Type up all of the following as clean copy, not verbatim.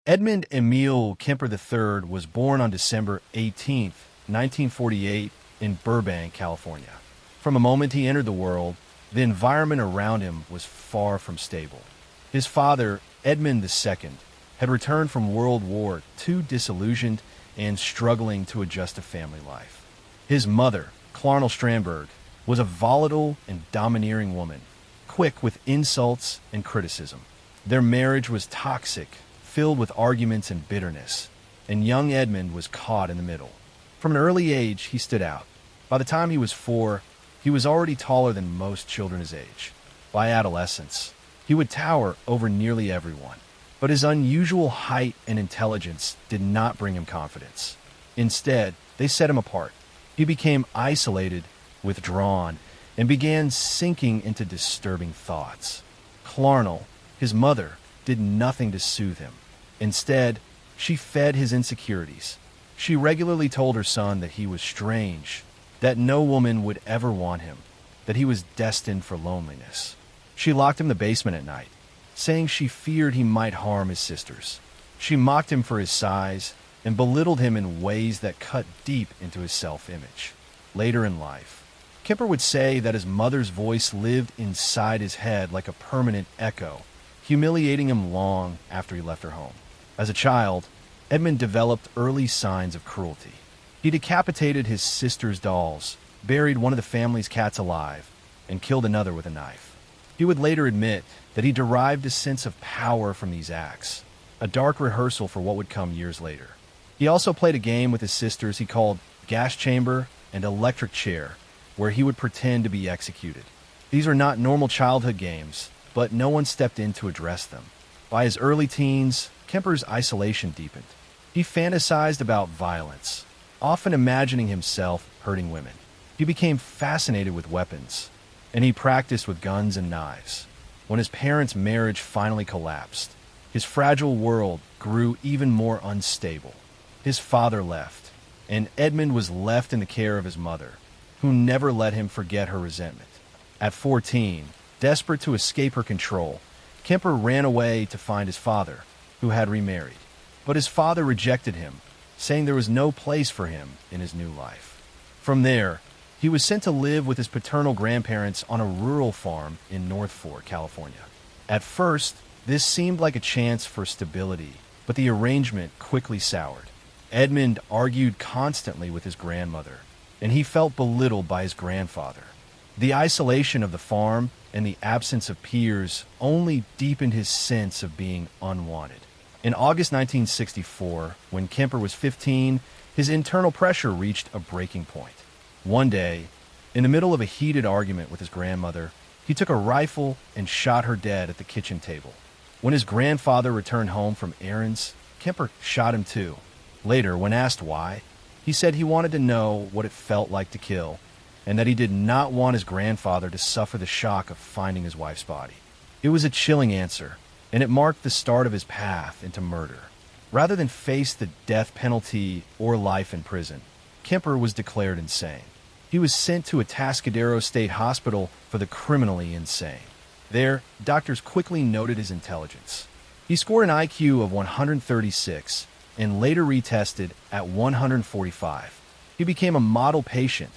Edmund Emil Kemper III was born on December 18, 1948, in Burbank, California. From the moment he entered the world, the environment around him was far from stable. His father, Edmund II, had returned from World War II disillusioned and struggling to adjust to family life. His mother, Clarnell Strandberg, was a volatile and domineering woman, quick with insults and criticism. Their marriage was toxic, filled with arguments and bitterness, and young Edmund was caught in the middle. From an early age, he stood out. By the time he was 4, he was already taller than most children his age. By adolescence, he would tower over nearly everyone. But his unusual height and intelligence did not bring him confidence. Instead, they set him apart. He became isolated, withdrawn, and began sinking into disturbing thoughts. Clarnell, his mother, did nothing to soothe him. Instead, she fed his insecurities. She regularly told her son that he was strange, that no woman would ever want him, that he was destined for loneliness. She locked him in the basement at night, saying she feared he might harm his sisters. She mocked him for his size and belittled him in ways that cut deep into his self-image. Later in life, Kemper would say that his mother's voice lived inside his head like a permanent echo, humiliating him long after he left her home. As a child, Edmund developed early signs of cruelty. He decapitated his sister's dolls, buried one of the family's cats alive, and killed another with a knife. He would later admit that he derived a sense of power from these acts, a dark rehearsal for what would come years later. He also played a game with his sisters he called Gas Chamber and Electric Chair, where he would pretend to be executed. These are not normal childhood games, but no one stepped in to address them. By his early teens, Kemper's isolation deepened. He fantasized about violence, often imagining himself hurting women. He became fascinated with weapons, and he practiced with guns and knives. When his parents' marriage finally collapsed, his fragile world grew even more unstable. His father left, and Edmund was left in the care of his mother, who never let him forget her resentment. At 14, desperate to escape her control, Kemper ran away to find his father, who had remarried. But his father rejected him, saying there was no place for him in his new life. From there, he was sent to live with his paternal grandparents on a rural farm in North Fork, California. At first, this seemed like a chance for stability, but the arrangement quickly soured. Edmund argued constantly with his grandmother, and he felt belittled by his grandfather. The isolation of the farm and the absence of peers only deepened his sense of being unwanted. In August 1964, when Kemper was 15, his internal pressure reached a breaking point. One day, in the middle of a heated argument with his grandmother, he took a rifle and shot her dead at the kitchen table. When his grandfather returned home from errands, Kemper shot him too. Later, when asked why, he said he wanted to know what it felt like to kill, and that he did not want his grandfather to suffer the shock of finding his wife's body. It was a chilling answer, and it marked the start of his path into murder. Rather than face the death penalty or life in prison, Kemper was declared insane. He was sent to a Atascadero State Hospital for the criminally insane. There, doctors quickly noted his intelligence. He scored an IQ of 136 and later retested at 145. He became a model patient,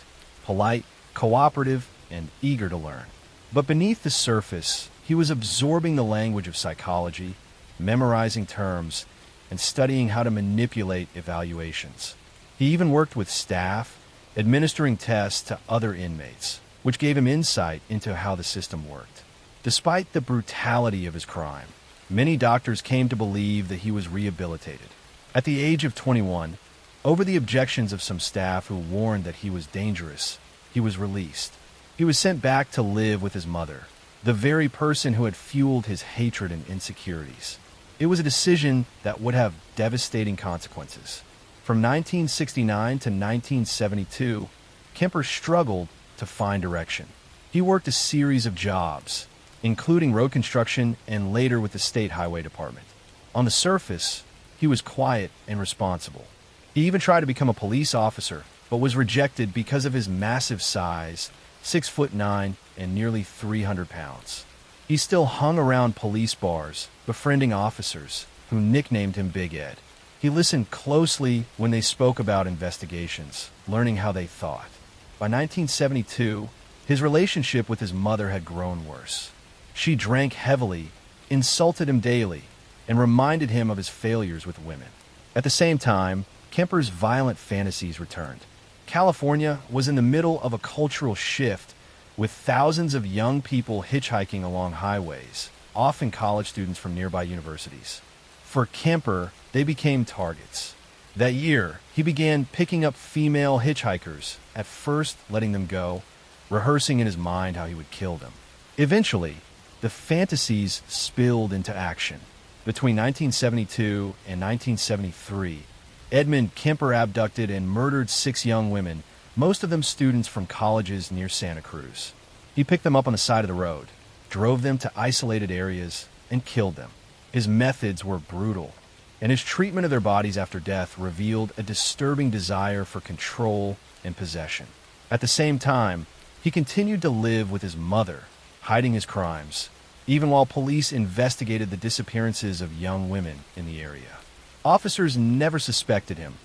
polite, cooperative, and eager to learn. But beneath the surface, he was absorbing the language of psychology, memorizing terms, and studying how to manipulate evaluations. He even worked with staff, administering tests to other inmates, which gave him insight into how the system worked. Despite the brutality of his crime, many doctors came to believe that he was rehabilitated. At the age of 21, over the objections of some staff who warned that he was dangerous, he was released. He was sent back to live with his mother, the very person who had fueled his hatred and insecurities. It was a decision that would have devastating consequences. From 1969 to 1972, Kemper struggled to find direction. He worked a series of jobs, including road construction and later with the State Highway Department. On the surface, he was quiet and responsible. He even tried to become a police officer, but was rejected because of his massive size, 6'9" and nearly 300 pounds. He still hung around police bars, befriending officers, who nicknamed him Big Ed. He listened closely when they spoke about investigations, learning how they thought. By 1972, his relationship with his mother had grown worse. She drank heavily, insulted him daily, and reminded him of his failures with women. At the same time, Kemper's violent fantasies returned. California was in the middle of a cultural shift, with thousands of young people hitchhiking along highways, often college students from nearby universities. For Kemper, they became targets. That year, he began picking up female hitchhikers, at first letting them go, rehearsing in his mind how he would kill them. Eventually, the fantasies spilled into action. Between 1972 and 1973, Edmund Kemper abducted and murdered 6 young women, most of them students from colleges near Santa Cruz. He picked them up on the side of the road, drove them to isolated areas, and killed them. His methods were brutal, and his treatment of their bodies after death revealed a disturbing desire for control and possession. At the same time, he continued to live with his mother, hiding his crimes, even while police investigated the disappearances of young women in the area. Officers never suspected him,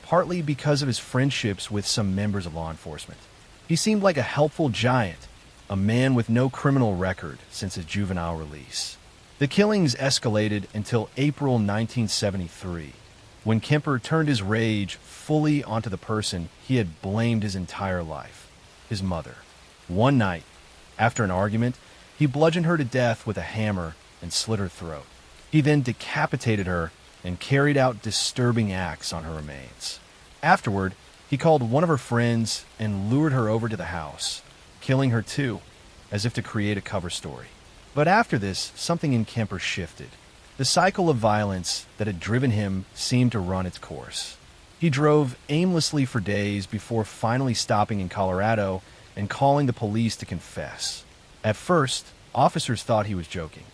partly because of his friendships with some members of law enforcement. He seemed like a helpful giant, a man with no criminal record since his juvenile release. The killings escalated until April 1973, when Kemper turned his rage fully onto the person he had blamed his entire life, his mother. One night, after an argument, he bludgeoned her to death with a hammer and slit her throat. He then decapitated her and carried out disturbing acts on her remains. Afterward, he called one of her friends and lured her over to the house, killing her too, as if to create a cover story. But after this, something in Kemper shifted. The cycle of violence that had driven him seemed to run its course. He drove aimlessly for days before finally stopping in Colorado and calling the police to confess. At first, officers thought he was joking.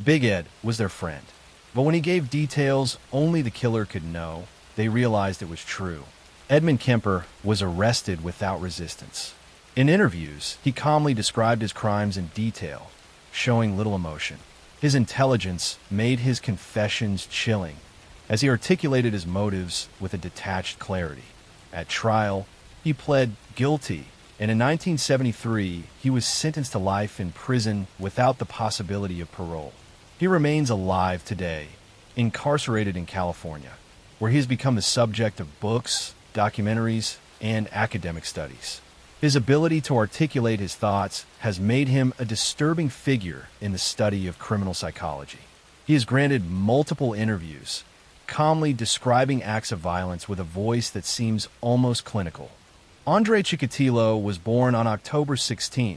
Big Ed was their friend. But when he gave details only the killer could know, they realized it was true. Edmund Kemper was arrested without resistance. In interviews, he calmly described his crimes in detail, showing little emotion. His intelligence made his confessions chilling, as he articulated his motives with a detached clarity. At trial, he pled guilty, and in 1973, he was sentenced to life in prison without the possibility of parole. He remains alive today, incarcerated in California, where he has become the subject of books, documentaries, and academic studies. His ability to articulate his thoughts has made him a disturbing figure in the study of criminal psychology. He has granted multiple interviews, calmly describing acts of violence with a voice that seems almost clinical. Andrei Chikatilo was born on October 16,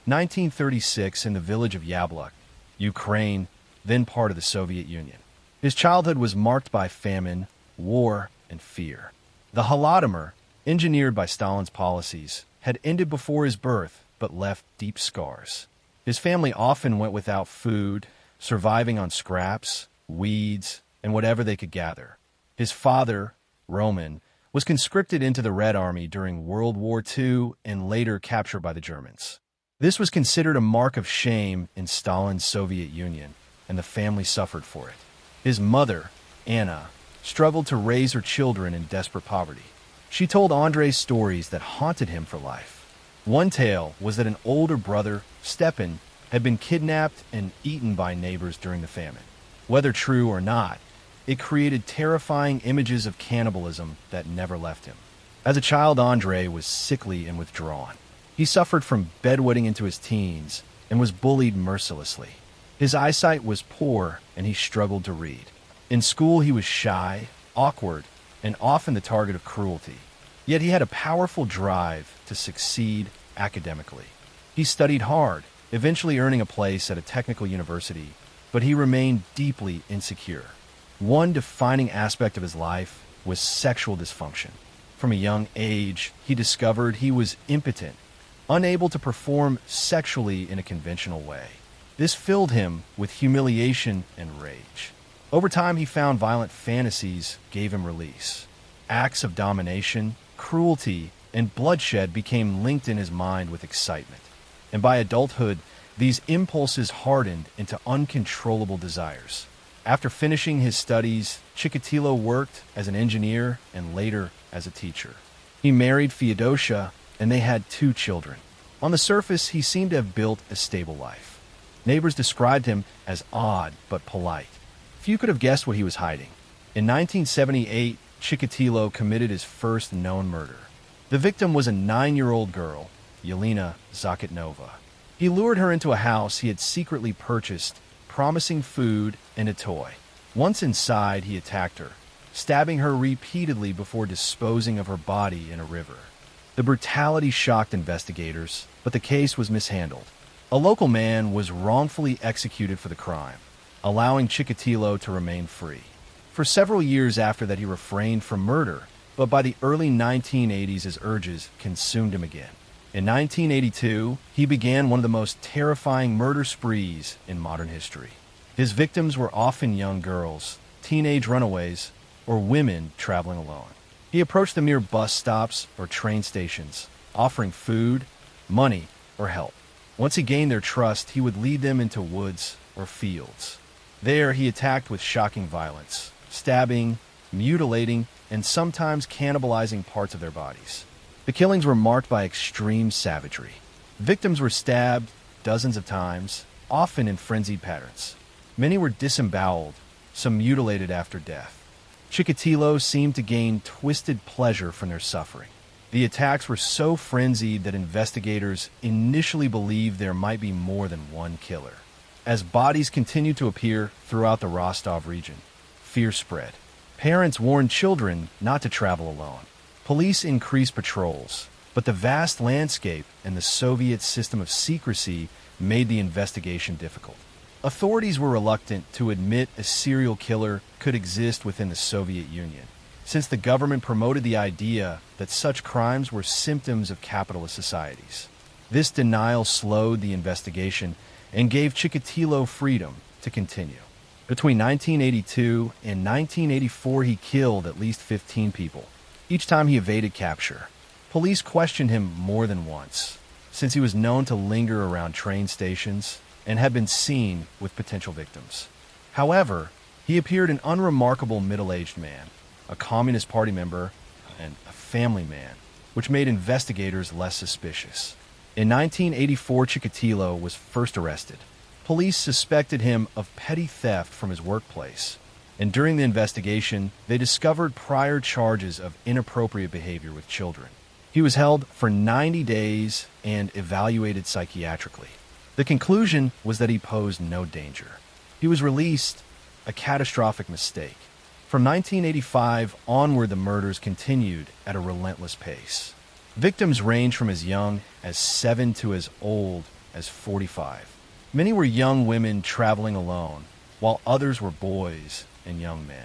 1936 in the village of Yablok, Ukraine, then part of the Soviet Union. His childhood was marked by famine, war, and fear. The Holodomor, engineered by Stalin's policies, had ended before his birth but left deep scars. His family often went without food, surviving on scraps, weeds, and whatever they could gather. His father, Roman, was conscripted into the Red Army during World War II and later captured by the Germans. This was considered a mark of shame in Stalin's Soviet Union, and the family suffered for it. His mother, Anna, struggled to raise her children in desperate poverty. She told Andrei stories that haunted him for life. One tale was that an older brother, Stepan, had been kidnapped and eaten by neighbors during the famine. Whether true or not, it created terrifying images of cannibalism that never left him. As a child, Andrei was sickly and withdrawn. He suffered from bedwetting into his teens and was bullied mercilessly. His eyesight was poor and he struggled to read. In school, he was shy, awkward, and often the target of cruelty. Yet he had a powerful drive to succeed academically. He studied hard, eventually earning a place at a technical university, but he remained deeply insecure. One defining aspect of his life was sexual dysfunction. From a young age, he discovered he was impotent, unable to perform sexually in a conventional way. This filled him with humiliation and rage. Over time, he found violent fantasies gave him release. Acts of domination, cruelty, and bloodshed became linked in his mind with excitement. And by adulthood, these impulses hardened into uncontrollable desires. After finishing his studies, Chikatilo worked as an engineer and later as a teacher. He married Feodosia, and they had 2 children. On the surface, he seemed to have built a stable life. Neighbors described him as odd but polite. Few could have guessed what he was hiding. In 1978, Chikatilo committed his first known murder. The victim was a 9-year-old girl, Yelena Zakitnova. He lured her into a house he had secretly purchased, promising food and a toy. Once inside, he attacked her, stabbing her repeatedly before disposing of her body in a river. The brutality shocked investigators, but the case was mishandled. A local man was wrongfully executed for the crime, allowing Chikatilo to remain free. For several years after that, he refrained from murder, but by the early 1980s, his urges consumed him again. In 1982, he began one of the most terrifying murder sprees in modern history. His victims were often young girls, teenage runaways, or women traveling alone. He approached them near bus stops or train stations, offering food, money, or help. Once he gained their trust, he would lead them into woods or fields. There, he attacked with shocking violence, stabbing, mutilating, and sometimes cannibalizing parts of their bodies. The killings were marked by extreme savagery. Victims were stabbed dozens of times, often in frenzied patterns. Many were disemboweled, some mutilated after death. Chikatilo seemed to gain twisted pleasure from their suffering. The attacks were so frenzied that investigators initially believed there might be more than one killer. As bodies continued to appear throughout the Rostov region, fear spread. Parents warned children not to travel alone. Police increased patrols, but the vast landscape and the Soviet system of secrecy made the investigation difficult. Authorities were reluctant to admit a serial killer could exist within the Soviet Union, since the government promoted the idea that such crimes were symptoms of capitalist societies. This denial slowed the investigation and gave Chikatilo freedom to continue. Between 1982 and 1984, he killed at least 15 people. Each time he evaded capture. Police questioned him more than once, since he was known to linger around train stations and had been seen with potential victims. However, he appeared an unremarkable middle-aged man, a Communist Party member, and a family man, which made investigators less suspicious. In 1984, Chikatilo was first arrested. Police suspected him of petty theft from his workplace, and during the investigation, they discovered prior charges of inappropriate behavior with children. He was held for 90 days and evaluated psychiatrically. The conclusion was that he posed no danger. He was released, a catastrophic mistake. From 1985 onward, the murders continued at a relentless pace. Victims ranged from as young as 7 to as old as 45. Many were young women traveling alone, while others were boys and young men.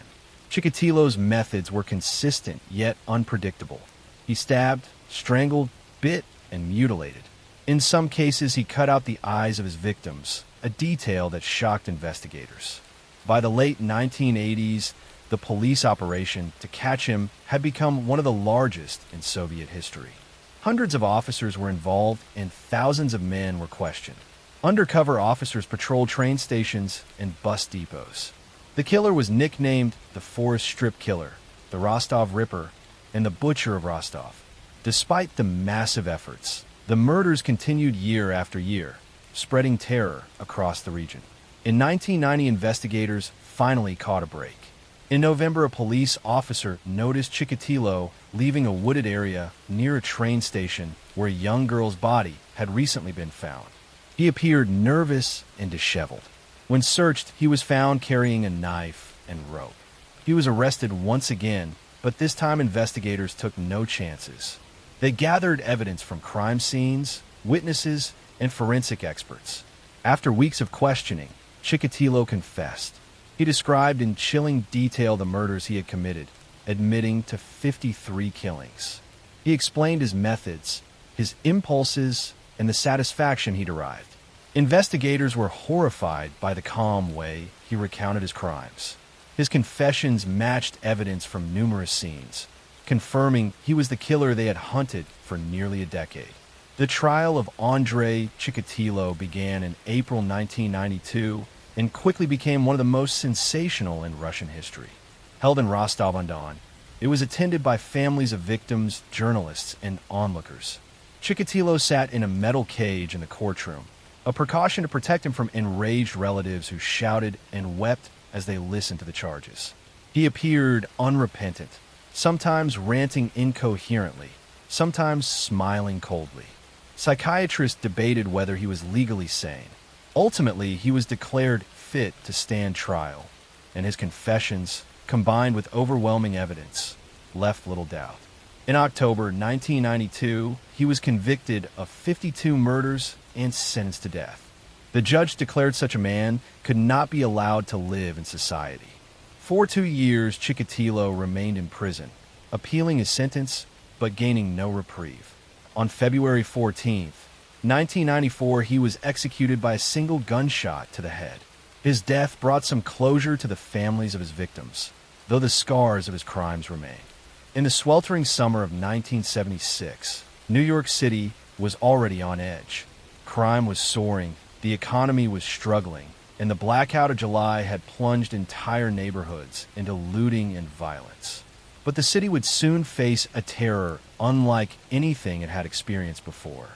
Chikatilo's methods were consistent yet unpredictable. He stabbed, strangled, bit, and mutilated. In some cases, he cut out the eyes of his victims, a detail that shocked investigators. By the late 1980s, the police operation to catch him had become one of the largest in Soviet history. Hundreds of officers were involved and thousands of men were questioned. Undercover officers patrolled train stations and bus depots. The killer was nicknamed the Forest Strip Killer, the Rostov Ripper, and the Butcher of Rostov. Despite the massive efforts, the murders continued year after year, spreading terror across the region. In 1990, investigators finally caught a break. In November, a police officer noticed Chikatilo leaving a wooded area near a train station where a young girl's body had recently been found. He appeared nervous and disheveled. When searched, he was found carrying a knife and rope. He was arrested once again, but this time investigators took no chances. They gathered evidence from crime scenes, witnesses, and forensic experts. After weeks of questioning, Chikatilo confessed. He described in chilling detail the murders he had committed, admitting to 53 killings. He explained his methods, his impulses, and the satisfaction he derived. Investigators were horrified by the calm way he recounted his crimes. His confessions matched evidence from numerous scenes, confirming he was the killer they had hunted for nearly a decade. The trial of Andrei Chikatilo began in April 1992 and quickly became one of the most sensational in Russian history. Held in Rostov-on-Don, it was attended by families of victims, journalists, and onlookers. Chikatilo sat in a metal cage in the courtroom, a precaution to protect him from enraged relatives who shouted and wept as they listened to the charges. He appeared unrepentant, sometimes ranting incoherently, sometimes smiling coldly. Psychiatrists debated whether he was legally sane. Ultimately, he was declared fit to stand trial, and his confessions, combined with overwhelming evidence, left little doubt. In October 1992, he was convicted of 52 murders and sentenced to death. The judge declared such a man could not be allowed to live in society. For 2 years, Chikatilo remained in prison, appealing his sentence but gaining no reprieve. On February 14, 1994, he was executed by a single gunshot to the head. His death brought some closure to the families of his victims, though the scars of his crimes remain. In the sweltering summer of 1976, New York City was already on edge. Crime was soaring, the economy was struggling, and the blackout of July had plunged entire neighborhoods into looting and violence. But the city would soon face a terror unlike anything it had experienced before.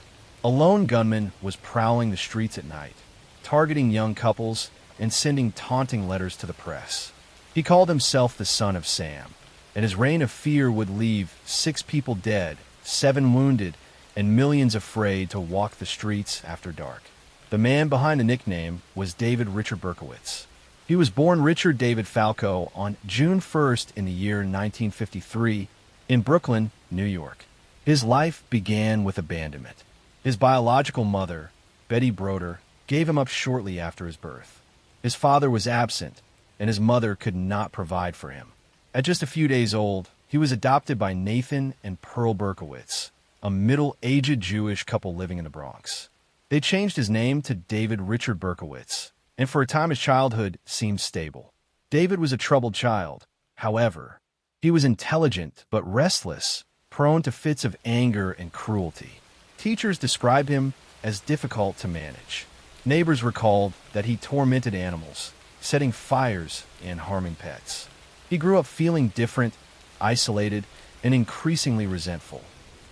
A lone gunman was prowling the streets at night, targeting young couples and sending taunting letters to the press. He called himself the Son of Sam, and his reign of fear would leave 6 people dead, 7 wounded, and millions afraid to walk the streets after dark. The man behind the nickname was David Richard Berkowitz. He was born Richard David Falco on June 1st in the year 1953 in Brooklyn, New York. His life began with abandonment. His biological mother, Betty Broder, gave him up shortly after his birth. His father was absent, and his mother could not provide for him. At just a few days old, he was adopted by Nathan and Pearl Berkowitz, a middle-aged Jewish couple living in the Bronx. They changed his name to David Richard Berkowitz, and for a time his childhood seemed stable. David was a troubled child. However, he was intelligent but restless, prone to fits of anger and cruelty. Teachers described him as difficult to manage. Neighbors recalled that he tormented animals, setting fires and harming pets. He grew up feeling different, isolated, and increasingly resentful.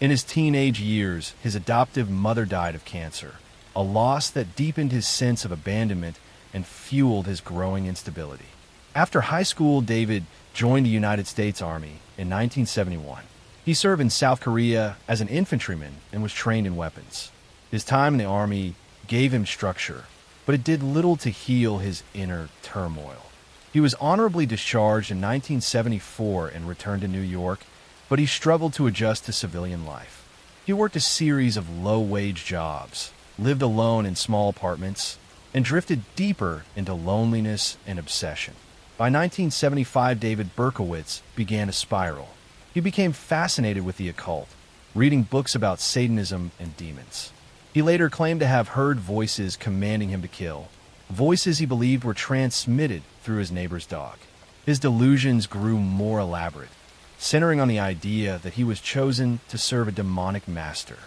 In his teenage years, his adoptive mother died of cancer, a loss that deepened his sense of abandonment and fueled his growing instability. After high school, David joined the United States Army in 1971. He served in South Korea as an infantryman and was trained in weapons. His time in the Army gave him structure, but it did little to heal his inner turmoil. He was honorably discharged in 1974 and returned to New York, but he struggled to adjust to civilian life. He worked a series of low-wage jobs, lived alone in small apartments, and drifted deeper into loneliness and obsession. By 1975, David Berkowitz began a spiral. He became fascinated with the occult, reading books about Satanism and demons. He later claimed to have heard voices commanding him to kill, voices he believed were transmitted through his neighbor's dog. His delusions grew more elaborate, centering on the idea that he was chosen to serve a demonic master.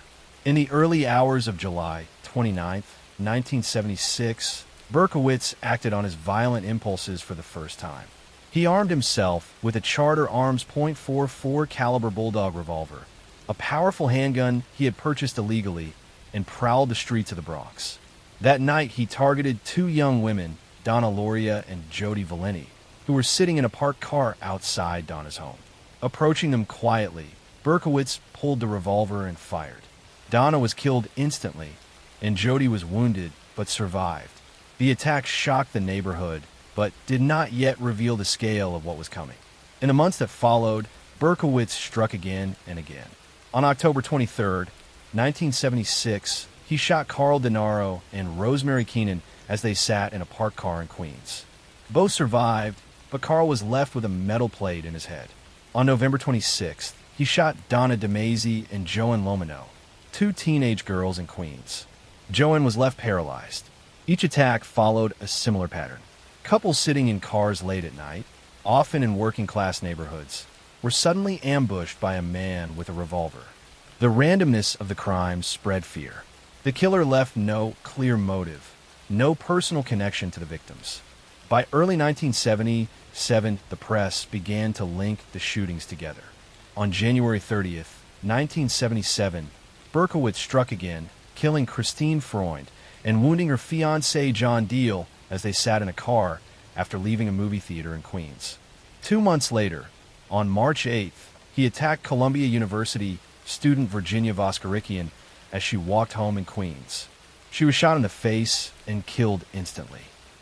In the early hours of July 29, 1976, Berkowitz acted on his violent impulses for the first time. He armed himself with a Charter Arms .44 caliber Bulldog revolver, a powerful handgun he had purchased illegally, and prowled the streets of the Bronx. That night, he targeted 2 young women, Donna Loria and Jody Valenti, who were sitting in a parked car outside Donna's home. Approaching them quietly, Berkowitz pulled the revolver and fired. Donna was killed instantly, and Jody was wounded but survived. The attack shocked the neighborhood, but did not yet reveal the scale of what was coming. In the months that followed, Berkowitz struck again and again. On October 23, 1976, he shot Carl DeNaro and Rosemary Keenan as they sat in a parked car in Queens. Both survived, but Carl was left with a metal plate in his head. On November 26th, he shot Donna DeMazy and Joan Lomino, 2 teenage girls in Queens. Joan was left paralyzed. Each attack followed a similar pattern. Couples sitting in cars late at night, often in working-class neighborhoods, were suddenly ambushed by a man with a revolver. The randomness of the crimes spread fear. The killer left no clear motive, no personal connection to the victims. By early 1977, the press began to link the shootings together. On January 30th, 1977, Berkowitz struck again, killing Christine Freund and wounding her fiancé John Deal as they sat in a car after leaving a movie theater in Queens. 2 months later, on March 8th, he attacked Columbia University student Virginia Voskerikian as she walked home in Queens. She was shot in the face and killed instantly.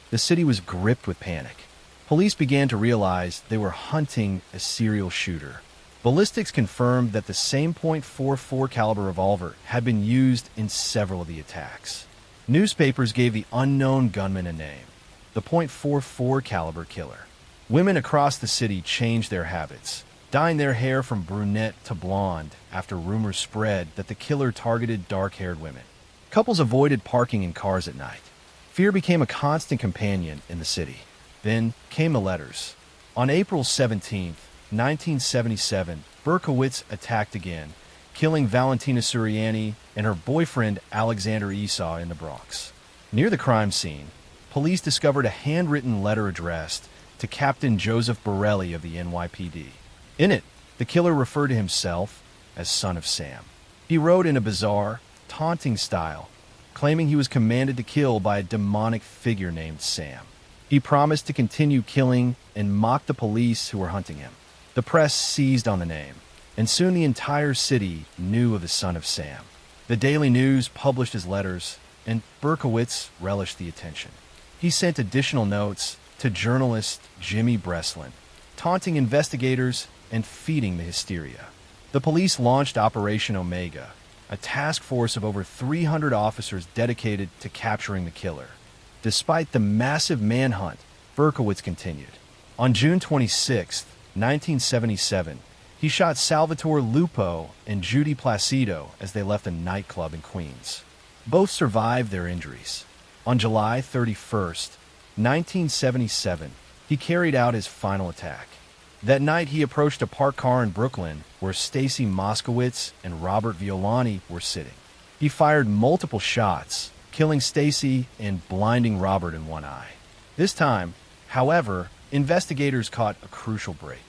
The city was gripped with panic. Police began to realize they were hunting a serial shooter. Ballistics confirmed that the same .44 caliber revolver had been used in several of the attacks. Newspapers gave the unknown gunman a name, the .44 caliber killer. Women across the city changed their habits, dyeing their hair from brunette to blonde after rumors spread that the killer targeted dark-haired women. Couples avoided parking in cars at night. Fear became a constant companion in the city. Then came the letters. On April 17, 1977, Berkowitz attacked again, killing Valentina Suriani and her boyfriend Alexander Esau in the Bronx. Near the crime scene, police discovered a handwritten letter addressed to Captain Joseph Borelli of the NYPD. In it, the killer referred to himself as Son of Sam. He wrote in a bizarre, taunting style, claiming he was commanded to kill by a demonic figure named Sam. He promised to continue killing and mock the police who were hunting him. The press seized on the name, and soon the entire city knew of the Son of Sam. The Daily News published his letters, and Berkowitz relished the attention. He sent additional notes to journalist Jimmy Breslin, taunting investigators and feeding the hysteria. The police launched Operation Omega, a task force of over 300 officers dedicated to capturing the killer. Despite the massive manhunt, Berkowitz continued. On June 26, 1977, he shot Salvatore Lupo and Judy Placido as they left a nightclub in Queens. Both survived their injuries. On July 31st, 1977, he carried out his final attack. That night, he approached a parked car in Brooklyn where Stacy Moskowitz and Robert Violani were sitting. He fired multiple shots, killing Stacy and blinding Robert in one eye. This time, however, investigators caught a crucial break.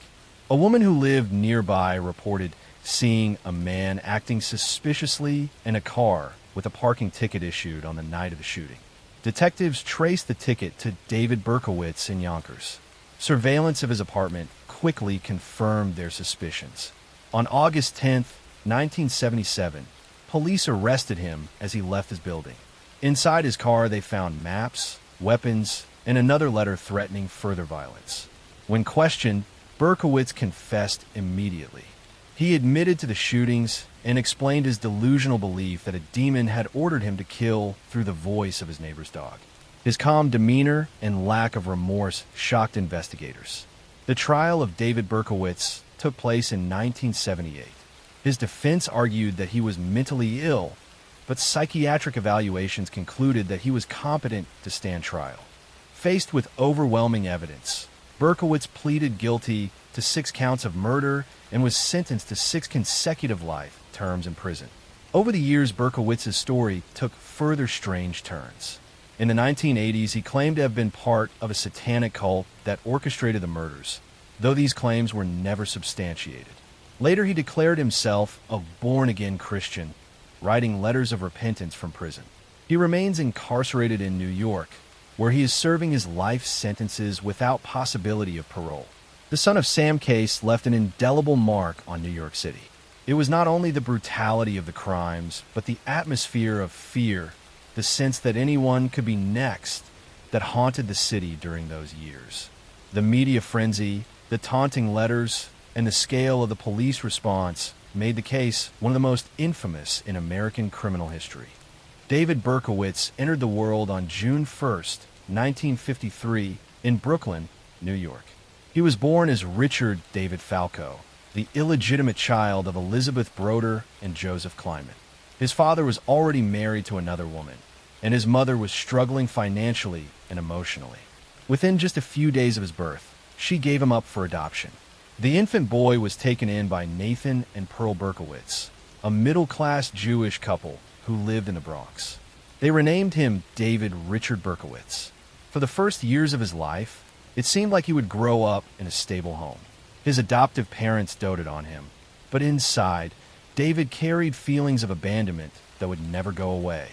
A woman who lived nearby reported seeing a man acting suspiciously in a car with a parking ticket issued on the night of the shooting. Detectives traced the ticket to David Berkowitz in Yonkers. Surveillance of his apartment quickly confirmed their suspicions. On August 10, 1977, police arrested him as he left his building. Inside his car, they found maps, weapons, and another letter threatening further violence. When questioned, Berkowitz confessed immediately. He admitted to the shootings and explained his delusional belief that a demon had ordered him to kill through the voice of his neighbor's dog. His calm demeanor and lack of remorse shocked investigators. The trial of David Berkowitz took place in 1978. His defense argued that he was mentally ill, but psychiatric evaluations concluded that he was competent to stand trial. Faced with overwhelming evidence, Berkowitz pleaded guilty to 6 counts of murder and was sentenced to 6 consecutive life terms in prison. Over the years, Berkowitz's story took further strange turns. In the 1980s, he claimed to have been part of a satanic cult that orchestrated the murders, though these claims were never substantiated. Later, he declared himself a born-again Christian, writing letters of repentance from prison. He remains incarcerated in New York, where he is serving his life sentences without possibility of parole. The Son of Sam case left an indelible mark on New York City. It was not only the brutality of the crimes, but the atmosphere of fear, the sense that anyone could be next, that haunted the city during those years. The media frenzy, the taunting letters, and the scale of the police response made the case one of the most infamous in American criminal history. David Berkowitz entered the world on June 1st, 1953, in Brooklyn, New York. He was born as Richard David Falco, the illegitimate child of Elizabeth Broder and Joseph Kleinman. His father was already married to another woman, and his mother was struggling financially and emotionally. Within just a few days of his birth, she gave him up for adoption. The infant boy was taken in by Nathan and Pearl Berkowitz, a middle-class Jewish couple who lived in the Bronx. They renamed him David Richard Berkowitz. For the first years of his life, it seemed like he would grow up in a stable home. His adoptive parents doted on him, but inside, David carried feelings of abandonment that would never go away.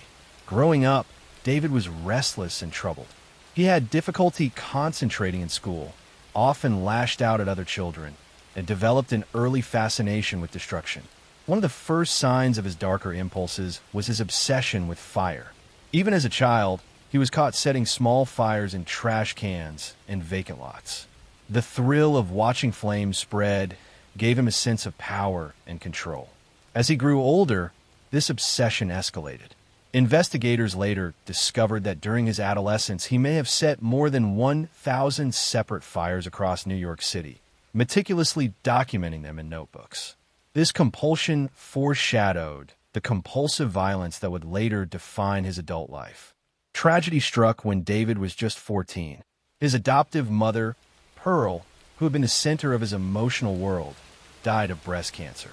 Growing up, David was restless and troubled. He had difficulty concentrating in school, often lashed out at other children, and developed an early fascination with destruction. One of the first signs of his darker impulses was his obsession with fire. Even as a child, he was caught setting small fires in trash cans and vacant lots. The thrill of watching flames spread gave him a sense of power and control. As he grew older, this obsession escalated. Investigators later discovered that during his adolescence, he may have set more than 1,000 separate fires across New York City, meticulously documenting them in notebooks. This compulsion foreshadowed the compulsive violence that would later define his adult life. Tragedy struck when David was just 14. His adoptive mother, Pearl, who had been the center of his emotional world, died of breast cancer.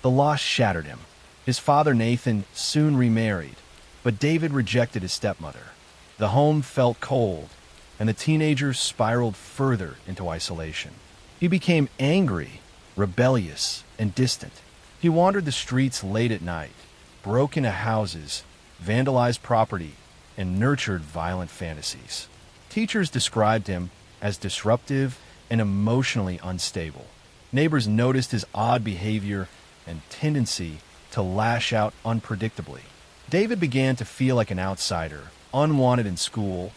The loss shattered him. His father, Nathan, soon remarried, but David rejected his stepmother. The home felt cold, and the teenager spiraled further into isolation. He became angry, rebellious, and distant. He wandered the streets late at night, broke into houses, vandalized property, and nurtured violent fantasies. Teachers described him as disruptive and emotionally unstable. Neighbors noticed his odd behavior and tendency to lash out unpredictably. David began to feel like an outsider, unwanted in school,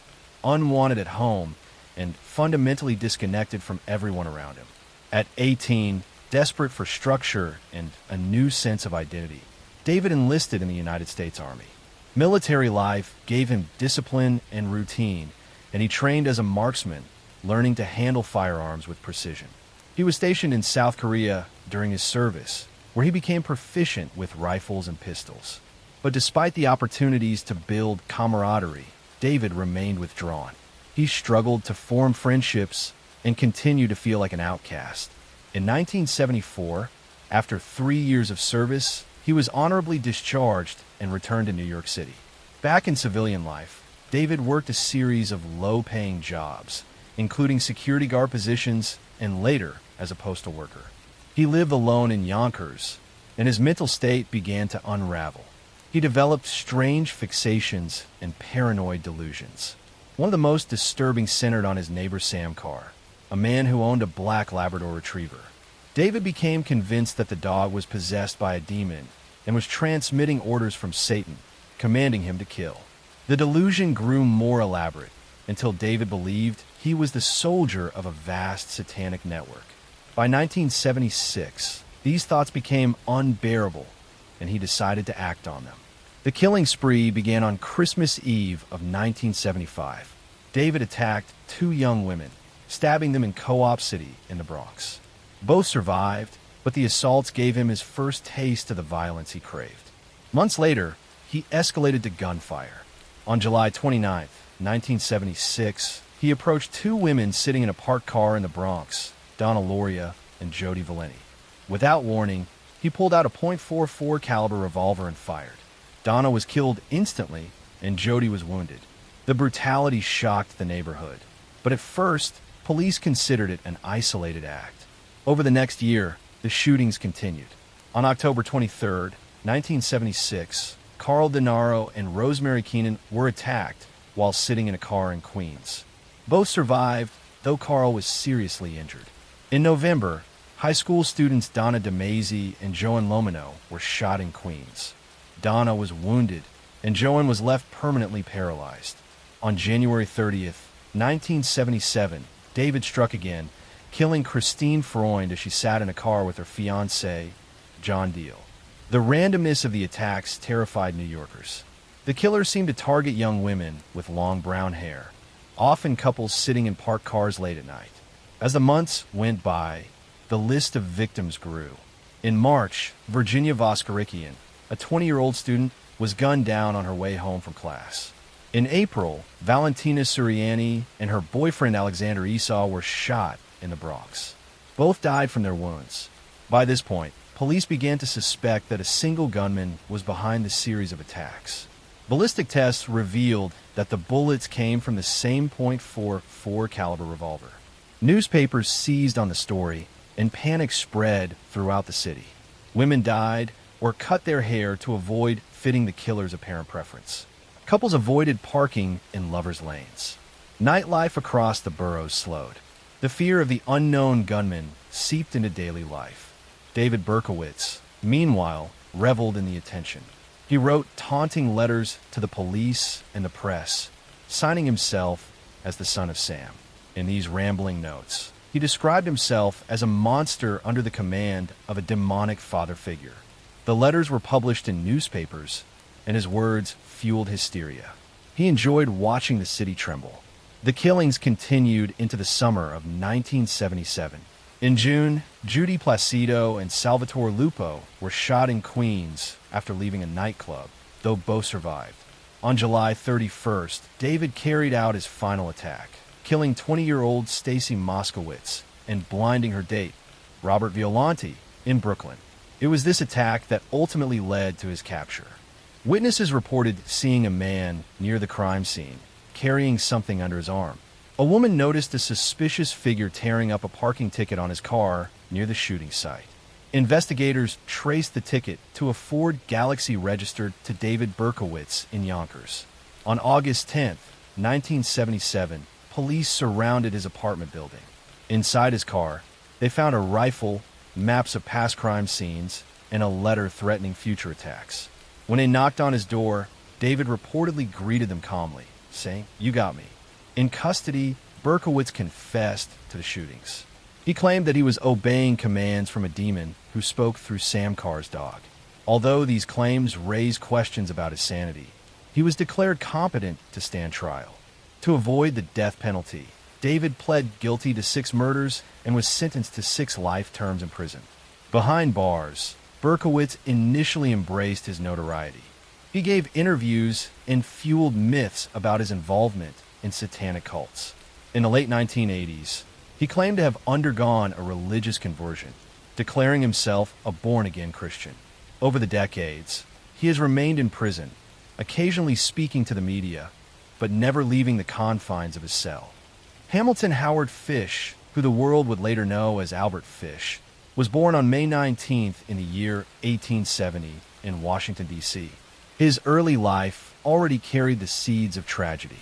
unwanted at home, and fundamentally disconnected from everyone around him. At 18, desperate for structure and a new sense of identity, David enlisted in the United States Army. Military life gave him discipline and routine, and he trained as a marksman, learning to handle firearms with precision. He was stationed in South Korea during his service, where he became proficient with rifles and pistols. But despite the opportunities to build camaraderie, David remained withdrawn. He struggled to form friendships and continued to feel like an outcast. In 1974, after 3 years of service, he was honorably discharged and returned to New York City. Back in civilian life, David worked a series of low-paying jobs, including security guard positions and later as a postal worker. He lived alone in Yonkers, and his mental state began to unravel. He developed strange fixations and paranoid delusions. One of the most disturbing centered on his neighbor Sam Carr, a man who owned a black Labrador retriever. David became convinced that the dog was possessed by a demon and was transmitting orders from Satan, commanding him to kill. The delusion grew more elaborate until David believed he was the soldier of a vast satanic network. By 1976, these thoughts became unbearable, and he decided to act on them. The killing spree began on Christmas Eve of 1975. David attacked 2 young women, stabbing them in Co-op City in the Bronx. Both survived, but the assaults gave him his first taste of the violence he craved. Months later, he escalated to gunfire. On July 29, 1976, he approached 2 women sitting in a parked car in the Bronx, Donna Loria and Jody Valenti. Without warning, he pulled out a .44 caliber revolver and fired. Donna was killed instantly, and Jody was wounded. The brutality shocked the neighborhood, but at first, police considered it an isolated act. Over the next year, the shootings continued. On October 23, 1976, Carl Denaro and Rosemary Keenan were attacked while sitting in a car in Queens. Both survived, though Carl was seriously injured. In November, high school students Donna DeMazy and Joan Lomino were shot in Queens. Donna was wounded, and Joan was left permanently paralyzed. On January 30th, 1977, David struck again, killing Christine Freund as she sat in a car with her fiancé, John Deal. The randomness of the attacks terrified New Yorkers. The killer seemed to target young women with long brown hair, often couples sitting in parked cars late at night. As the months went by, the list of victims grew. In March, Virginia Voskerikian, a 20-year-old student, was gunned down on her way home from class. In April, Valentina Suriani and her boyfriend Alexander Esau were shot in the Bronx. Both died from their wounds. By this point, police began to suspect that a single gunman was behind the series of attacks. Ballistic tests revealed that the bullets came from the same .44 caliber revolver. Newspapers seized on the story, and panic spread throughout the city. Women died or cut their hair to avoid fitting the killer's apparent preference. Couples avoided parking in lovers' lanes. Nightlife across the boroughs slowed. The fear of the unknown gunman seeped into daily life. David Berkowitz, meanwhile, reveled in the attention. He wrote taunting letters to the police and the press, signing himself as the Son of Sam. In these rambling notes, he described himself as a monster under the command of a demonic father figure. The letters were published in newspapers, and his words fueled hysteria. He enjoyed watching the city tremble. The killings continued into the summer of 1977. In June, Judy Placido and Salvatore Lupo were shot in Queens after leaving a nightclub, though both survived. On July 31st, David carried out his final attack, killing 20-year-old Stacy Moskowitz and blinding her date, Robert Violante, in Brooklyn. It was this attack that ultimately led to his capture. Witnesses reported seeing a man near the crime scene, carrying something under his arm. A woman noticed a suspicious figure tearing up a parking ticket on his car near the shooting site. Investigators traced the ticket to a Ford Galaxy registered to David Berkowitz in Yonkers. On August 10, 1977, police surrounded his apartment building. Inside his car, they found a rifle, maps of past crime scenes, and a letter threatening future attacks. When they knocked on his door, David reportedly greeted them calmly, saying, "You got me." In custody, Berkowitz confessed to the shootings. He claimed that he was obeying commands from a demon who spoke through Sam Carr's dog. Although these claims raised questions about his sanity, he was declared competent to stand trial. To avoid the death penalty, David pled guilty to 6 murders and was sentenced to 6 life terms in prison. Behind bars, Berkowitz initially embraced his notoriety. He gave interviews and fueled myths about his involvement in satanic cults. In the late 1980s, he claimed to have undergone a religious conversion, declaring himself a born-again Christian. Over the decades, he has remained in prison, occasionally speaking to the media, but never leaving the confines of his cell. Hamilton Howard Fish, who the world would later know as Albert Fish, was born on May 19th in the year 1870 in Washington, D.C. His early life already carried the seeds of tragedy.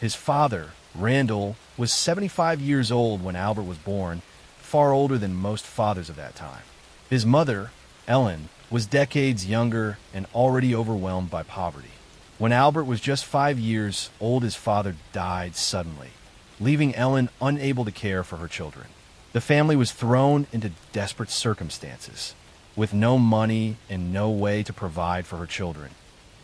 His father, Randall, was 75 years old when Albert was born, far older than most fathers of that time. His mother, Ellen, was decades younger and already overwhelmed by poverty. When Albert was just 5 years old, his father died suddenly, leaving Ellen unable to care for her children. The family was thrown into desperate circumstances. With no money and no way to provide for her children,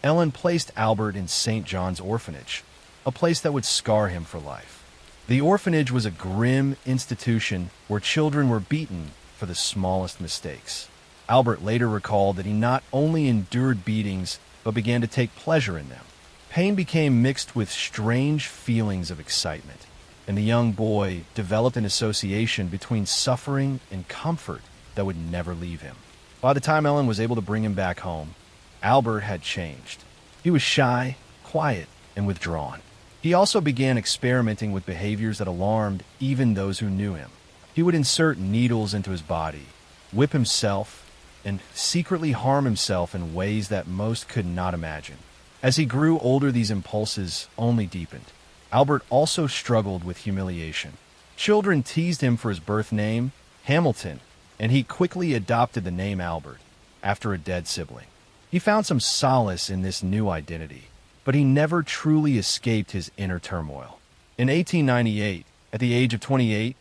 Ellen placed Albert in St. John's Orphanage, a place that would scar him for life. The orphanage was a grim institution where children were beaten for the smallest mistakes. Albert later recalled that he not only endured beatings, but began to take pleasure in them. Pain became mixed with strange feelings of excitement, and the young boy developed an association between suffering and comfort that would never leave him. By the time Ellen was able to bring him back home, Albert had changed. He was shy, quiet, and withdrawn. He also began experimenting with behaviors that alarmed even those who knew him. He would insert needles into his body, whip himself, and secretly harm himself in ways that most could not imagine. As he grew older, these impulses only deepened. Albert also struggled with humiliation. Children teased him for his birth name, Hamilton, and he quickly adopted the name Albert, after a dead sibling. He found some solace in this new identity, but he never truly escaped his inner turmoil. In 1898, at the age of 28,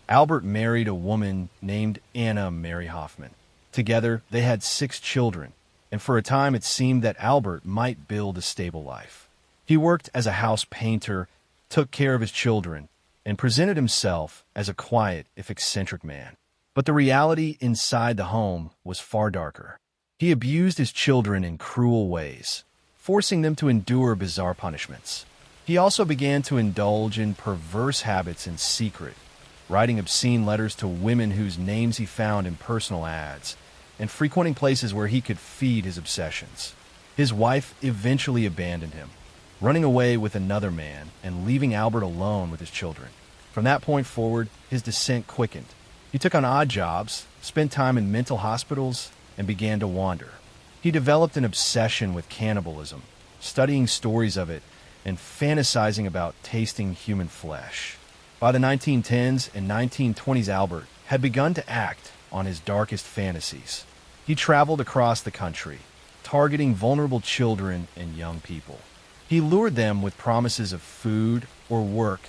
Albert married a woman named Anna Mary Hoffman. Together, they had 6 children, and for a time it seemed that Albert might build a stable life. He worked as a house painter, took care of his children, and presented himself as a quiet, if eccentric man. But the reality inside the home was far darker. He abused his children in cruel ways, forcing them to endure bizarre punishments. He also began to indulge in perverse habits in secret, writing obscene letters to women whose names he found in personal ads, and frequenting places where he could feed his obsessions. His wife eventually abandoned him, running away with another man and leaving Albert alone with his children. From that point forward, his descent quickened. He took on odd jobs, spent time in mental hospitals, and began to wander. He developed an obsession with cannibalism, studying stories of it and fantasizing about tasting human flesh. By the 1910s and 1920s, Albert had begun to act on his darkest fantasies. He traveled across the country, targeting vulnerable children and young people. He lured them with promises of food or work,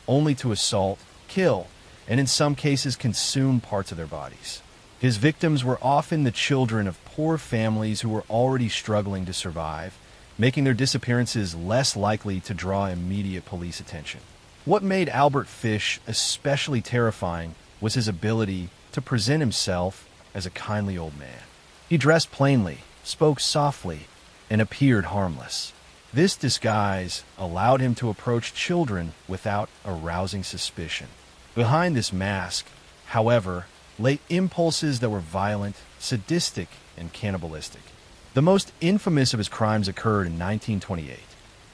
only to assault, kill, and in some cases consume parts of their bodies. His victims were often the children of poor families who were already struggling to survive, making their disappearances less likely to draw immediate police attention. What made Albert Fish especially terrifying was his ability to present himself as a kindly old man. He dressed plainly, spoke softly, and appeared harmless. This disguise allowed him to approach children without arousing suspicion. Behind this mask, however, lay impulses that were violent, sadistic, and cannibalistic. The most infamous of his crimes occurred in 1928.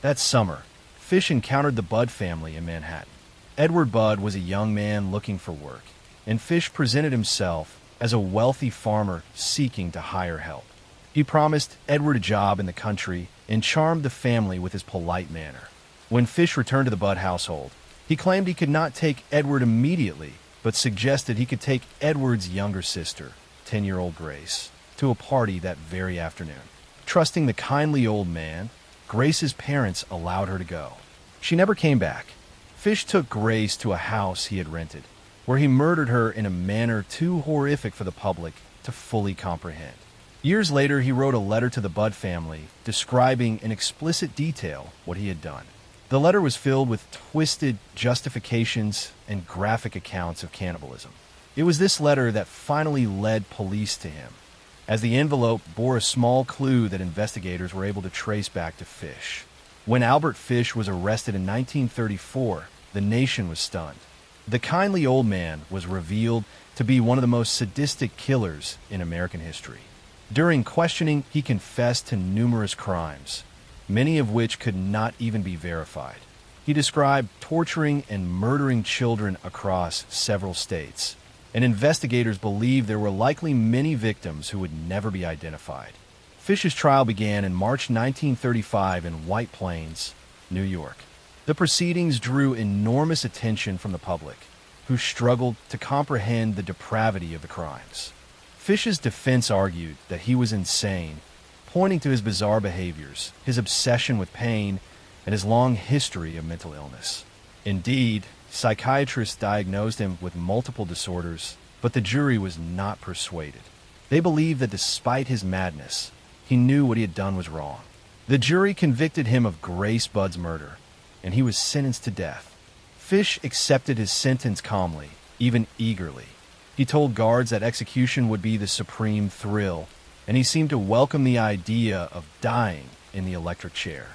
That summer, Fish encountered the Budd family in Manhattan. Edward Budd was a young man looking for work, and Fish presented himself as a wealthy farmer seeking to hire help. He promised Edward a job in the country and charmed the family with his polite manner. When Fish returned to the Budd household, he claimed he could not take Edward immediately, but suggested he could take Edward's younger sister, 10-year-old Grace, to a party that very afternoon. Trusting the kindly old man, Grace's parents allowed her to go. She never came back. Fish took Grace to a house he had rented, where he murdered her in a manner too horrific for the public to fully comprehend. Years later, he wrote a letter to the Budd family describing in explicit detail what he had done. The letter was filled with twisted justifications and graphic accounts of cannibalism. It was this letter that finally led police to him, as the envelope bore a small clue that investigators were able to trace back to Fish. When Albert Fish was arrested in 1934, the nation was stunned. The kindly old man was revealed to be one of the most sadistic killers in American history. During questioning, he confessed to numerous crimes, many of which could not even be verified. He described torturing and murdering children across several states, and investigators believe there were likely many victims who would never be identified. Fish's trial began in March 1935 in White Plains, New York. The proceedings drew enormous attention from the public, who struggled to comprehend the depravity of the crimes. Fish's defense argued that he was insane, pointing to his bizarre behaviors, his obsession with pain, and his long history of mental illness. Indeed, psychiatrists diagnosed him with multiple disorders, but the jury was not persuaded. They believed that despite his madness, he knew what he had done was wrong. The jury convicted him of Grace Budd's murder, and he was sentenced to death. Fish accepted his sentence calmly, even eagerly. He told guards that execution would be the supreme thrill, and he seemed to welcome the idea of dying in the electric chair.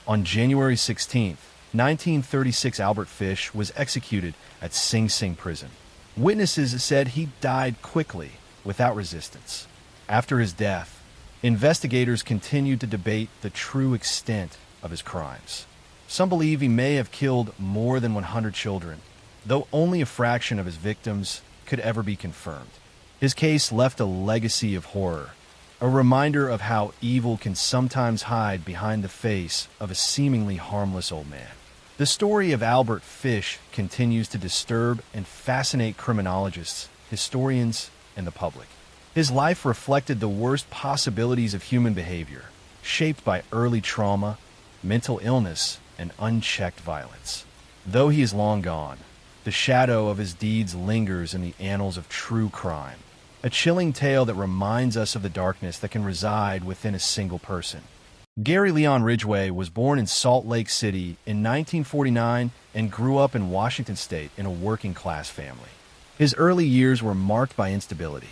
On January 16, 1936, Albert Fish was executed at Sing Sing prison. Witnesses said he died quickly, without resistance. After his death, investigators continued to debate the true extent of his crimes. Some believe he may have killed more than 100 children, though only a fraction of his victims could ever be confirmed. His case left a legacy of horror, a reminder of how evil can sometimes hide behind the face of a seemingly harmless old man. The story of Albert Fish continues to disturb and fascinate criminologists, historians, and the public. His life reflected the worst possibilities of human behavior, shaped by early trauma, mental illness, and unchecked violence. Though he is long gone, the shadow of his deeds lingers in the annals of true crime, a chilling tale that reminds us of the darkness that can reside within a single person. Gary Leon Ridgway was born in Salt Lake City in 1949 and grew up in Washington State in a working-class family. His early years were marked by instability.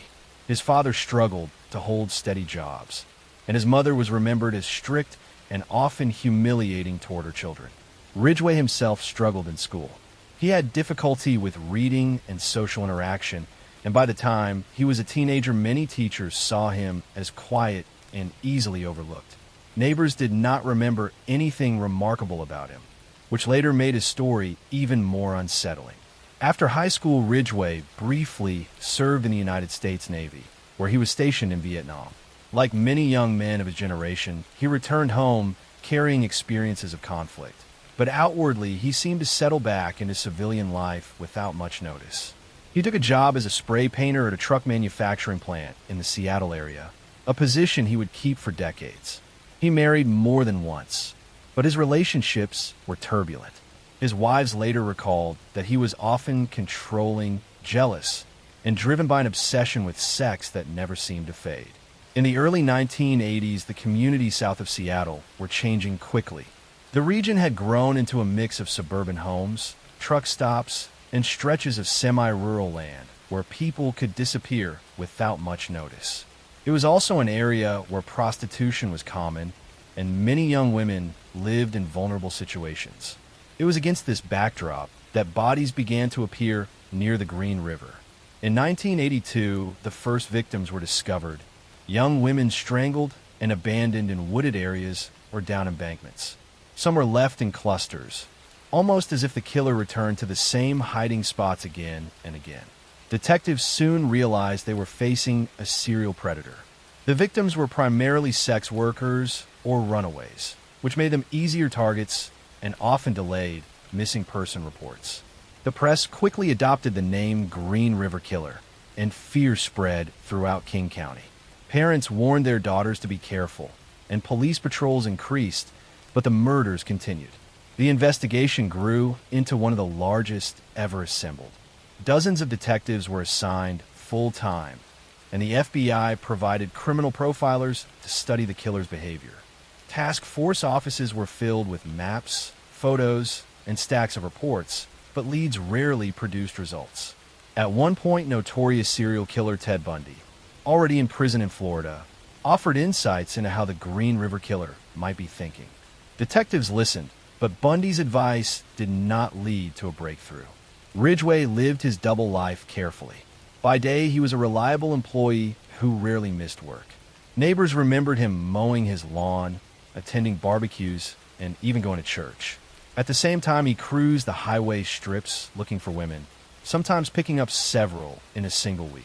His father struggled to hold steady jobs, and his mother was remembered as strict and often humiliating toward her children. Ridgway himself struggled in school. He had difficulty with reading and social interaction, and by the time he was a teenager, many teachers saw him as quiet and easily overlooked. Neighbors did not remember anything remarkable about him, which later made his story even more unsettling. After high school, Ridgway briefly served in the United States Navy, where he was stationed in Vietnam. Like many young men of his generation, he returned home carrying experiences of conflict. But outwardly, he seemed to settle back into civilian life without much notice. He took a job as a spray painter at a truck manufacturing plant in the Seattle area, a position he would keep for decades. He married more than once, but his relationships were turbulent. His wives later recalled that he was often controlling, jealous, and driven by an obsession with sex that never seemed to fade. In the early 1980s, the communities south of Seattle were changing quickly. The region had grown into a mix of suburban homes, truck stops, and stretches of semi-rural land where people could disappear without much notice. It was also an area where prostitution was common, and many young women lived in vulnerable situations. It was against this backdrop that bodies began to appear near the Green River. In 1982, the first victims were discovered, young women strangled and abandoned in wooded areas or down embankments. Some were left in clusters, almost as if the killer returned to the same hiding spots again and again. Detectives soon realized they were facing a serial predator. The victims were primarily sex workers or runaways, which made them easier targets and often delayed missing person reports. The press quickly adopted the name Green River Killer, and fear spread throughout King County. Parents warned their daughters to be careful, and police patrols increased, but the murders continued. The investigation grew into one of the largest ever assembled. Dozens of detectives were assigned full-time, and the FBI provided criminal profilers to study the killer's behavior. Task force offices were filled with maps, photos, and stacks of reports, but leads rarely produced results. At one point, notorious serial killer Ted Bundy, already in prison in Florida, offered insights into how the Green River Killer might be thinking. Detectives listened, but Bundy's advice did not lead to a breakthrough. Ridgway lived his double life carefully. By day, he was a reliable employee who rarely missed work. Neighbors remembered him mowing his lawn, attending barbecues, and even going to church. At the same time, he cruised the highway strips looking for women, sometimes picking up several in a single week.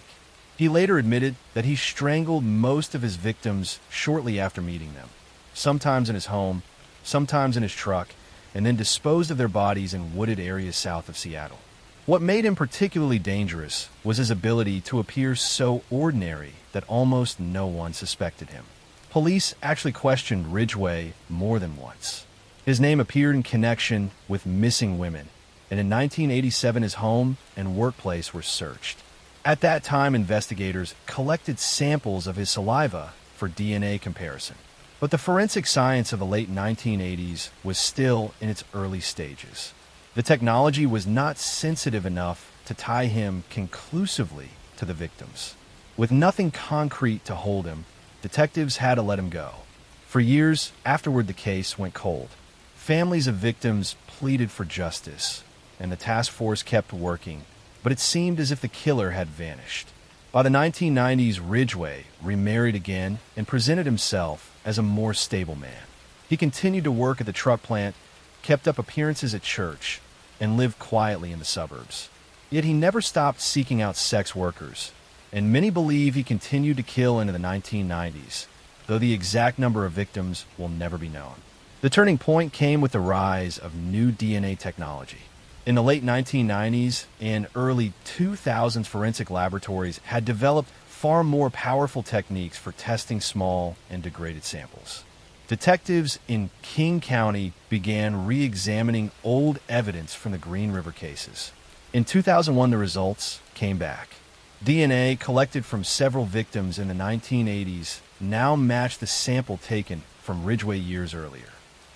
He later admitted that he strangled most of his victims shortly after meeting them, sometimes in his home, sometimes in his truck, and then disposed of their bodies in wooded areas south of Seattle. What made him particularly dangerous was his ability to appear so ordinary that almost no one suspected him. Police actually questioned Ridgway more than once. His name appeared in connection with missing women, and in 1987 his home and workplace were searched. At that time, investigators collected samples of his saliva for DNA comparison. But the forensic science of the late 1980s was still in its early stages. The technology was not sensitive enough to tie him conclusively to the victims. With nothing concrete to hold him, detectives had to let him go. For years afterward, the case went cold. Families of victims pleaded for justice, and the task force kept working, but it seemed as if the killer had vanished. By the 1990s, Ridgway remarried again and presented himself as a more stable man. He continued to work at the truck plant, kept up appearances at church, and lived quietly in the suburbs. Yet he never stopped seeking out sex workers, and many believe he continued to kill into the 1990s, though the exact number of victims will never be known. The turning point came with the rise of new DNA technology. In the late 1990s and early 2000s, forensic laboratories had developed far more powerful techniques for testing small and degraded samples. Detectives in King County began re-examining old evidence from the Green River cases. In 2001, the results came back. DNA collected from several victims in the 1980s now matched the sample taken from Ridgway years earlier.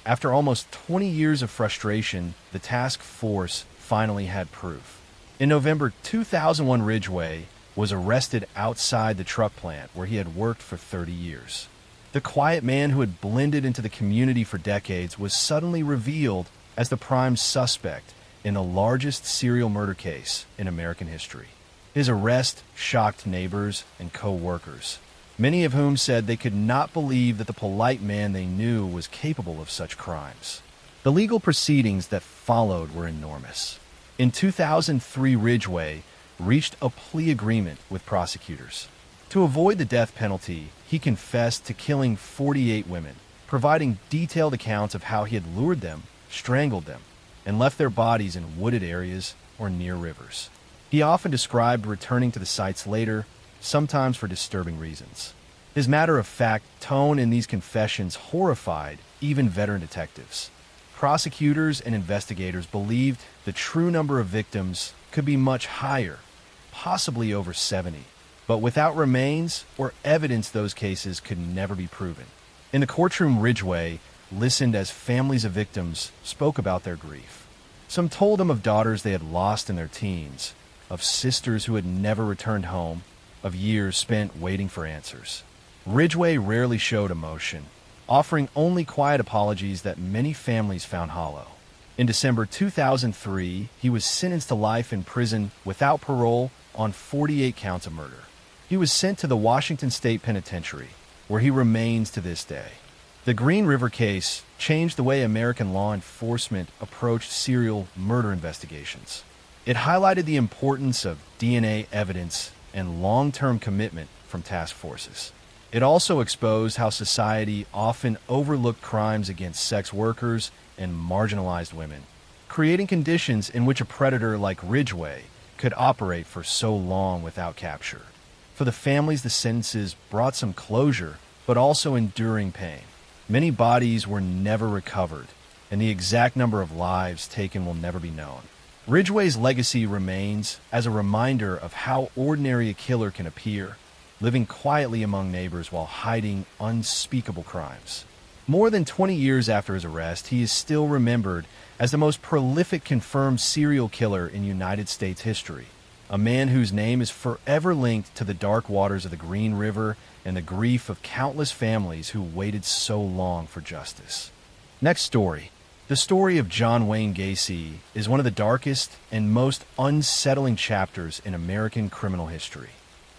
After almost 20 years of frustration, the task force finally had proof. In November 2001, Ridgway was arrested outside the truck plant where he had worked for 30 years. The quiet man who had blended into the community for decades was suddenly revealed as the prime suspect in the largest serial murder case in American history. His arrest shocked neighbors and co-workers. many of whom said they could not believe that the polite man they knew was capable of such crimes. The legal proceedings that followed were enormous. In 2003, Ridgway reached a plea agreement with prosecutors. To avoid the death penalty, he confessed to killing 48 women, providing detailed accounts of how he had lured them, strangled them, and left their bodies in wooded areas or near rivers. He often described returning to the sites later, sometimes for disturbing reasons. His matter-of-fact tone in these confessions horrified even veteran detectives. Prosecutors and investigators believed the true number of victims could be much higher, possibly over 70. But without remains or evidence, those cases could never be proven. In the courtroom, Ridgway listened as families of victims spoke about their grief. Some told him of daughters they had lost in their teens, of sisters who had never returned home, of years spent waiting for answers. Ridgway rarely showed emotion, offering only quiet apologies that many families found hollow. In December 2003, he was sentenced to life in prison without parole on 48 counts of murder. He was sent to the Washington State Penitentiary, where he remains to this day. The Green River case changed the way American law enforcement approached serial murder investigations. It highlighted the importance of DNA evidence and long-term commitment from task forces. It also exposed how society often overlooked crimes against sex workers and marginalized women, creating conditions in which a predator like Ridgway could operate for so long without capture. For the families, the sentences brought some closure, but also enduring pain. Many bodies were never recovered, and the exact number of lives taken will never be known. Ridgway's legacy remains as a reminder of how ordinary a killer can appear, living quietly among neighbors while hiding unspeakable crimes. More than 20 years after his arrest, he is still remembered as the most prolific confirmed serial killer in United States history, a man whose name is forever linked to the dark waters of the Green River and the grief of countless families who waited so long for justice. Next story. The story of John Wayne Gacy is one of the darkest and most unsettling chapters in American criminal history.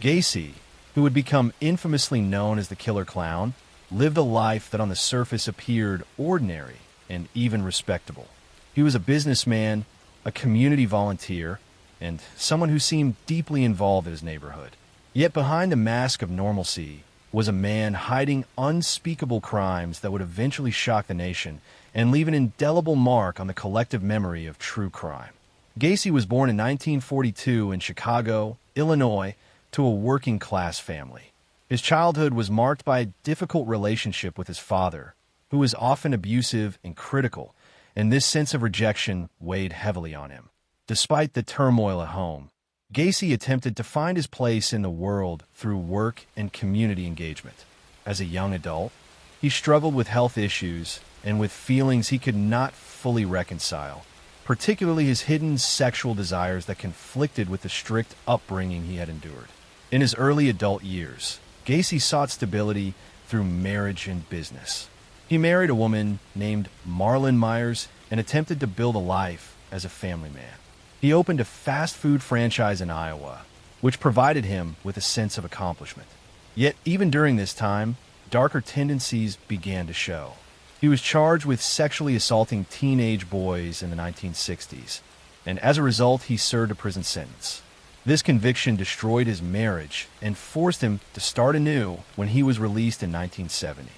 Gacy, who would become infamously known as the Killer Clown, lived a life that on the surface appeared ordinary and even respectable. He was a businessman, a community volunteer, and someone who seemed deeply involved in his neighborhood. Yet behind the mask of normalcy was a man hiding unspeakable crimes that would eventually shock the nation and leave an indelible mark on the collective memory of true crime. Gacy was born in 1942 in Chicago, Illinois, to a working-class family. His childhood was marked by a difficult relationship with his father, who was often abusive and critical, and this sense of rejection weighed heavily on him. Despite the turmoil at home, Gacy attempted to find his place in the world through work and community engagement. As a young adult, he struggled with health issues and with feelings he could not fully reconcile, particularly his hidden sexual desires that conflicted with the strict upbringing he had endured. In his early adult years, Gacy sought stability through marriage and business. He married a woman named Marlon Myers and attempted to build a life as a family man. He opened a fast food franchise in Iowa, which provided him with a sense of accomplishment. Yet even during this time, darker tendencies began to show. He was charged with sexually assaulting teenage boys in the 1960s, and as a result, he served a prison sentence. This conviction destroyed his marriage and forced him to start anew when he was released in 1970.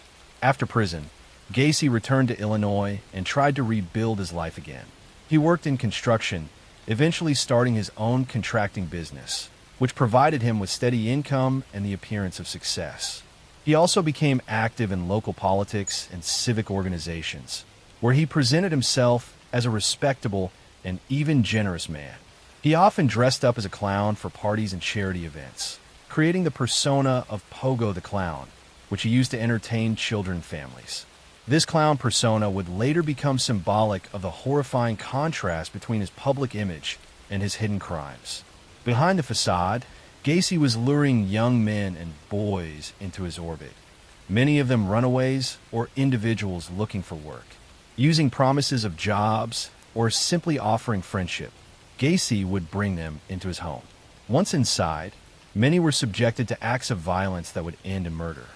After prison, Gacy returned to Illinois and tried to rebuild his life again. He worked in construction, eventually starting his own contracting business, which provided him with steady income and the appearance of success. He also became active in local politics and civic organizations, where he presented himself as a respectable and even generous man. He often dressed up as a clown for parties and charity events, creating the persona of Pogo the Clown, which he used to entertain children and families. This clown persona would later become symbolic of the horrifying contrast between his public image and his hidden crimes. Behind the facade, Gacy was luring young men and boys into his orbit, many of them runaways or individuals looking for work. Using promises of jobs or simply offering friendship, Gacy would bring them into his home. Once inside, Many were subjected to acts of violence that would end in murder.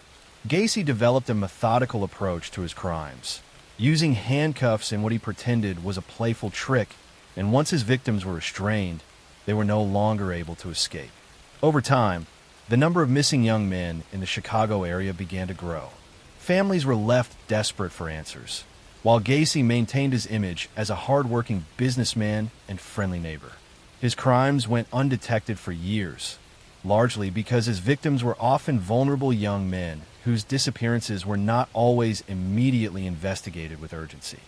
Gacy developed a methodical approach to his crimes, using handcuffs in what he pretended was a playful trick, and once his victims were restrained, they were no longer able to escape. Over time, the number of missing young men in the Chicago area began to grow. Families were left desperate for answers, while Gacy maintained his image as a hard-working businessman and friendly neighbor. His crimes went undetected for years, largely because his victims were often vulnerable young men whose disappearances were not always immediately investigated with urgency.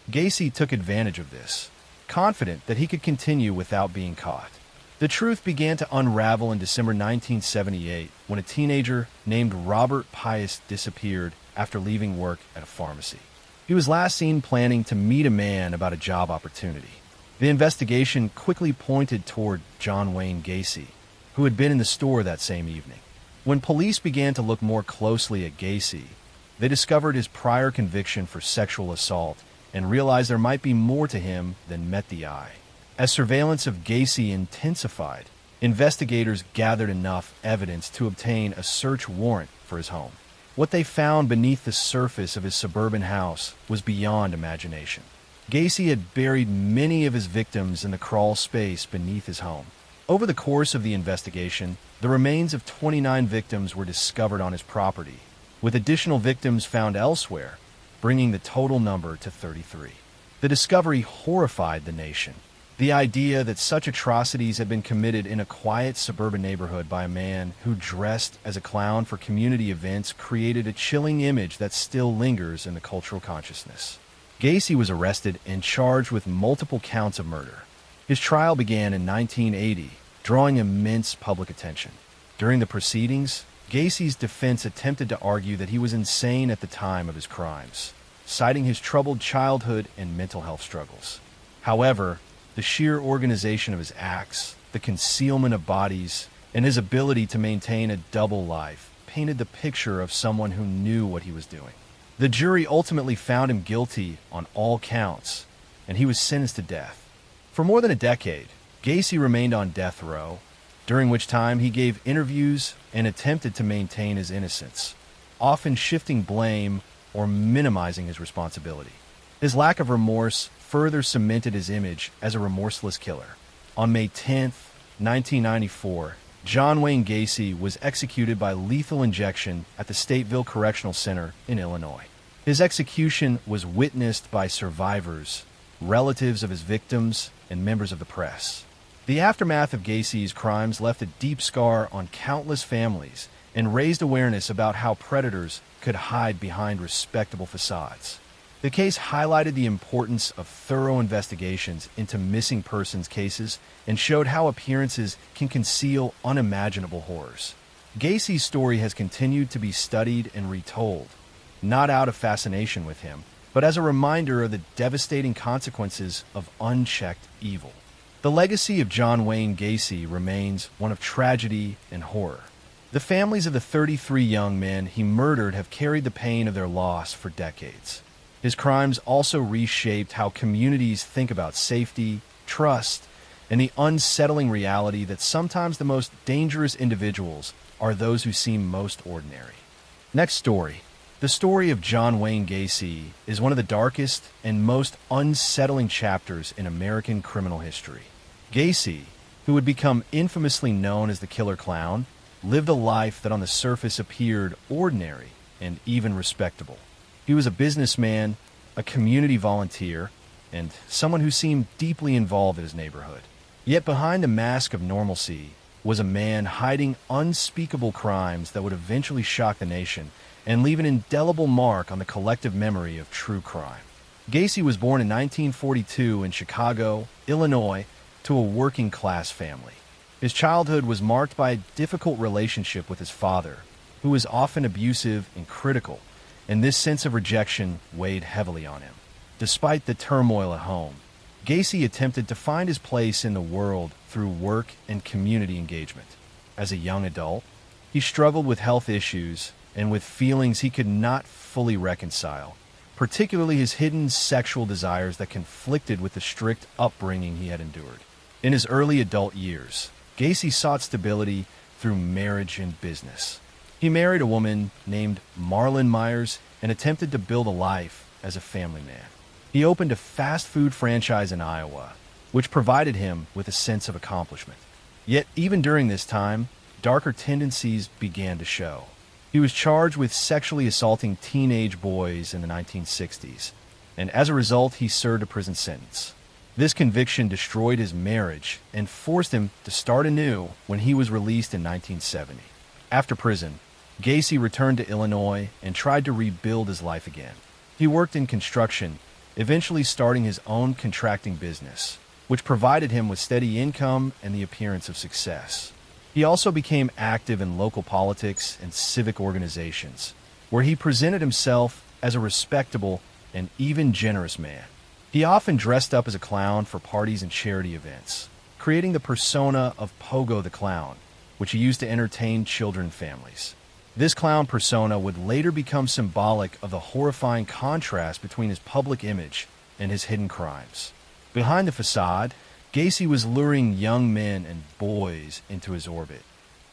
Gacy took advantage of this, confident that he could continue without being caught. The truth began to unravel in December 1978 when a teenager named Robert Pius disappeared after leaving work at a pharmacy. He was last seen planning to meet a man about a job opportunity. The investigation quickly pointed toward John Wayne Gacy, who had been in the store that same evening. When police began to look more closely at Gacy, they discovered his prior conviction for sexual assault and realized there might be more to him than met the eye. As surveillance of Gacy intensified, investigators gathered enough evidence to obtain a search warrant for his home. What they found beneath the surface of his suburban house was beyond imagination. Gacy had buried many of his victims in the crawl space beneath his home. Over the course of the investigation, the remains of 29 victims were discovered on his property, with additional victims found elsewhere, bringing the total number to 33. The discovery horrified the nation. The idea that such atrocities had been committed in a quiet suburban neighborhood by a man who dressed as a clown for community events created a chilling image that still lingers in the cultural consciousness. Gacy was arrested and charged with multiple counts of murder. His trial began in 1980, drawing immense public attention. During the proceedings, Gacy's defense attempted to argue that he was insane at the time of his crimes, citing his troubled childhood and mental health struggles. However, the sheer organization of his acts, the concealment of bodies, and his ability to maintain a double life painted the picture of someone who knew what he was doing. The jury ultimately found him guilty on all counts, and he was sentenced to death. For more than a decade, Gacy remained on death row, during which time he gave interviews and attempted to maintain his innocence, often shifting blame or minimizing his responsibility. His lack of remorse further cemented his image as a remorseless killer. On May 10, 1994, John Wayne Gacy was executed by lethal injection at the Stateville Correctional Center in Illinois. His execution was witnessed by survivors, relatives of his victims, and members of the press. The aftermath of Gacy's crimes left a deep scar on countless families and raised awareness about how predators could hide behind respectable facades. The case highlighted the importance of thorough investigations into missing persons cases and showed how appearances can conceal unimaginable horrors. Gacy's story has continued to be studied and retold, not out of fascination with him, but as a reminder of the devastating consequences of unchecked evil. The legacy of John Wayne Gacy remains one of tragedy and horror. The families of the 33 young men he murdered have carried the pain of their loss for decades. His crimes also reshaped how communities think about safety, trust, and the unsettling reality that sometimes the most dangerous individuals are those who seem most ordinary. Next story. The story of John Wayne Gacy is one of the darkest and most unsettling chapters in American criminal history. Gacy, who would become infamously known as the Killer Clown, lived a life that on the surface appeared ordinary and even respectable. He was a businessman, a community volunteer, and someone who seemed deeply involved in his neighborhood. Yet behind a mask of normalcy was a man hiding unspeakable crimes that would eventually shock the nation and leave an indelible mark on the collective memory of true crime. Gacy was born in 1942 in Chicago, Illinois, to a working-class family. His childhood was marked by a difficult relationship with his father, who was often abusive and critical, and this sense of rejection weighed heavily on him. Despite the turmoil at home, Gacy attempted to find his place in the world through work and community engagement. As a young adult, he struggled with health issues and with feelings he could not fully reconcile, particularly his hidden sexual desires that conflicted with the strict upbringing he had endured. In his early adult years, Gacy sought stability through marriage and business. He married a woman named Marlon Myers and attempted to build a life as a family man. He opened a fast food franchise in Iowa, which provided him with a sense of accomplishment. Yet, even during this time, darker tendencies began to show. He was charged with sexually assaulting teenage boys in the 1960s, and as a result, he served a prison sentence. This conviction destroyed his marriage and forced him to start anew when he was released in 1970. After prison, Gacy returned to Illinois and tried to rebuild his life again. He worked in construction, eventually starting his own contracting business, which provided him with steady income and the appearance of success. He also became active in local politics and civic organizations, where he presented himself as a respectable and even generous man. He often dressed up as a clown for parties and charity events, creating the persona of Pogo the Clown, which he used to entertain children and families. This clown persona would later become symbolic of the horrifying contrast between his public image and his hidden crimes. Behind the facade, Gacy was luring young men and boys into his orbit,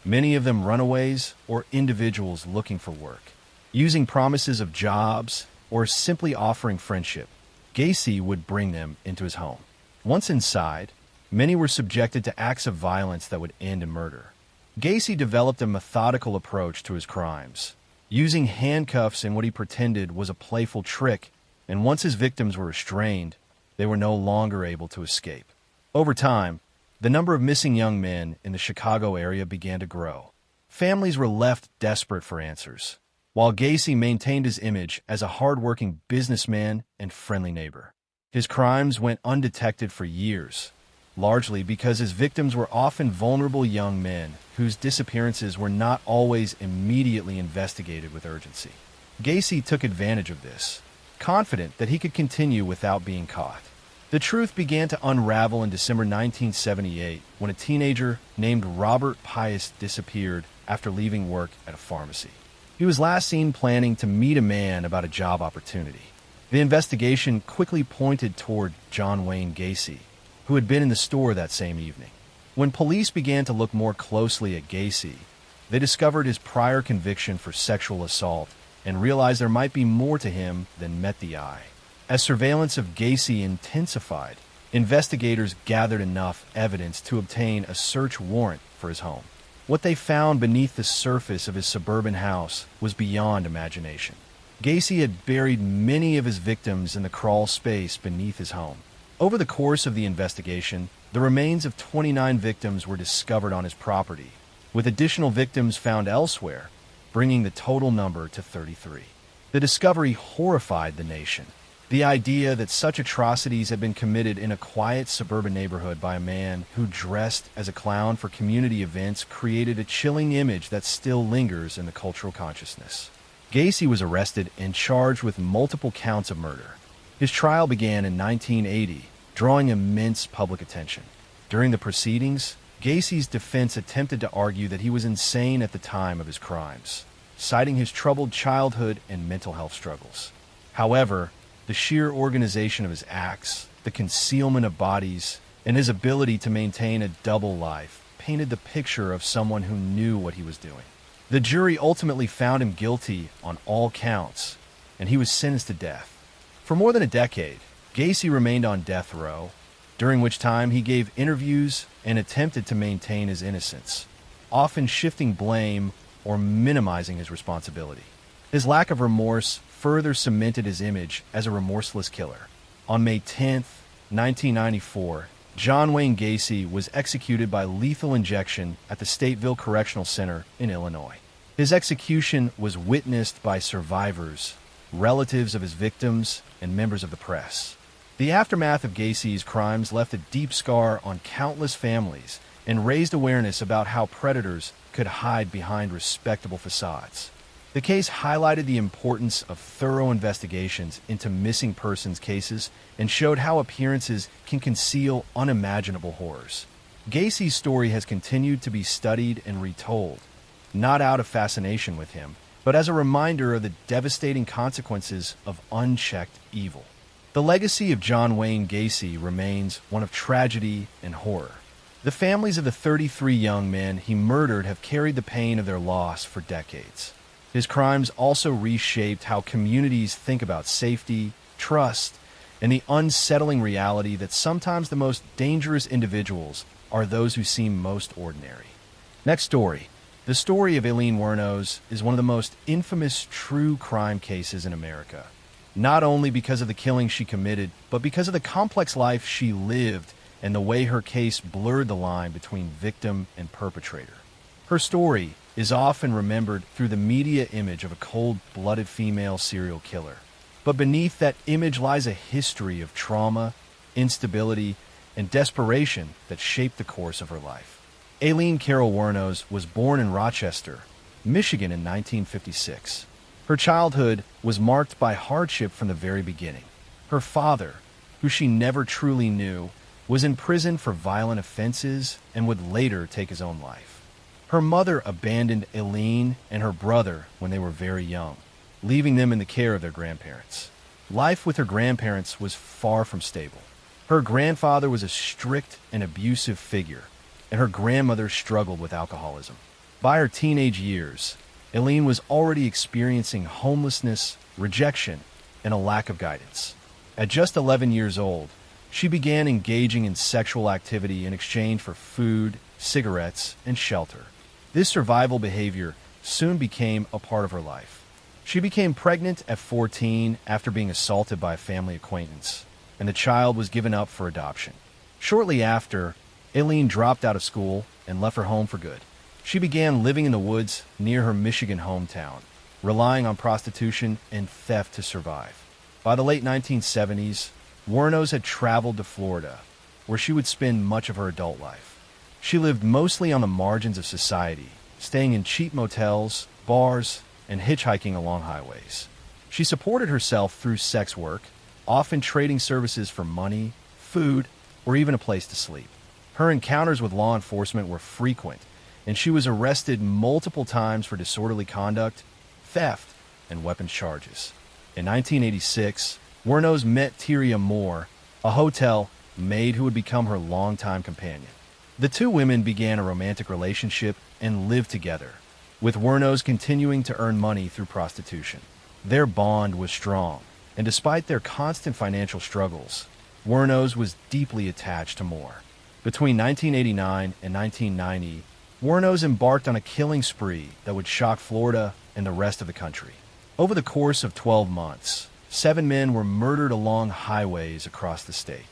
many of them runaways or individuals looking for work. Using promises of jobs or simply offering friendship, Gacy would bring them into his home. Once inside, many were subjected to acts of violence that would end in murder. Gacy developed a methodical approach to his crimes, using handcuffs in what he pretended was a playful trick, and once his victims were restrained, they were no longer able to escape. Over time, the number of missing young men in the Chicago area began to grow. Families were left desperate for answers, while Gacy maintained his image as a hard-working businessman and friendly neighbor. His crimes went undetected for years, largely because his victims were often vulnerable young men whose disappearances were not always immediately investigated with urgency. Gacy took advantage of this, confident that he could continue without being caught. The truth began to unravel in December 1978 when a teenager named Robert Pius disappeared after leaving work at a pharmacy. He was last seen planning to meet a man about a job opportunity. The investigation quickly pointed toward John Wayne Gacy, who had been in the store that same evening. When police began to look more closely at Gacy, they discovered his prior conviction for sexual assault and realized there might be more to him than met the eye. As surveillance of Gacy intensified, investigators gathered enough evidence to obtain a search warrant for his home. What they found beneath the surface of his suburban house was beyond imagination. Gacy had buried many of his victims in the crawl space beneath his home. Over the course of the investigation, the remains of 29 victims were discovered on his property, with additional victims found elsewhere, bringing the total number to 33. The discovery horrified the nation. The idea that such atrocities had been committed in a quiet suburban neighborhood by a man who dressed as a clown for community events created a chilling image that still lingers in the cultural consciousness. Gacy was arrested and charged with multiple counts of murder. His trial began in 1980, drawing immense public attention. During the proceedings, Gacy's defense attempted to argue that he was insane at the time of his crimes, citing his troubled childhood and mental health struggles. However, the sheer organization of his acts, the concealment of bodies, and his ability to maintain a double life painted the picture of someone who knew what he was doing. The jury ultimately found him guilty on all counts, and he was sentenced to death. For more than a decade, Gacy remained on death row, during which time he gave interviews and attempted to maintain his innocence, often shifting blame or minimizing his responsibility. His lack of remorse further cemented his image as a remorseless killer. On May 10, 1994, John Wayne Gacy was executed by lethal injection at the Stateville Correctional Center in Illinois. His execution was witnessed by survivors, relatives of his victims, and members of the press. The aftermath of Gacy's crimes left a deep scar on countless families and raised awareness about how predators could hide behind respectable facades. The case highlighted the importance of thorough investigations into missing persons cases and showed how appearances can conceal unimaginable horrors. Gacy's story has continued to be studied and retold, not out of fascination with him, but as a reminder of the devastating consequences of unchecked evil. The legacy of John Wayne Gacy remains one of tragedy and horror. The families of the 33 young men he murdered have carried the pain of their loss for decades. His crimes also reshaped how communities think about safety, trust, and the unsettling reality that sometimes the most dangerous individuals are those who seem most ordinary. Next story. The story of Aileen Wuornos is one of the most infamous true crime cases in America. Not only because of the killing she committed, but because of the complex life she lived and the way her case blurred the line between victim and perpetrator. Her story is often remembered through the media image of a cold-blooded female serial killer. But beneath that image lies a history of trauma, instability, and desperation that shaped the course of her life. Aileen Carol Wuornos was born in Rochester, Michigan in 1956. Her childhood was marked by hardship from the very beginning. Her father, who she never truly knew, was in prison for violent offenses and would later take his own life. Her mother abandoned Aileen and her brother when they were very young, leaving them in the care of their grandparents. Life with her grandparents was far from stable. Her grandfather was a strict and abusive figure, and her grandmother struggled with alcoholism. By her teenage years, Aileen was already experiencing homelessness, rejection, and a lack of guidance. At just 11 years old, she began engaging in sexual activity in exchange for food, cigarettes, and shelter. This survival behavior soon became a part of her life. She became pregnant at 14 after being assaulted by a family acquaintance, and the child was given up for adoption. Shortly after, Aileen dropped out of school and left her home for good. She began living in the woods near her Michigan hometown, relying on prostitution and theft to survive. By the late 1970s, Wuornos had traveled to Florida, where she would spend much of her adult life. She lived mostly on the margins of society, staying in cheap motels, bars, and hitchhiking along highways. She supported herself through sex work, often trading services for money, food, or even a place to sleep. Her encounters with law enforcement were frequent, and she was arrested multiple times for disorderly conduct, theft, and weapons charges. In 1986, Wuornos met Tyria Moore, a hotel maid who would become her longtime companion. The two women began a romantic relationship and lived together, with Wuornos continuing to earn money through prostitution. Their bond was strong, and despite their constant financial struggles, Wuornos was deeply attached to Moore. Between 1989 and 1990, Wuornos embarked on a killing spree that would shock Florida and the rest of the country. Over the course of 12 months, 7 men were murdered along highways across the state.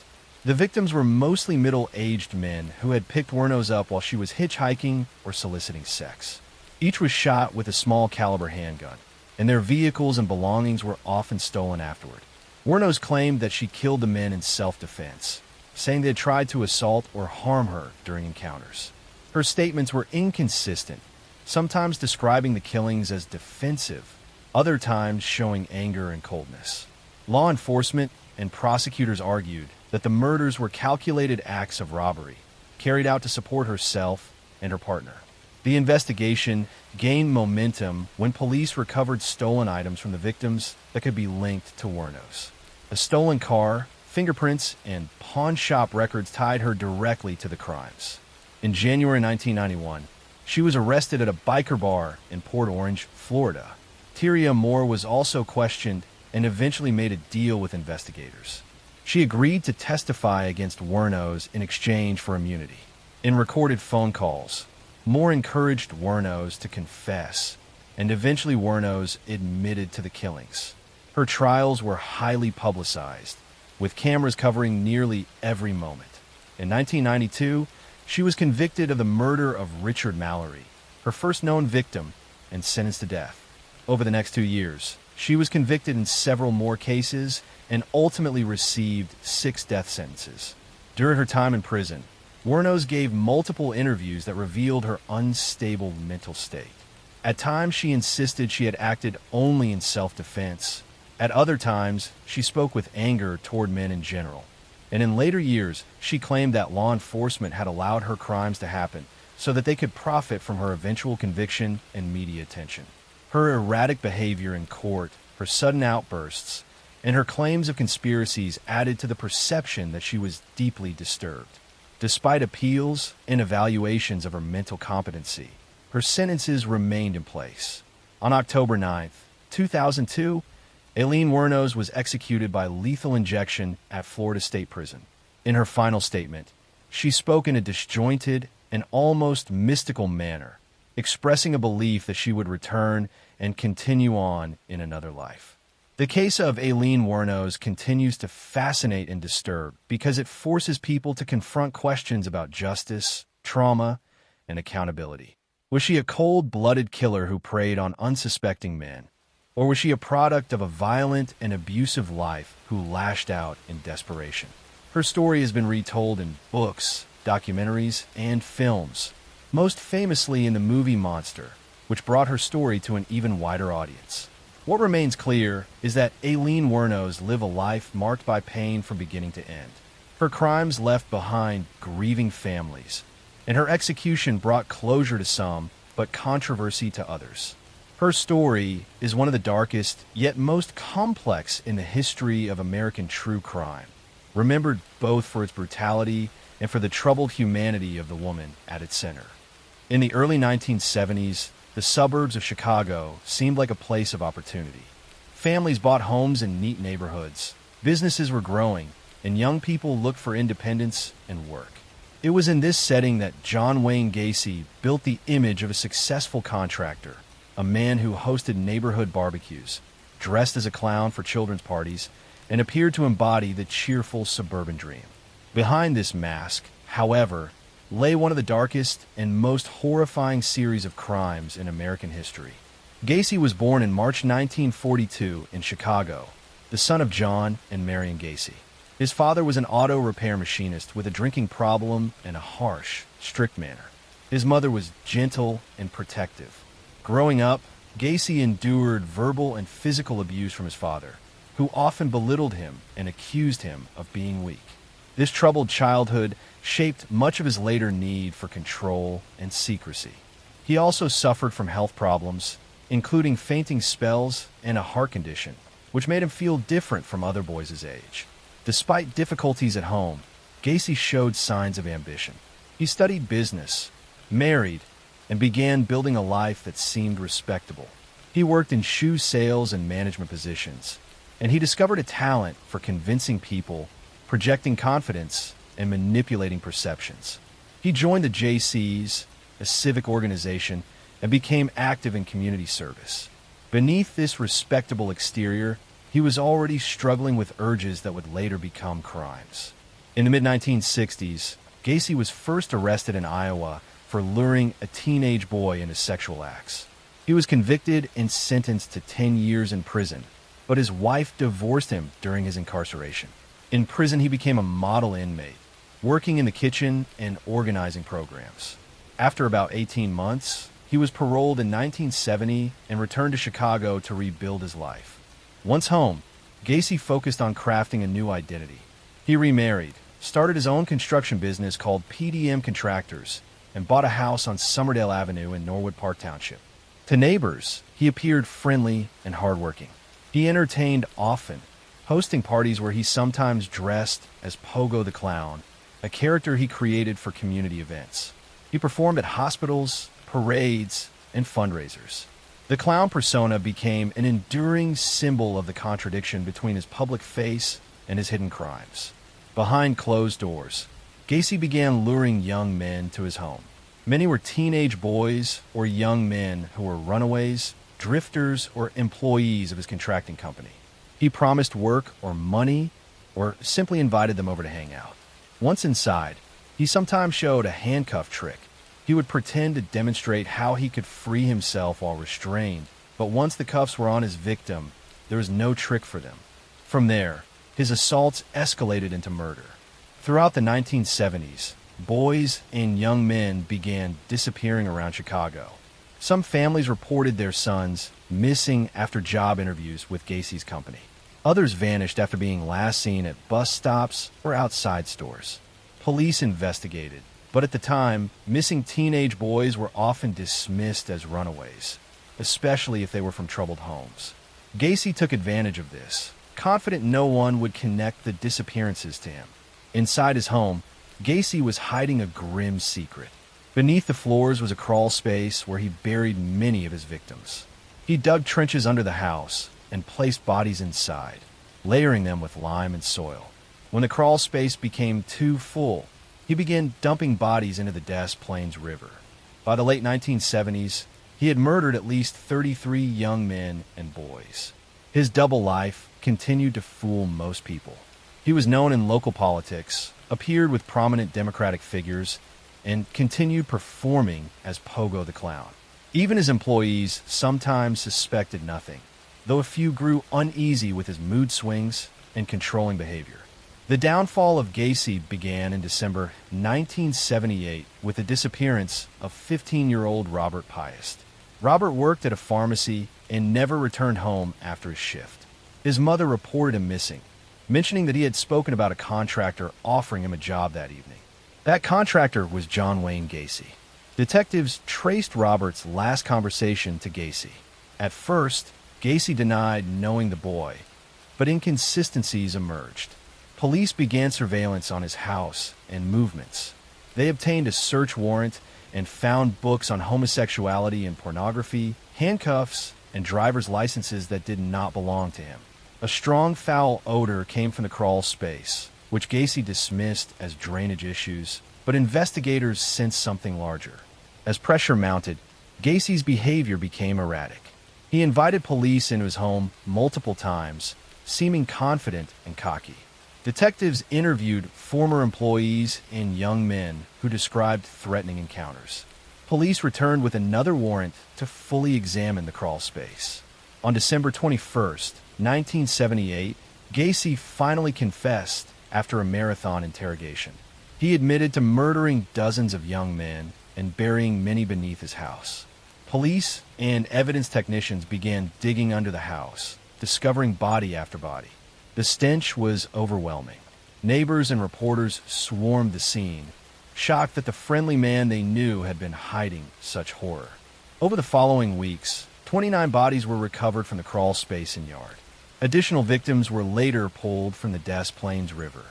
The victims were mostly middle-aged men who had picked Wuornos up while she was hitchhiking or soliciting sex. Each was shot with a small-caliber handgun, and their vehicles and belongings were often stolen afterward. Wuornos claimed that she killed the men in self-defense, saying they had tried to assault or harm her during encounters. Her statements were inconsistent, sometimes describing the killings as defensive, other times showing anger and coldness. Law enforcement and prosecutors argued that the murders were calculated acts of robbery, carried out to support herself and her partner. The investigation gained momentum when police recovered stolen items from the victims that could be linked to Wuornos. A stolen car, fingerprints, and pawn shop records tied her directly to the crimes. In January 1991, she was arrested at a biker bar in Port Orange, Florida. Tyria Moore was also questioned and eventually made a deal with investigators. She agreed to testify against Wuornos in exchange for immunity. In recorded phone calls, Moore encouraged Wuornos to confess, and eventually Wuornos admitted to the killings. Her trials were highly publicized, with cameras covering nearly every moment. In 1992, she was convicted of the murder of Richard Mallory, her first known victim, and sentenced to death. Over the next 2 years, she was convicted in several more cases and ultimately received 6 death sentences. During her time in prison, Wuornos gave multiple interviews that revealed her unstable mental state. At times, she insisted she had acted only in self-defense. At other times, she spoke with anger toward men in general. And in later years, she claimed that law enforcement had allowed her crimes to happen so that they could profit from her eventual conviction and media attention. Her erratic behavior in court, her sudden outbursts, and her claims of conspiracies added to the perception that she was deeply disturbed. Despite appeals and evaluations of her mental competency, her sentences remained in place. On October 9, 2002, Aileen Wuornos was executed by lethal injection at Florida State Prison. In her final statement, she spoke in a disjointed and almost mystical manner, expressing a belief that she would return and continue on in another life. The case of Aileen Wuornos continues to fascinate and disturb because it forces people to confront questions about justice, trauma, and accountability. Was she a cold-blooded killer who preyed on unsuspecting men? Or was she a product of a violent and abusive life who lashed out in desperation? Her story has been retold in books, documentaries, and films, most famously in the movie Monster, which brought her story to an even wider audience. What remains clear is that Aileen Wuornos lived a life marked by pain from beginning to end. Her crimes left behind grieving families, and her execution brought closure to some, but controversy to others. Her story is one of the darkest, yet most complex in the history of American true crime, remembered both for its brutality and for the troubled humanity of the woman at its center. In the early 1970s, the suburbs of Chicago seemed like a place of opportunity. Families bought homes in neat neighborhoods, businesses were growing, and young people looked for independence and work. It was in this setting that John Wayne Gacy built the image of a successful contractor, a man who hosted neighborhood barbecues, dressed as a clown for children's parties, and appeared to embody the cheerful suburban dream. Behind this mask, however, lay one of the darkest and most horrifying series of crimes in American history. Gacy was born in March 1942 in Chicago, the son of John and Marion Gacy. His father was an auto repair machinist with a drinking problem and a harsh, strict manner. His mother was gentle and protective. Growing up, Gacy endured verbal and physical abuse from his father, who often belittled him and accused him of being weak. This troubled childhood shaped much of his later need for control and secrecy. He also suffered from health problems, including fainting spells and a heart condition, which made him feel different from other boys his age. Despite difficulties at home, Gacy showed signs of ambition. He studied business, married, and began building a life that seemed respectable. He worked in shoe sales and management positions, and he discovered a talent for convincing people, projecting confidence, and manipulating perceptions. He joined the JCs, a civic organization, and became active in community service. Beneath this respectable exterior, he was already struggling with urges that would later become crimes. In the mid-1960s, Gacy was first arrested in Iowa for luring a teenage boy into sexual acts. He was convicted and sentenced to 10 years in prison, but his wife divorced him during his incarceration. In prison, he became a model inmate, working in the kitchen and organizing programs. After about 18 months, he was paroled in 1970 and returned to Chicago to rebuild his life. Once home, Gacy focused on crafting a new identity. He remarried, started his own construction business called PDM Contractors, and bought a house on Summerdale Avenue in Norwood Park Township. To neighbors, he appeared friendly and hardworking. He entertained often, hosting parties where he sometimes dressed as Pogo the Clown, a character he created for community events. He performed at hospitals, parades, and fundraisers. The clown persona became an enduring symbol of the contradiction between his public face and his hidden crimes. Behind closed doors, Gacy began luring young men to his home. Many were teenage boys or young men who were runaways, drifters, or employees of his contracting company. He promised work or money, or simply invited them over to hang out. Once inside, he sometimes showed a handcuff trick. He would pretend to demonstrate how he could free himself while restrained, but once the cuffs were on his victim, there was no trick for them. From there, his assaults escalated into murder. Throughout the 1970s, boys and young men began disappearing around Chicago. Some families reported their sons missing after job interviews with Gacy's company. Others vanished after being last seen at bus stops or outside stores. Police investigated, but at the time, missing teenage boys were often dismissed as runaways, especially if they were from troubled homes. Gacy took advantage of this, confident no one would connect the disappearances to him. Inside his home, Gacy was hiding a grim secret. Beneath the floors was a crawl space where he buried many of his victims. He dug trenches under the house and placed bodies inside, layering them with lime and soil. When the crawl space became too full, he began dumping bodies into the Des Plaines River. By the late 1970s, he had murdered at least 33 young men and boys. His double life continued to fool most people. He was known in local politics, appeared with prominent Democratic figures, and continued performing as Pogo the Clown. Even his employees sometimes suspected nothing, though a few grew uneasy with his mood swings and controlling behavior. The downfall of Gacy began in December 1978 with the disappearance of 15-year-old Robert Piest. Robert worked at a pharmacy and never returned home after his shift. His mother reported him missing, mentioning that he had spoken about a contractor offering him a job that evening. That contractor was John Wayne Gacy. Detectives traced Robert's last conversation to Gacy. At first, Gacy denied knowing the boy, but inconsistencies emerged. Police began surveillance on his house and movements. They obtained a search warrant and found books on homosexuality and pornography, handcuffs, and driver's licenses that did not belong to him. A strong foul odor came from the crawl space, which Gacy dismissed as drainage issues, but investigators sensed something larger. As pressure mounted, Gacy's behavior became erratic. He invited police into his home multiple times, seeming confident and cocky. Detectives interviewed former employees and young men who described threatening encounters. Police returned with another warrant to fully examine the crawl space. On December 21st, 1978, Gacy finally confessed after a marathon interrogation. He admitted to murdering dozens of young men and burying many beneath his house. Police and evidence technicians began digging under the house, discovering body after body. The stench was overwhelming. Neighbors and reporters swarmed the scene, shocked that the friendly man they knew had been hiding such horror. Over the following weeks, 29 bodies were recovered from the crawl space and yard. Additional victims were later pulled from the Des Plaines River.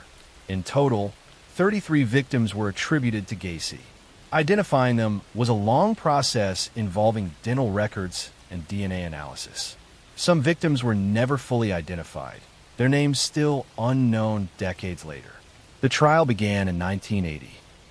In total, 33 victims were attributed to Gacy. Identifying them was a long process involving dental records and DNA analysis. Some victims were never fully identified, their names still unknown decades later. The trial began in 1980.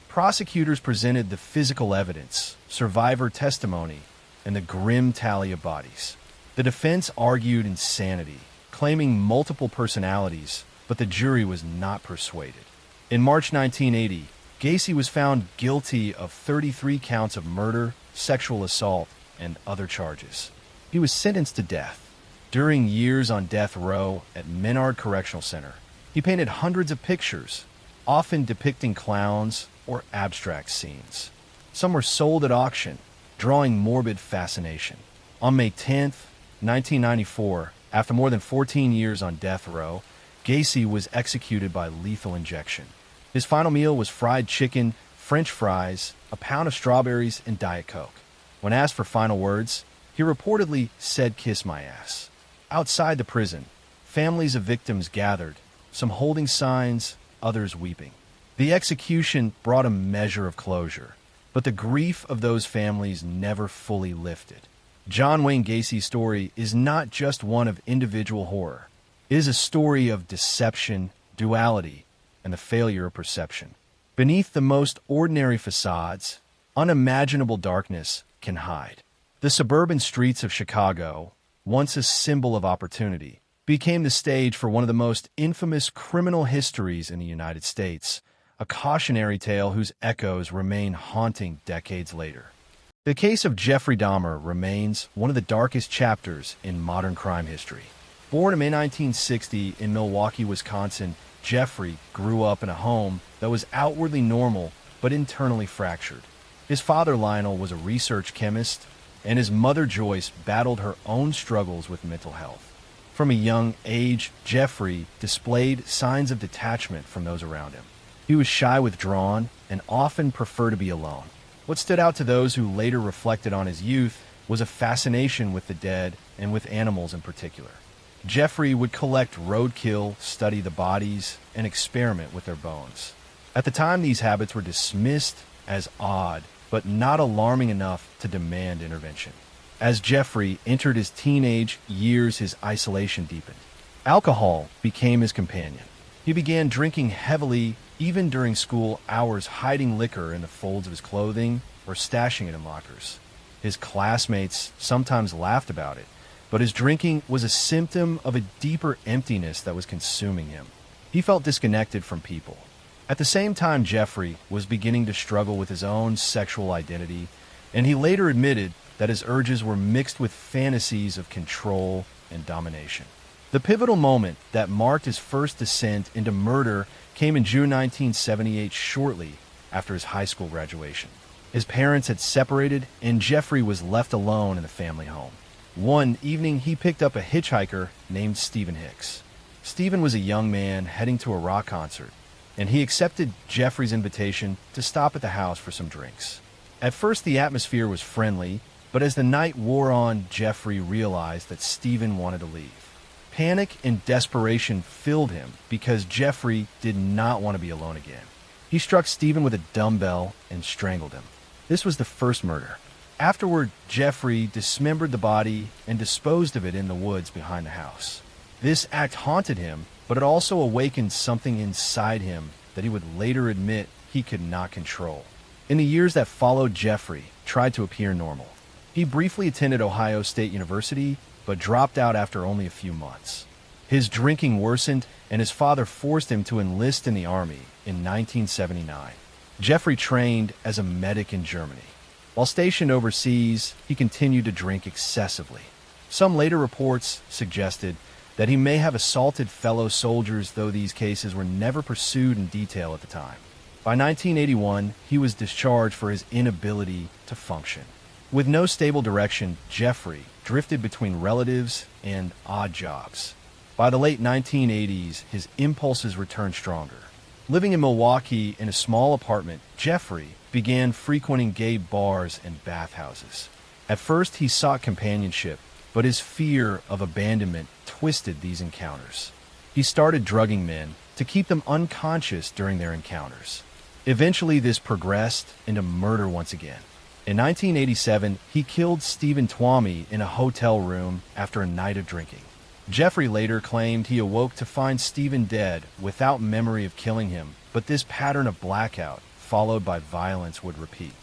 Prosecutors presented the physical evidence, survivor testimony, and the grim tally of bodies. The defense argued insanity, claiming multiple personalities, but the jury was not persuaded. In March 1980, Gacy was found guilty of 33 counts of murder, sexual assault, and other charges. He was sentenced to death. During years on death row at Menard Correctional Center, he painted hundreds of pictures, often depicting clowns or abstract scenes. Some were sold at auction, drawing morbid fascination. On May 10th, 1994, after more than 14 years on death row, Gacy was executed by lethal injection. His final meal was fried chicken, French fries, a pound of strawberries, and Diet Coke. When asked for final words, he reportedly said, "Kiss my ass." Outside the prison, families of victims gathered, some holding signs, others weeping. The execution brought a measure of closure, but the grief of those families never fully lifted. John Wayne Gacy's story is not just one of individual horror. It is a story of deception, duality, and the failure of perception. Beneath the most ordinary facades, unimaginable darkness can hide. The suburban streets of Chicago, once a symbol of opportunity, became the stage for one of the most infamous criminal histories in the United States, a cautionary tale whose echoes remain haunting decades later. The case of Jeffrey Dahmer remains one of the darkest chapters in modern crime history. Born in May 1960 in Milwaukee, Wisconsin, Jeffrey grew up in a home that was outwardly normal but internally fractured. His father, Lionel, was a research chemist, and his mother, Joyce, battled her own struggles with mental health. From a young age, Jeffrey displayed signs of detachment from those around him. He was shy, withdrawn, and often preferred to be alone. What stood out to those who later reflected on his youth was a fascination with the dead and with animals in particular. Jeffrey would collect roadkill, study the bodies, and experiment with their bones. At the time, these habits were dismissed as odd, but not alarming enough to demand intervention. As Jeffrey entered his teenage years, his isolation deepened. Alcohol became his companion. He began drinking heavily, even during school hours, hiding liquor in the folds of his clothing or stashing it in lockers. His classmates sometimes laughed about it, but his drinking was a symptom of a deeper emptiness that was consuming him. He felt disconnected from people. At the same time, Jeffrey was beginning to struggle with his own sexual identity, and he later admitted that his urges were mixed with fantasies of control and domination. The pivotal moment that marked his first descent into murder came in June 1978, shortly after his high school graduation. His parents had separated, and Jeffrey was left alone in the family home. One evening, he picked up a hitchhiker named Stephen Hicks. Stephen was a young man heading to a rock concert, and he accepted Jeffrey's invitation to stop at the house for some drinks. At first, the atmosphere was friendly, but as the night wore on, Jeffrey realized that Stephen wanted to leave. Panic and desperation filled him because Jeffrey did not want to be alone again. He struck Stephen with a dumbbell and strangled him. This was the first murder. Afterward, Jeffrey dismembered the body and disposed of it in the woods behind the house. This act haunted him, but it also awakened something inside him that he would later admit he could not control. In the years that followed, Jeffrey tried to appear normal. He briefly attended Ohio State University, but dropped out after only a few months. His drinking worsened, and his father forced him to enlist in the Army in 1979. Jeffrey trained as a medic in Germany. While stationed overseas, he continued to drink excessively. Some later reports suggested that he may have assaulted fellow soldiers, though these cases were never pursued in detail at the time. By 1981, he was discharged for his inability to function. With no stable direction, Jeffrey drifted between relatives and odd jobs. By the late 1980s, his impulses returned stronger. Living in Milwaukee in a small apartment, Jeffrey began frequenting gay bars and bathhouses. At first, he sought companionship, but his fear of abandonment twisted these encounters. He started drugging men to keep them unconscious during their encounters. Eventually, this progressed into murder once again. In 1987, he killed Stephen Twomey in a hotel room after a night of drinking. Jeffrey later claimed he awoke to find Stephen dead without memory of killing him, but this pattern of blackout, followed by violence, would repeat.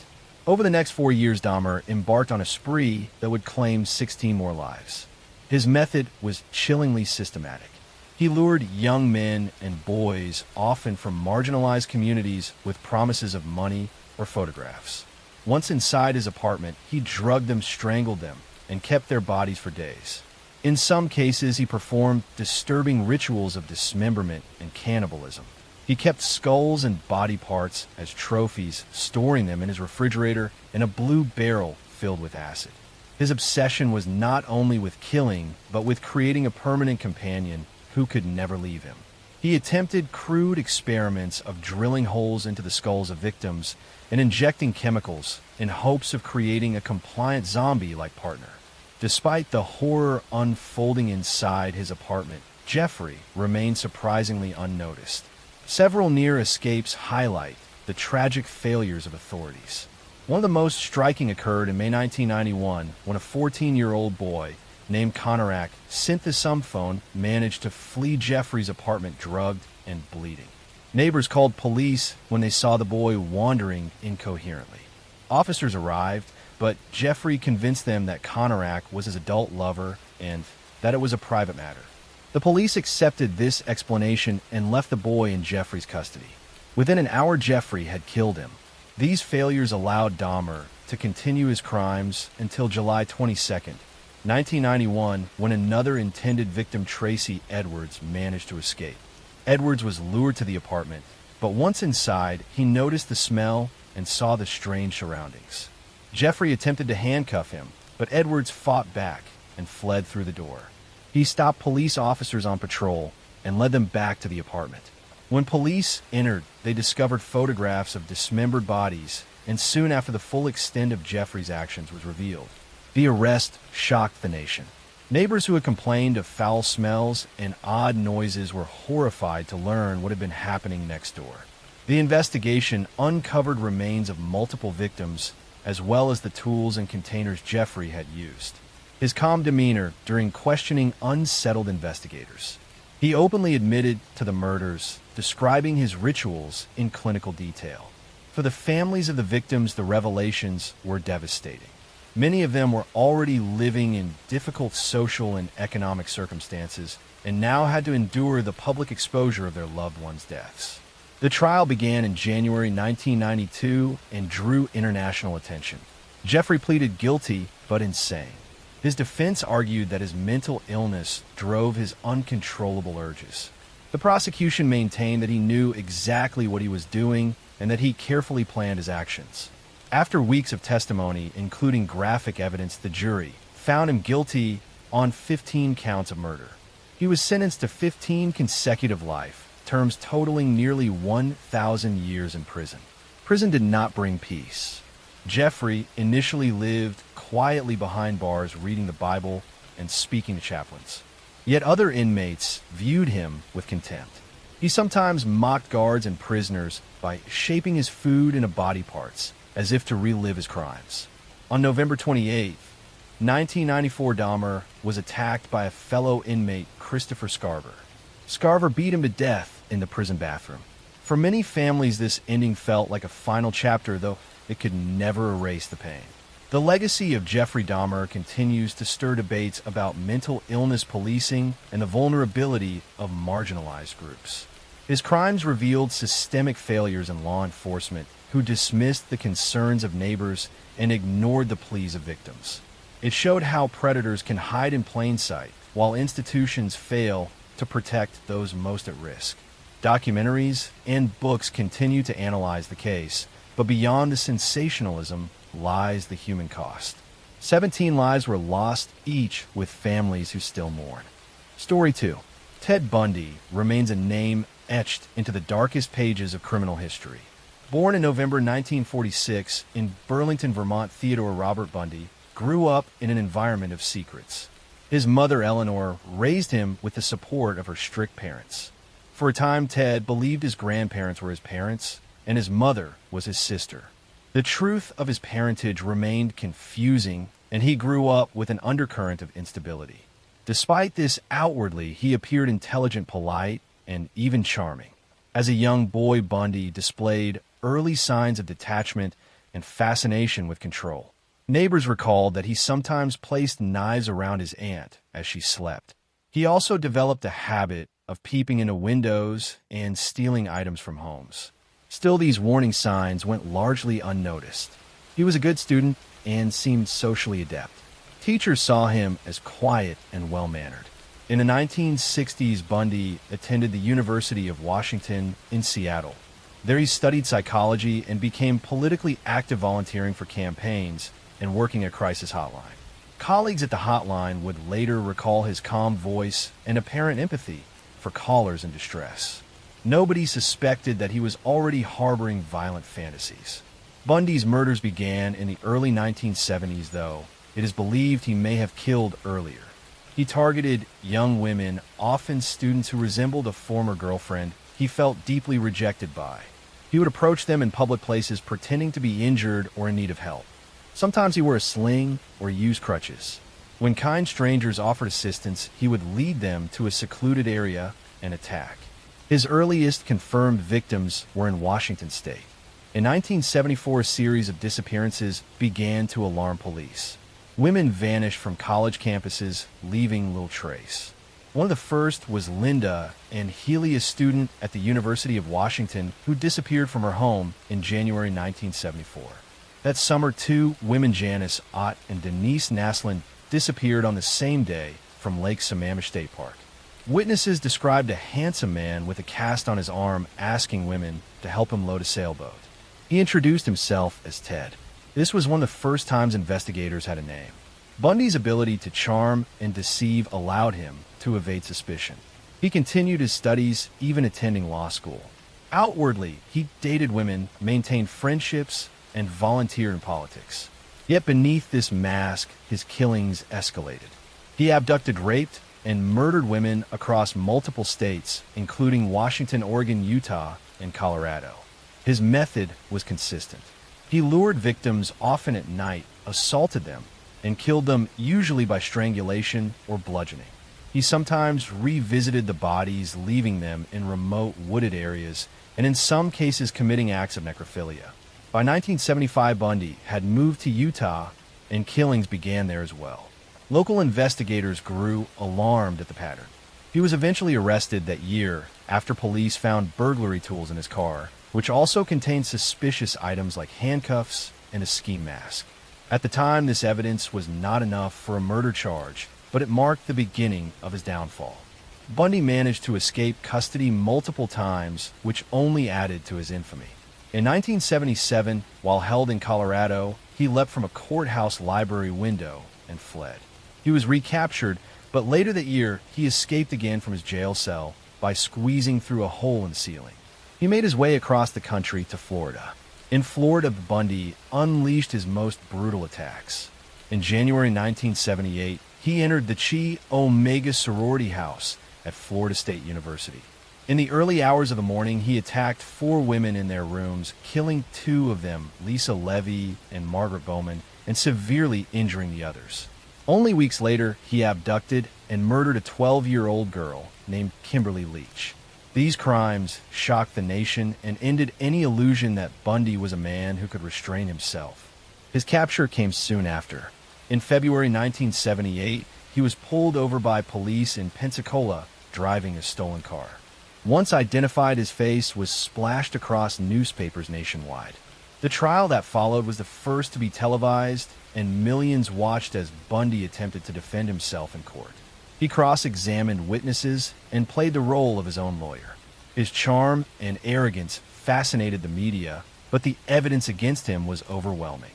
Over the next 4 years, Dahmer embarked on a spree that would claim 16 more lives. His method was chillingly systematic. He lured young men and boys, often from marginalized communities, with promises of money or photographs. Once inside his apartment, he drugged them, strangled them, and kept their bodies for days. In some cases, he performed disturbing rituals of dismemberment and cannibalism. He kept skulls and body parts as trophies, storing them in his refrigerator in a blue barrel filled with acid. His obsession was not only with killing, but with creating a permanent companion who could never leave him. He attempted crude experiments of drilling holes into the skulls of victims and injecting chemicals in hopes of creating a compliant zombie-like partner. Despite the horror unfolding inside his apartment, Jeffrey remained surprisingly unnoticed. Several near escapes highlight the tragic failures of authorities. One of the most striking occurred in May 1991 when a 14-year-old boy named Konarak, sent the sum phone, managed to flee Jeffrey's apartment drugged and bleeding. Neighbors called police when they saw the boy wandering incoherently. Officers arrived, but Jeffrey convinced them that Konarak was his adult lover and that it was a private matter. The police accepted this explanation and left the boy in Jeffrey's custody. Within an hour, Jeffrey had killed him. These failures allowed Dahmer to continue his crimes until July 22nd, 1991, when another intended victim, Tracy Edwards, managed to escape. Edwards was lured to the apartment, but once inside, he noticed the smell and saw the strange surroundings. Jeffrey attempted to handcuff him, but Edwards fought back and fled through the door. He stopped police officers on patrol and led them back to the apartment. When police entered, they discovered photographs of dismembered bodies, and soon after, the full extent of Jeffrey's actions was revealed. The arrest shocked the nation. Neighbors who had complained of foul smells and odd noises were horrified to learn what had been happening next door. The investigation uncovered remains of multiple victims, as well as the tools and containers Jeffrey had used. His calm demeanor during questioning unsettled investigators. He openly admitted to the murders, describing his rituals in clinical detail. For the families of the victims, the revelations were devastating. Many of them were already living in difficult social and economic circumstances and now had to endure the public exposure of their loved ones' deaths. The trial began in January 1992 and drew international attention. Jeffrey pleaded guilty but insane. His defense argued that his mental illness drove his uncontrollable urges. The prosecution maintained that he knew exactly what he was doing and that he carefully planned his actions. After weeks of testimony, including graphic evidence, the jury found him guilty on 15 counts of murder. He was sentenced to 15 consecutive life terms totaling nearly 1,000 years in prison. Prison did not bring peace. Jeffrey initially lived quietly behind bars, reading the Bible and speaking to chaplains. Yet other inmates viewed him with contempt. He sometimes mocked guards and prisoners by shaping his food into body parts, as if to relive his crimes. On November 28, 1994, Dahmer was attacked by a fellow inmate, Christopher Scarver. Scarver beat him to death in the prison bathroom. For many families, this ending felt like a final chapter, though it could never erase the pain. The legacy of Jeffrey Dahmer continues to stir debates about mental illness policing and the vulnerability of marginalized groups. His crimes revealed systemic failures in law enforcement, who dismissed the concerns of neighbors and ignored the pleas of victims. It showed how predators can hide in plain sight, while institutions fail to protect those most at risk. Documentaries and books continue to analyze the case, but beyond the sensationalism lies the human cost. 17 lives were lost, each with families who still mourn. Story 2. Ted Bundy remains a name etched into the darkest pages of criminal history. Born in November 1946 in Burlington, Vermont, Theodore Robert Bundy grew up in an environment of secrets. His mother, Eleanor, raised him with the support of her strict parents. For a time, Ted believed his grandparents were his parents, and his mother was his sister. The truth of his parentage remained confusing, and he grew up with an undercurrent of instability. Despite this, outwardly, he appeared intelligent, polite, and even charming. As a young boy, Bundy displayed early signs of detachment and fascination with control. Neighbors recalled that he sometimes placed knives around his aunt as she slept. He also developed a habit of peeping into windows and stealing items from homes. Still, these warning signs went largely unnoticed. He was a good student and seemed socially adept. Teachers saw him as quiet and well-mannered. In the 1960s, Bundy attended the University of Washington in Seattle. There he studied psychology and became politically active, volunteering for campaigns and working a crisis hotline. Colleagues at the hotline would later recall his calm voice and apparent empathy for callers in distress. Nobody suspected that he was already harboring violent fantasies. Bundy's murders began in the early 1970s, though it is believed he may have killed earlier. He targeted young women, often students who resembled a former girlfriend he felt deeply rejected by. He would approach them in public places pretending to be injured or in need of help. Sometimes he wore a sling or used crutches. When kind strangers offered assistance, he would lead them to a secluded area and attack. His earliest confirmed victims were in Washington state. In 1974, a series of disappearances began to alarm police. Women vanished from college campuses, leaving little trace. One of the first was Linda and Healy, a student at the University of Washington, who disappeared from her home in January 1974. That summer, 2 women, Janice Ott and Denise Naslin, disappeared on the same day from Lake Sammamish State Park. Witnesses described a handsome man with a cast on his arm asking women to help him load a sailboat. He introduced himself as Ted. This was one of the first times investigators had a name. Bundy's ability to charm and deceive allowed him to evade suspicion. He continued his studies, even attending law school. Outwardly, he dated women, maintained friendships, and volunteered in politics. Yet beneath this mask, his killings escalated. He abducted, raped, and murdered women across multiple states, including Washington, Oregon, Utah, and Colorado. His method was consistent. He lured victims often at night, assaulted them, and killed them usually by strangulation or bludgeoning. He sometimes revisited the bodies, leaving them in remote wooded areas, and in some cases committing acts of necrophilia. By 1975, Bundy had moved to Utah, and killings began there as well. Local investigators grew alarmed at the pattern. He was eventually arrested that year after police found burglary tools in his car, which also contained suspicious items like handcuffs and a ski mask. At the time, this evidence was not enough for a murder charge, but it marked the beginning of his downfall. Bundy managed to escape custody multiple times, which only added to his infamy. In 1977, while held in Colorado, he leapt from a courthouse library window and fled. He was recaptured, but later that year, he escaped again from his jail cell by squeezing through a hole in the ceiling. He made his way across the country to Florida. In Florida, Bundy unleashed his most brutal attacks. In January 1978, he entered the Chi Omega sorority house at Florida State University. In the early hours of the morning, he attacked 4 women in their rooms, killing 2 of them, Lisa Levy and Margaret Bowman, and severely injuring the others. Only weeks later, he abducted and murdered a 12-year-old girl named Kimberly Leach. These crimes shocked the nation and ended any illusion that Bundy was a man who could restrain himself. His capture came soon after. In February 1978, he was pulled over by police in Pensacola driving a stolen car. Once identified, his face was splashed across newspapers nationwide. The trial that followed was the first to be televised, and millions watched as Bundy attempted to defend himself in court. He cross-examined witnesses and played the role of his own lawyer. His charm and arrogance fascinated the media, but the evidence against him was overwhelming.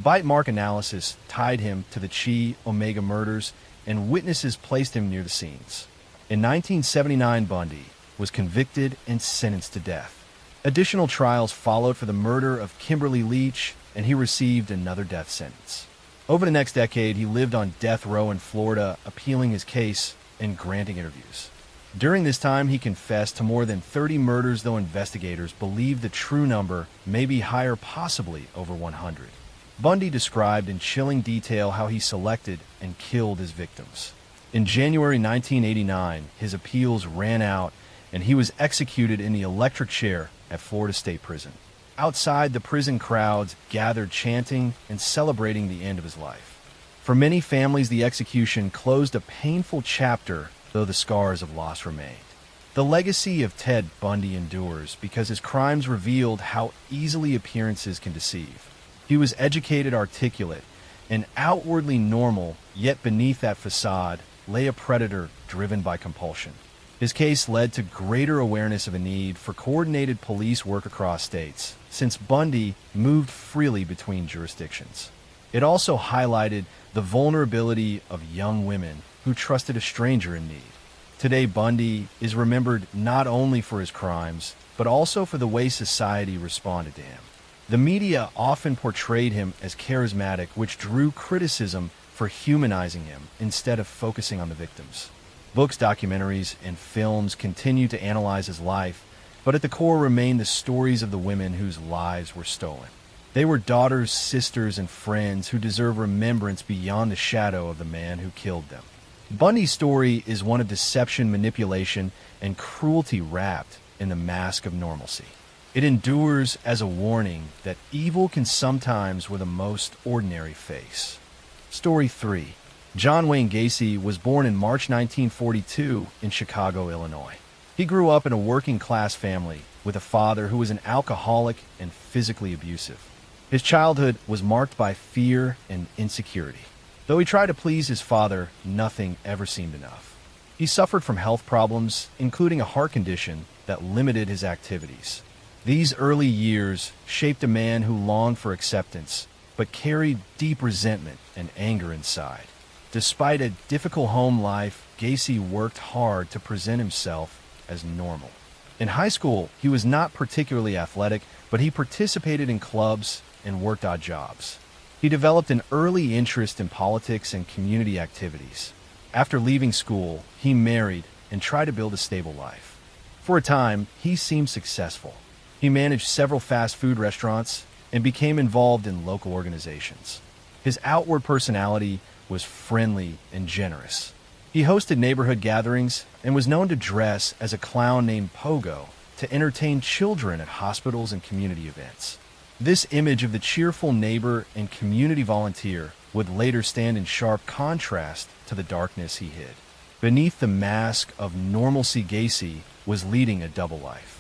Bite mark analysis tied him to the Chi Omega murders, and witnesses placed him near the scenes. In 1979, Bundy was convicted and sentenced to death. Additional trials followed for the murder of Kimberly Leach, and he received another death sentence. Over the next decade, he lived on death row in Florida, appealing his case and granting interviews. During this time, he confessed to more than 30 murders, though investigators believe the true number may be higher, possibly over 100. Bundy described in chilling detail how he selected and killed his victims. In January 1989, his appeals ran out, and he was executed in the electric chair at Florida State Prison. Outside, the prison crowds gathered, chanting and celebrating the end of his life. For many families, the execution closed a painful chapter, though the scars of loss remained. The legacy of Ted Bundy endures because his crimes revealed how easily appearances can deceive. He was educated, articulate, and outwardly normal, yet beneath that facade lay a predator driven by compulsion. His case led to greater awareness of a need for coordinated police work across states, since Bundy moved freely between jurisdictions. It also highlighted the vulnerability of young women who trusted a stranger in need. Today, Bundy is remembered not only for his crimes, but also for the way society responded to him. The media often portrayed him as charismatic, which drew criticism for humanizing him instead of focusing on the victims. Books, documentaries, and films continue to analyze his life, but at the core remain the stories of the women whose lives were stolen. They were daughters, sisters, and friends who deserve remembrance beyond the shadow of the man who killed them. Bundy's story is one of deception, manipulation, and cruelty wrapped in the mask of normalcy. It endures as a warning that evil can sometimes wear the most ordinary face. Story 3. John Wayne Gacy was born in March 1942 in Chicago, Illinois. He grew up in a working-class family with a father who was an alcoholic and physically abusive. His childhood was marked by fear and insecurity. Though he tried to please his father, nothing ever seemed enough. He suffered from health problems, including a heart condition that limited his activities. These early years shaped a man who longed for acceptance, but carried deep resentment and anger inside. Despite a difficult home life, Gacy worked hard to present himself as normal. In high school, he was not particularly athletic, but he participated in clubs and worked odd jobs. He developed an early interest in politics and community activities. After leaving school, he married and tried to build a stable life. For a time, he seemed successful. He managed several fast food restaurants and became involved in local organizations. His outward personality was friendly and generous. He hosted neighborhood gatherings and was known to dress as a clown named Pogo to entertain children at hospitals and community events. This image of the cheerful neighbor and community volunteer would later stand in sharp contrast to the darkness he hid. Beneath the mask of normalcy, Gacy was leading a double life.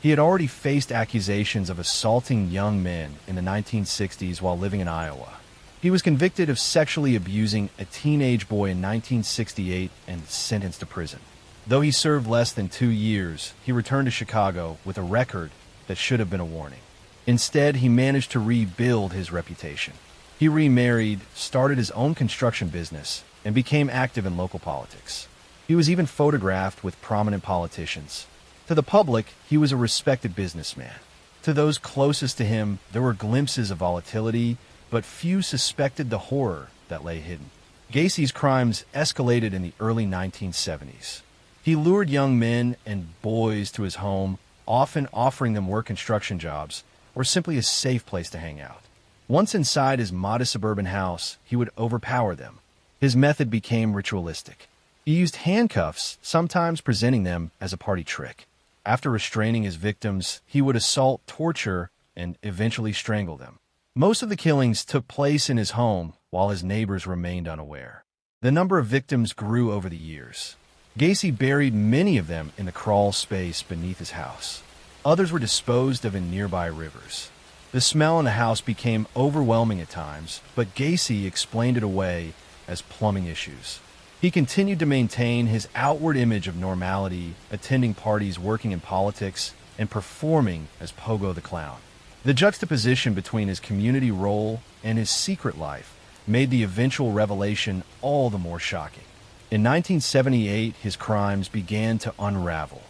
He had already faced accusations of assaulting young men in the 1960s while living in Iowa. He was convicted of sexually abusing a teenage boy in 1968 and sentenced to prison. Though he served less than 2 years, he returned to Chicago with a record that should have been a warning. Instead, he managed to rebuild his reputation. He remarried, started his own construction business, and became active in local politics. He was even photographed with prominent politicians. To the public, he was a respected businessman. To those closest to him, there were glimpses of volatility, but few suspected the horror that lay hidden. Gacy's crimes escalated in the early 1970s. He lured young men and boys to his home, often offering them work construction jobs or simply a safe place to hang out. Once inside his modest suburban house, he would overpower them. His method became ritualistic. He used handcuffs, sometimes presenting them as a party trick. After restraining his victims, he would assault, torture, and eventually strangle them. Most of the killings took place in his home while his neighbors remained unaware. The number of victims grew over the years. Gacy buried many of them in the crawl space beneath his house. Others were disposed of in nearby rivers. The smell in the house became overwhelming at times, but Gacy explained it away as plumbing issues. He continued to maintain his outward image of normality, attending parties, working in politics, and performing as Pogo the Clown. The juxtaposition between his community role and his secret life made the eventual revelation all the more shocking. In 1978, his crimes began to unravel.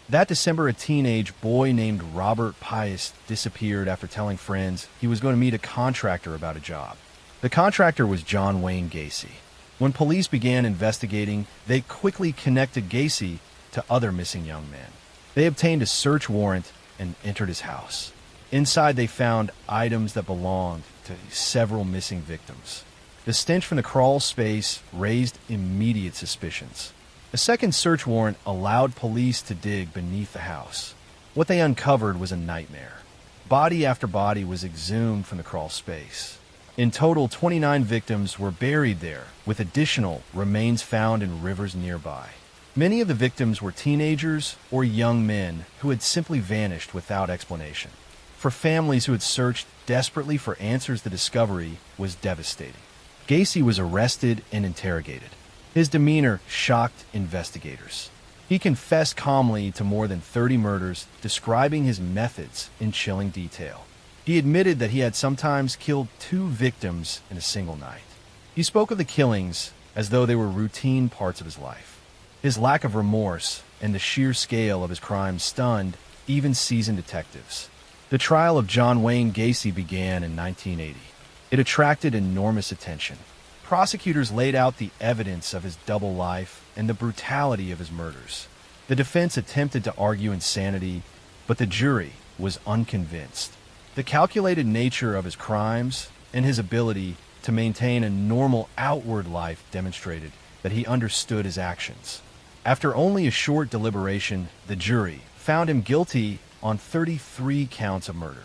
That December, a teenage boy named Robert Pius disappeared after telling friends he was going to meet a contractor about a job. The contractor was John Wayne Gacy. When police began investigating, they quickly connected Gacy to other missing young men. They obtained a search warrant and entered his house. Inside, they found items that belonged to several missing victims. The stench from the crawl space raised immediate suspicions. A second search warrant allowed police to dig beneath the house. What they uncovered was a nightmare. Body after body was exhumed from the crawl space. In total, 29 victims were buried there, with additional remains found in rivers nearby. Many of the victims were teenagers or young men who had simply vanished without explanation. For families who had searched desperately for answers, the discovery was devastating. Gacy was arrested and interrogated. His demeanor shocked investigators. He confessed calmly to more than 30 murders, describing his methods in chilling detail. He admitted that he had sometimes killed 2 victims in a single night. He spoke of the killings as though they were routine parts of his life. His lack of remorse and the sheer scale of his crimes stunned even seasoned detectives. The trial of John Wayne Gacy began in 1980. It attracted enormous attention. Prosecutors laid out the evidence of his double life and the brutality of his murders. The defense attempted to argue insanity, but the jury was unconvinced. The calculated nature of his crimes and his ability to maintain a normal outward life demonstrated that he understood his actions. After only a short deliberation, the jury found him guilty on 33 counts of murder.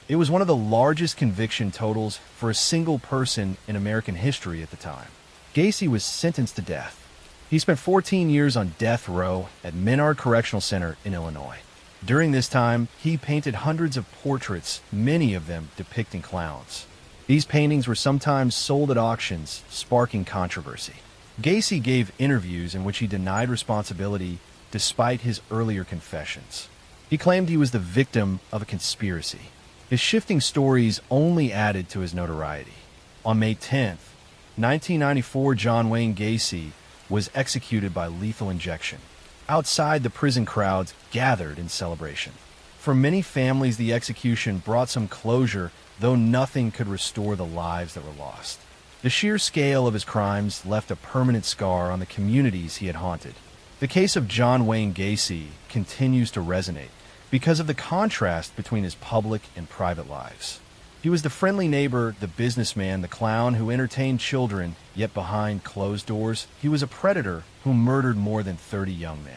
It was one of the largest conviction totals for a single person in American history at the time. Gacy was sentenced to death. He spent 14 years on death row at Menard Correctional Center in Illinois. During this time, he painted hundreds of portraits, many of them depicting clowns. These paintings were sometimes sold at auctions, sparking controversy. Gacy gave interviews in which he denied responsibility despite his earlier confessions. He claimed he was the victim of a conspiracy. His shifting stories only added to his notoriety. On May 10th, 1994, John Wayne Gacy was executed by lethal injection. Outside, the prison crowds gathered in celebration. For many families, the execution brought some closure, though nothing could restore the lives that were lost. The sheer scale of his crimes left a permanent scar on the communities he had haunted. The case of John Wayne Gacy continues to resonate because of the contrast between his public and private lives. He was the friendly neighbor, the businessman, the clown who entertained children, yet behind closed doors, he was a predator who murdered more than 30 young men.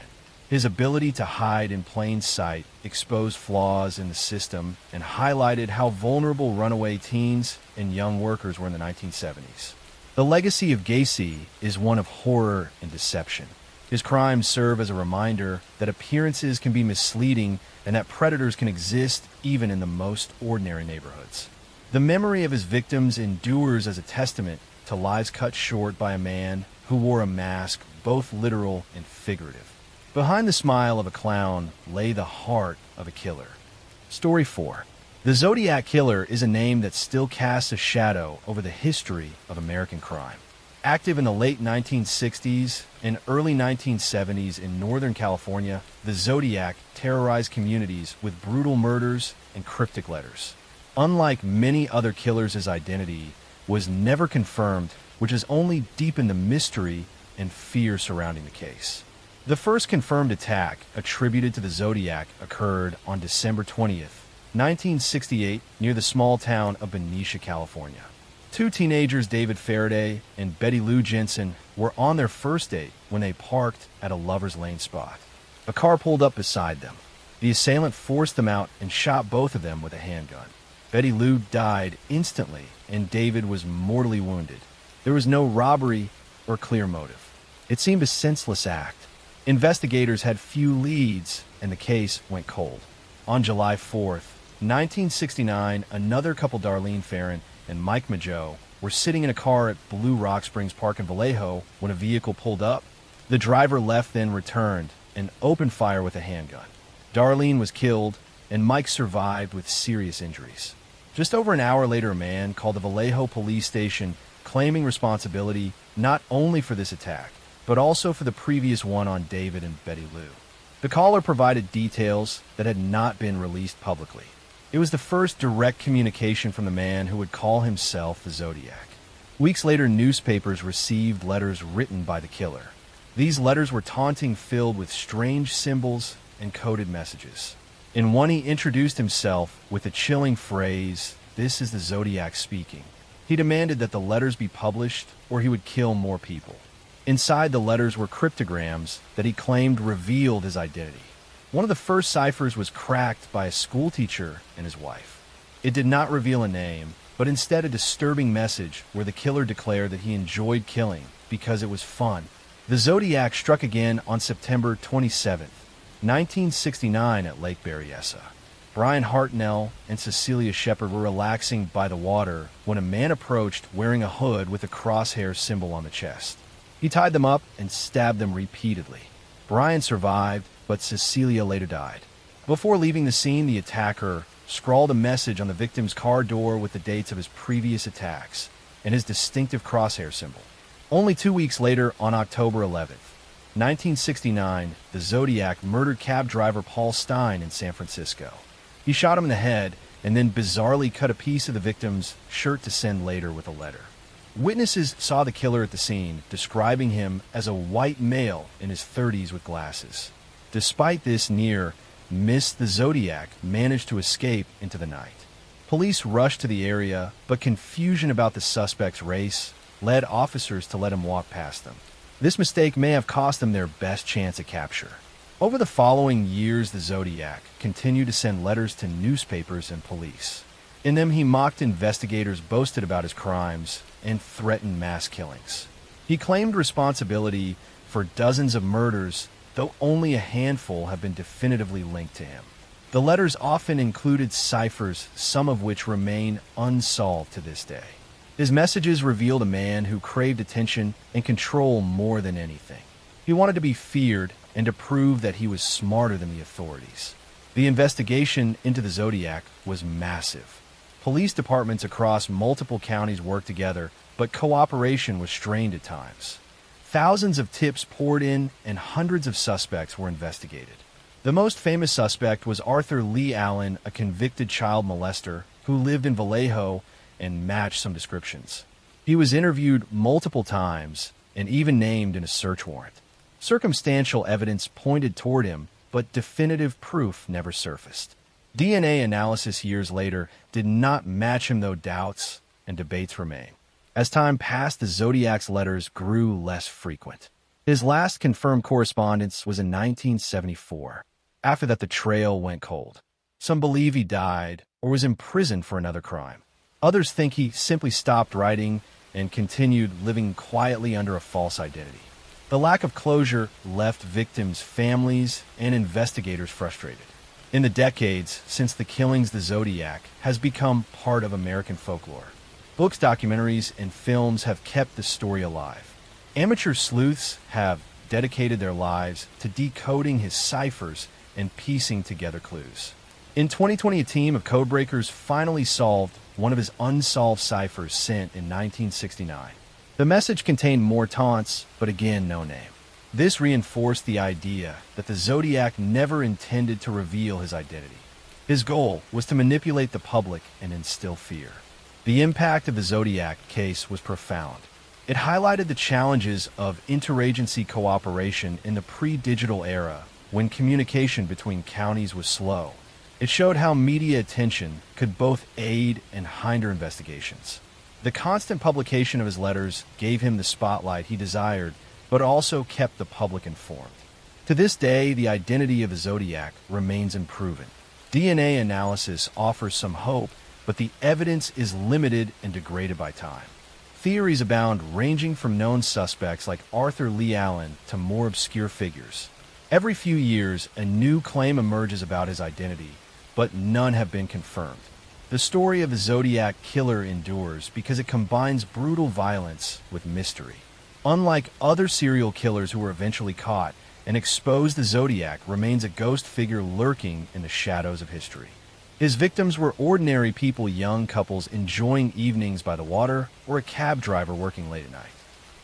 His ability to hide in plain sight exposed flaws in the system and highlighted how vulnerable runaway teens and young workers were in the 1970s. The legacy of Gacy is one of horror and deception. His crimes serve as a reminder that appearances can be misleading and that predators can exist even in the most ordinary neighborhoods. The memory of his victims endures as a testament to lives cut short by a man who wore a mask, both literal and figurative. Behind the smile of a clown lay the heart of a killer. Story 4. The Zodiac Killer is a name that still casts a shadow over the history of American crime. Active in the late 1960s and early 1970s in Northern California, the Zodiac terrorized communities with brutal murders and cryptic letters. Unlike many other killers, his identity was never confirmed, which has only deepened the mystery and fear surrounding the case. The first confirmed attack attributed to the Zodiac occurred on December 20th, 1968, near the small town of Benicia, California. Two teenagers, David Faraday and Betty Lou Jensen, were on their first date when they parked at a lover's lane spot. A car pulled up beside them. The assailant forced them out and shot both of them with a handgun. Betty Lou died instantly, and David was mortally wounded. There was no robbery or clear motive. It seemed a senseless act. Investigators had few leads, and the case went cold. On July 4th, 1969, another couple, Darlene Farron and Mike Mageau, were sitting in a car at Blue Rock Springs Park in Vallejo when a vehicle pulled up. The driver left, then returned and opened fire with a handgun. Darlene was killed, and Mike survived with serious injuries. Just over an hour later, a man called the Vallejo police station claiming responsibility not only for this attack, but also for the previous one on David and Betty Lou. The caller provided details that had not been released publicly. It was the first direct communication from the man who would call himself the Zodiac. Weeks later, newspapers received letters written by the killer. These letters were taunting, filled with strange symbols and coded messages. In one, he introduced himself with the chilling phrase, "This is the Zodiac speaking." He demanded that the letters be published or he would kill more people. Inside the letters were cryptograms that he claimed revealed his identity. One of the first ciphers was cracked by a schoolteacher and his wife. It did not reveal a name, but instead a disturbing message where the killer declared that he enjoyed killing because it was fun. The Zodiac struck again on September 27th, 1969 at Lake Berryessa. Brian Hartnell and Cecilia Shepard were relaxing by the water when a man approached wearing a hood with a crosshair symbol on the chest. He tied them up and stabbed them repeatedly. Brian survived, but Cecilia later died. Before leaving the scene, the attacker scrawled a message on the victim's car door with the dates of his previous attacks and his distinctive crosshair symbol. Only 2 weeks later, on October 11th, 1969, the Zodiac murdered cab driver Paul Stein in San Francisco. He shot him in the head and then bizarrely cut a piece of the victim's shirt to send later with a letter. Witnesses saw the killer at the scene, describing him as a white male in his 30s with glasses. Despite this near miss, the Zodiac managed to escape into the night. Police rushed to the area, but confusion about the suspect's race led officers to let him walk past them. This mistake may have cost them their best chance at capture. Over the following years, the Zodiac continued to send letters to newspapers and police. In them, he mocked investigators, boasted about his crimes, and threatened mass killings. He claimed responsibility for dozens of murders, though only a handful have been definitively linked to him. The letters often included ciphers, some of which remain unsolved to this day. His messages revealed a man who craved attention and control more than anything. He wanted to be feared and to prove that he was smarter than the authorities. The investigation into the Zodiac was massive. Police departments across multiple counties worked together, but cooperation was strained at times. Thousands of tips poured in, and hundreds of suspects were investigated. The most famous suspect was Arthur Lee Allen, a convicted child molester who lived in Vallejo and matched some descriptions. He was interviewed multiple times and even named in a search warrant. Circumstantial evidence pointed toward him, but definitive proof never surfaced. DNA analysis years later did not match him, though doubts and debates remain. As time passed, the Zodiac's letters grew less frequent. His last confirmed correspondence was in 1974. After that, the trail went cold. Some believe he died or was imprisoned for another crime. Others think he simply stopped writing and continued living quietly under a false identity. The lack of closure left victims' families and investigators frustrated. In the decades since the killings, the Zodiac has become part of American folklore. Books, documentaries, and films have kept the story alive. Amateur sleuths have dedicated their lives to decoding his ciphers and piecing together clues. In 2020, a team of codebreakers finally solved one of his unsolved ciphers sent in 1969. The message contained more taunts, but again, no name. This reinforced the idea that the Zodiac never intended to reveal his identity. His goal was to manipulate the public and instill fear. The impact of the Zodiac case was profound. It highlighted the challenges of interagency cooperation in the pre-digital era when communication between counties was slow. It showed how media attention could both aid and hinder investigations. The constant publication of his letters gave him the spotlight he desired, but also kept the public informed. To this day, the identity of the Zodiac remains unproven. DNA analysis offers some hope, but the evidence is limited and degraded by time. Theories abound, ranging from known suspects like Arthur Lee Allen to more obscure figures. Every few years, a new claim emerges about his identity, but none have been confirmed. The story of the Zodiac Killer endures because it combines brutal violence with mystery. Unlike other serial killers who were eventually caught and exposed, the Zodiac remains a ghost figure lurking in the shadows of history. His victims were ordinary people, young couples enjoying evenings by the water, or a cab driver working late at night.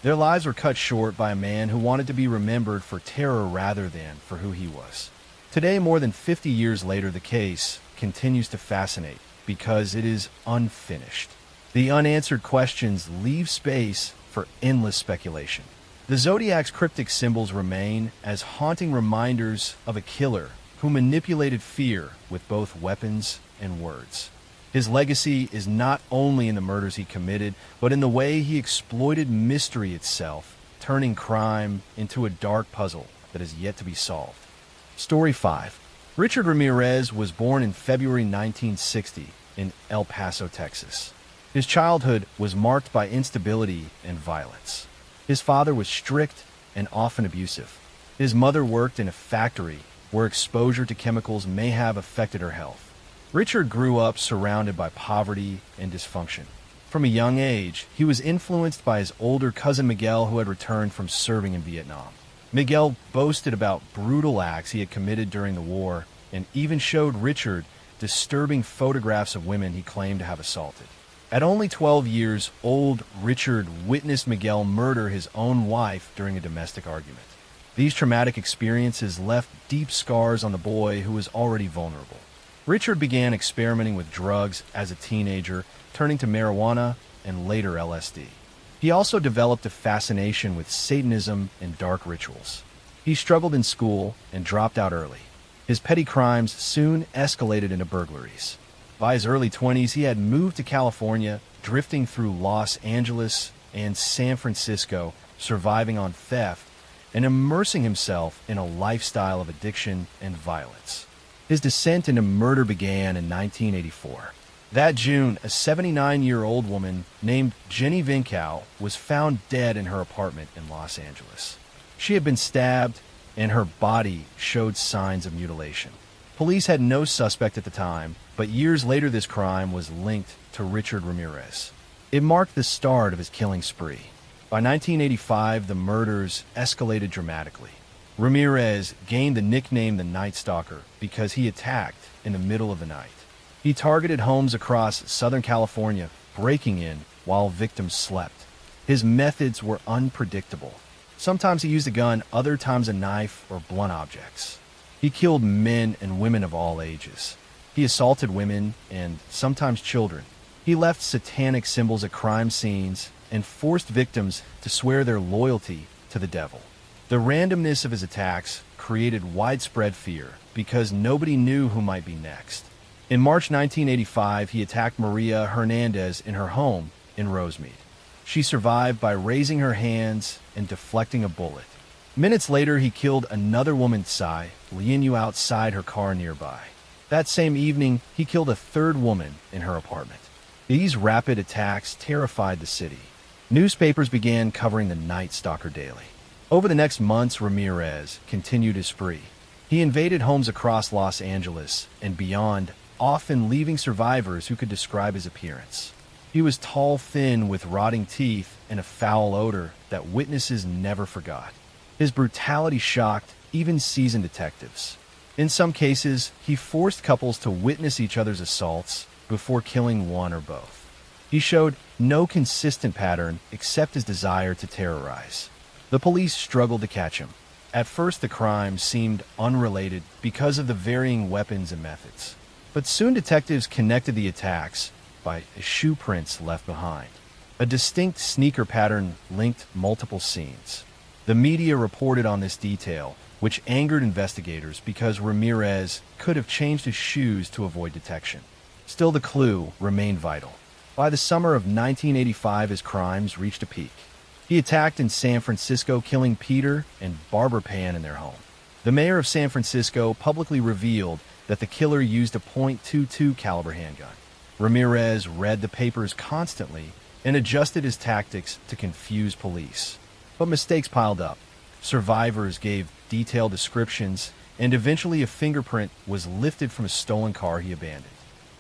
Their lives were cut short by a man who wanted to be remembered for terror rather than for who he was. Today, more than 50 years later, the case continues to fascinate because it is unfinished. The unanswered questions leave space for endless speculation. The Zodiac's cryptic symbols remain as haunting reminders of a killer who manipulated fear with both weapons and words. His legacy is not only in the murders he committed, but in the way he exploited mystery itself, turning crime into a dark puzzle that is yet to be solved. Story 5. Richard Ramirez was born in February 1960 in El Paso, Texas. His childhood was marked by instability and violence. His father was strict and often abusive. His mother worked in a factory where exposure to chemicals may have affected her health. Richard grew up surrounded by poverty and dysfunction. From a young age, he was influenced by his older cousin Miguel, who had returned from serving in Vietnam. Miguel boasted about brutal acts he had committed during the war and even showed Richard disturbing photographs of women he claimed to have assaulted. At only 12 years old, Richard witnessed Miguel murder his own wife during a domestic argument. These traumatic experiences left deep scars on the boy who was already vulnerable. Richard began experimenting with drugs as a teenager, turning to marijuana and later LSD. He also developed a fascination with Satanism and dark rituals. He struggled in school and dropped out early. His petty crimes soon escalated into burglaries. By his early 20s, he had moved to California, drifting through Los Angeles and San Francisco, surviving on theft and immersing himself in a lifestyle of addiction and violence. His descent into murder began in 1984. That June, a 79-year-old woman named Jenny Vincow was found dead in her apartment in Los Angeles. She had been stabbed, and her body showed signs of mutilation. Police had no suspect at the time, but years later this crime was linked to Richard Ramirez. It marked the start of his killing spree. By 1985, the murders escalated dramatically. Ramirez gained the nickname the Night Stalker because he attacked in the middle of the night. He targeted homes across Southern California, breaking in while victims slept. His methods were unpredictable. Sometimes he used a gun, other times a knife or blunt objects. He killed men and women of all ages. He assaulted women and sometimes children. He left satanic symbols at crime scenes and forced victims to swear their loyalty to the devil. The randomness of his attacks created widespread fear because nobody knew who might be next. In March 1985, he attacked Maria Hernandez in her home in Rosemead. She survived by raising her hands and deflecting a bullet. Minutes later, he killed another woman, Tsai Lianyu, outside her car nearby. That same evening, he killed a third woman in her apartment. These rapid attacks terrified the city. Newspapers began covering the Night Stalker daily. Over the next months, Ramirez continued his spree. He invaded homes across Los Angeles and beyond, often leaving survivors who could describe his appearance. He was tall, thin, with rotting teeth and a foul odor that witnesses never forgot. His brutality shocked even seasoned detectives. In some cases, he forced couples to witness each other's assaults before killing one or both. He showed no consistent pattern except his desire to terrorize. The police struggled to catch him. At first, the crime seemed unrelated because of the varying weapons and methods. But soon detectives connected the attacks by shoe prints left behind. A distinct sneaker pattern linked multiple scenes. The media reported on this detail, which angered investigators because Ramirez could have changed his shoes to avoid detection. Still, the clue remained vital. By the summer of 1985, his crimes reached a peak. He attacked in San Francisco, killing Peter and Barbara Pan in their home. The mayor of San Francisco publicly revealed that the killer used a .22 caliber handgun. Ramirez read the papers constantly and adjusted his tactics to confuse police. But mistakes piled up. Survivors gave detailed descriptions, and eventually a fingerprint was lifted from a stolen car he abandoned.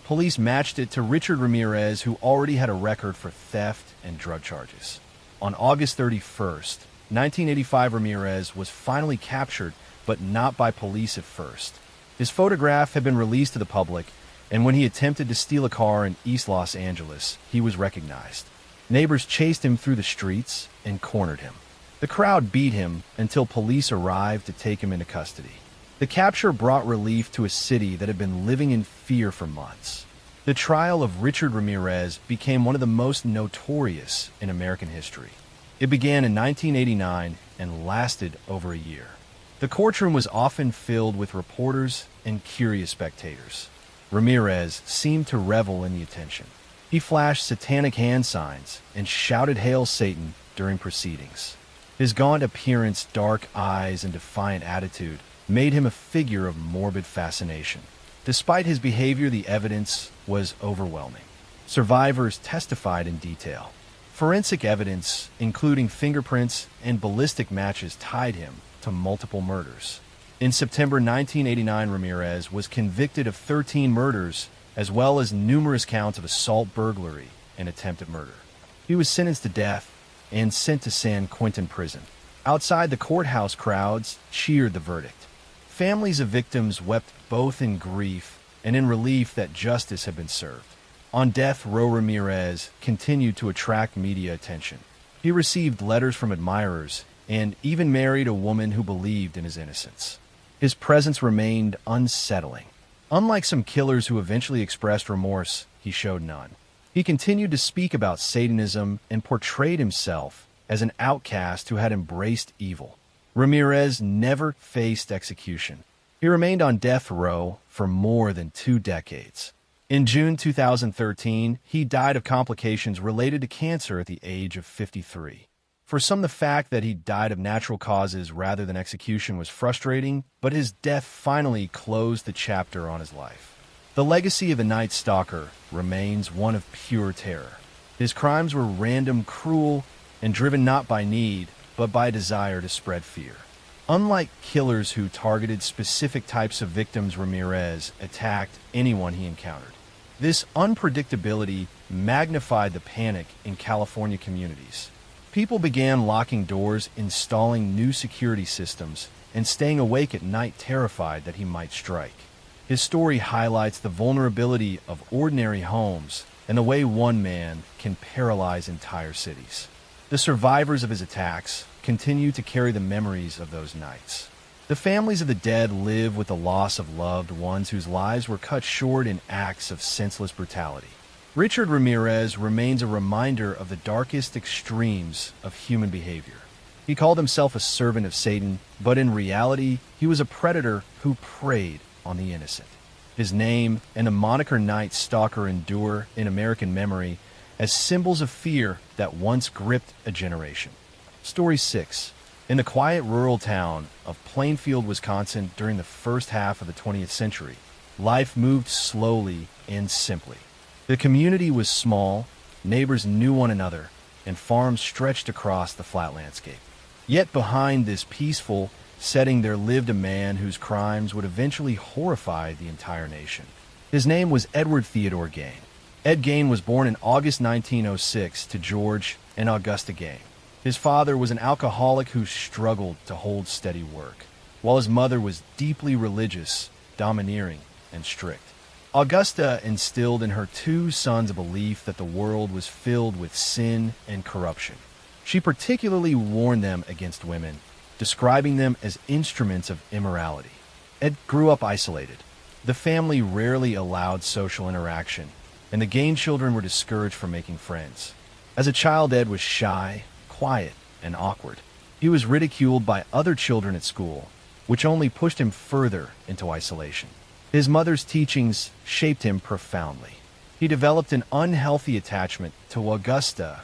Police matched it to Richard Ramirez, who already had a record for theft and drug charges. On August 31st, 1985, Ramirez was finally captured, but not by police at first. His photograph had been released to the public, and when he attempted to steal a car in East Los Angeles, he was recognized. Neighbors chased him through the streets and cornered him. The crowd beat him until police arrived to take him into custody. The capture brought relief to a city that had been living in fear for months. The trial of Richard Ramirez became one of the most notorious in American history. It began in 1989 and lasted over a year. The courtroom was often filled with reporters and curious spectators. Ramirez seemed to revel in the attention. He flashed satanic hand signs and shouted "Hail Satan" during proceedings. His gaunt appearance, dark eyes, and defiant attitude made him a figure of morbid fascination. Despite his behavior, the evidence was overwhelming. Survivors testified in detail. Forensic evidence, including fingerprints and ballistic matches, tied him to multiple murders. In September 1989, Ramirez was convicted of 13 murders, as well as numerous counts of assault, burglary, and attempted murder. He was sentenced to death and sent to San Quentin prison. Outside the courthouse, crowds cheered the verdict. Families of victims wept both in grief and in relief that justice had been served. On death row, Ramirez continued to attract media attention. He received letters from admirers and even married a woman who believed in his innocence. His presence remained unsettling. Unlike some killers who eventually expressed remorse, he showed none. He continued to speak about Satanism and portrayed himself as an outcast who had embraced evil. Ramirez never faced execution. He remained on death row for more than 2 decades. In June 2013, he died of complications related to cancer at the age of 53. For some, the fact that he died of natural causes rather than execution was frustrating, but his death finally closed the chapter on his life. The legacy of the Night Stalker remains one of pure terror. His crimes were random, cruel, and driven not by need, but by desire to spread fear. Unlike killers who targeted specific types of victims, Ramirez attacked anyone he encountered. This unpredictability magnified the panic in California communities. People began locking doors, installing new security systems, and staying awake at night terrified that he might strike. His story highlights the vulnerability of ordinary homes and the way one man can paralyze entire cities. The survivors of his attacks continue to carry the memories of those nights. The families of the dead live with the loss of loved ones whose lives were cut short in acts of senseless brutality. Richard Ramirez remains a reminder of the darkest extremes of human behavior. He called himself a servant of Satan, but in reality, he was a predator who preyed on the innocent. His name and the moniker Night Stalker endure in American memory as symbols of fear that once gripped a generation. Story 6. In the quiet rural town of Plainfield, Wisconsin, during the first half of the 20th century, life moved slowly and simply. The community was small, neighbors knew one another, and farms stretched across the flat landscape. Yet behind this peaceful setting there lived a man whose crimes would eventually horrify the entire nation. His name was Edward Theodore Gain. Ed Gain was born in August 1906 to George and Augusta Gain. His father was an alcoholic who struggled to hold steady work, while his mother was deeply religious, domineering, and strict. Augusta instilled in her two sons a belief that the world was filled with sin and corruption. She particularly warned them against women, describing them as instruments of immorality. Ed grew up isolated. The family rarely allowed social interaction, and the Gain children were discouraged from making friends. As a child, Ed was shy, quiet, and awkward. He was ridiculed by other children at school, which only pushed him further into isolation. His mother's teachings shaped him profoundly. He developed an unhealthy attachment to Augusta,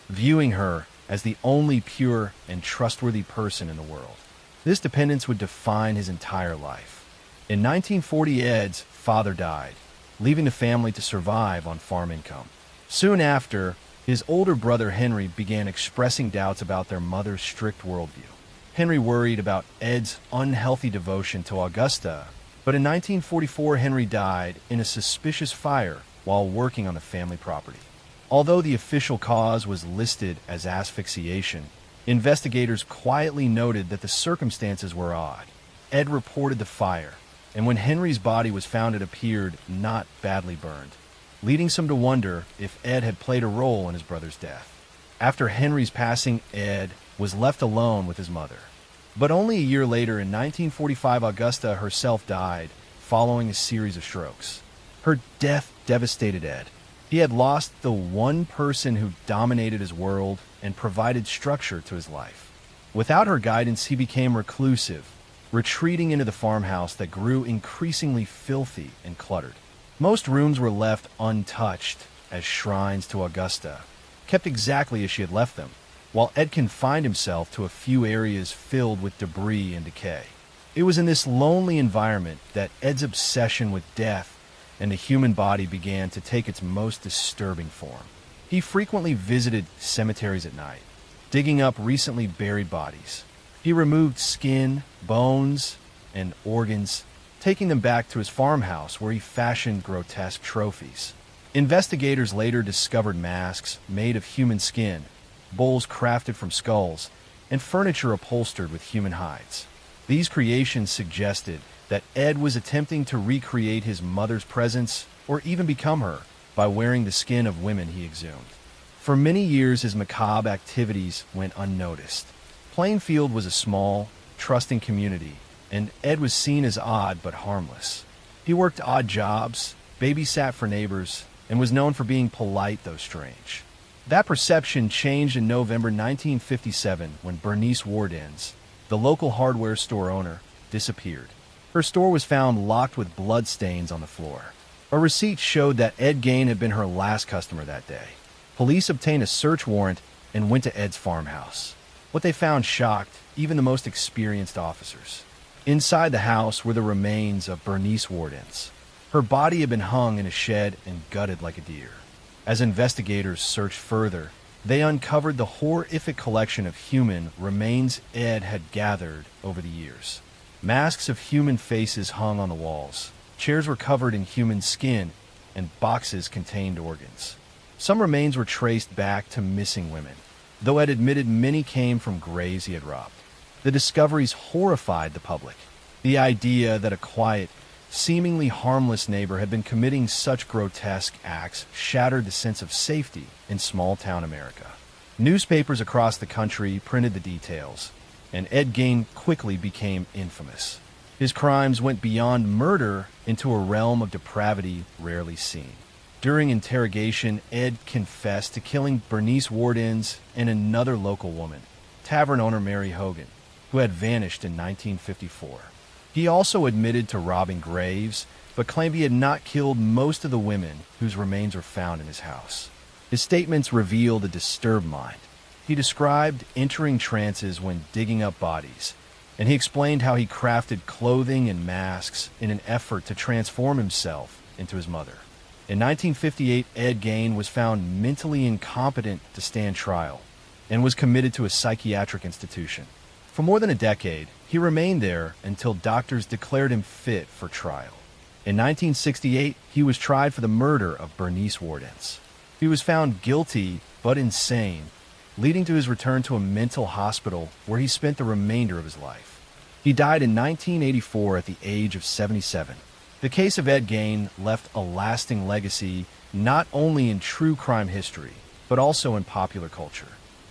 viewing her as the only pure and trustworthy person in the world. This dependence would define his entire life. In 1940, Ed's father died, leaving the family to survive on farm income. Soon after, his older brother Henry began expressing doubts about their mother's strict worldview. Henry worried about Ed's unhealthy devotion to Augusta, but in 1944 Henry died in a suspicious fire while working on the family property. Although the official cause was listed as asphyxiation, investigators quietly noted that the circumstances were odd. Ed reported the fire, and when Henry's body was found, it appeared not badly burned, leading some to wonder if Ed had played a role in his brother's death. After Henry's passing, Ed was left alone with his mother. But only a year later, in 1945, Augusta herself died following a series of strokes. Her death devastated Ed. He had lost the one person who dominated his world and provided structure to his life. Without her guidance, he became reclusive, retreating into the farmhouse that grew increasingly filthy and cluttered. Most rooms were left untouched as shrines to Augusta, kept exactly as she had left them, while Ed confined himself to a few areas filled with debris and decay. It was in this lonely environment that Ed's obsession with death and the human body began to take its most disturbing form. He frequently visited cemeteries at night, digging up recently buried bodies. He removed skin, bones, and organs, taking them back to his farmhouse where he fashioned grotesque trophies. Investigators later discovered masks made of human skin, bowls crafted from skulls, and furniture upholstered with human hides. These creations suggested that Ed was attempting to recreate his mother's presence or even become her by wearing the skin of women he exhumed. For many years, his macabre activities went unnoticed. Plainfield was a small, trusting community, and Ed was seen as odd but harmless. He worked odd jobs, babysat for neighbors, and was known for being polite though strange. That perception changed in November 1957 when Bernice Wardens, the local hardware store owner, disappeared. Her store was found locked with bloodstains on the floor. A receipt showed that Ed Gain had been her last customer that day. Police obtained a search warrant and went to Ed's farmhouse. What they found shocked even the most experienced officers. Inside the house were the remains of Bernice Wardens. Her body had been hung in a shed and gutted like a deer. As investigators searched further, they uncovered the horrific collection of human remains Ed had gathered over the years. Masks of human faces hung on the walls. Chairs were covered in human skin, and boxes contained organs. Some remains were traced back to missing women, though Ed admitted many came from graves he had robbed. The discoveries horrified the public. The idea that a quiet, seemingly harmless neighbor had been committing such grotesque acts shattered the sense of safety in small-town America. Newspapers across the country printed the details, and Ed Gain quickly became infamous. His crimes went beyond murder into a realm of depravity rarely seen. During interrogation, Ed confessed to killing Bernice Wardens and another local woman. tavern owner Mary Hogan, who had vanished in 1954. He also admitted to robbing graves, but claimed he had not killed most of the women whose remains were found in his house. His statements revealed a disturbed mind. He described entering trances when digging up bodies, and he explained how he crafted clothing and masks in an effort to transform himself into his mother. In 1958, Ed Gein was found mentally incompetent to stand trial and was committed to a psychiatric institution. For more than a decade, he remained there until doctors declared him fit for trial. In 1968, he was tried for the murder of Bernice Wardens. He was found guilty but insane, leading to his return to a mental hospital where he spent the remainder of his life. He died in 1984 at the age of 77. The case of Ed Gein left a lasting legacy not only in true crime history, but also in popular culture.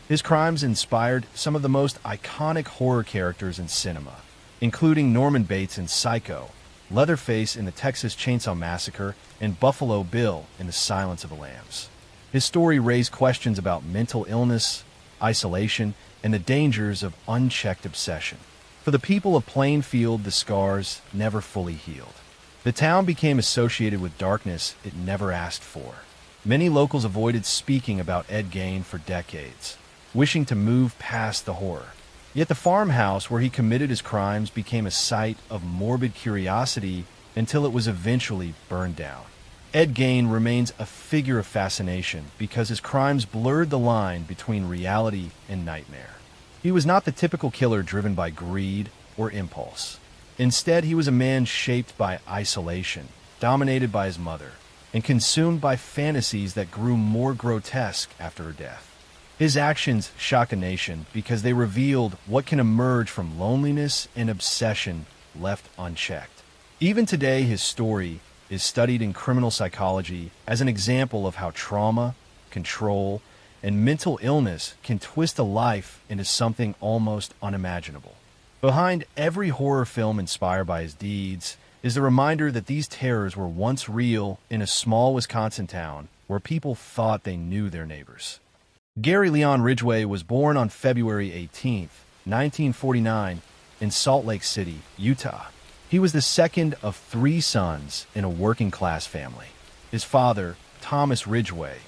His crimes inspired some of the most iconic horror characters in cinema, including Norman Bates in Psycho, Leatherface in the Texas Chainsaw Massacre, and Buffalo Bill in The Silence of the Lambs. His story raised questions about mental illness, isolation, and the dangers of unchecked obsession. For the people of Plainfield, the scars never fully healed. The town became associated with darkness it never asked for. Many locals avoided speaking about Ed Gein for decades, wishing to move past the horror. Yet the farmhouse where he committed his crimes became a site of morbid curiosity until it was eventually burned down. Ed Gein remains a figure of fascination because his crimes blurred the line between reality and nightmare. He was not the typical killer driven by greed or impulse. Instead, he was a man shaped by isolation, dominated by his mother, and consumed by fantasies that grew more grotesque after her death. His actions shock a nation because they revealed what can emerge from loneliness and obsession left unchecked. Even today, his story is studied in criminal psychology as an example of how trauma, control, and mental illness can twist a life into something almost unimaginable. Behind every horror film inspired by his deeds is the reminder that these terrors were once real in a small Wisconsin town where people thought they knew their neighbors. Gary Leon Ridgway was born on February 18, 1949, in Salt Lake City, Utah. He was the second of 3 sons in a working-class family. His father, Thomas Ridgway,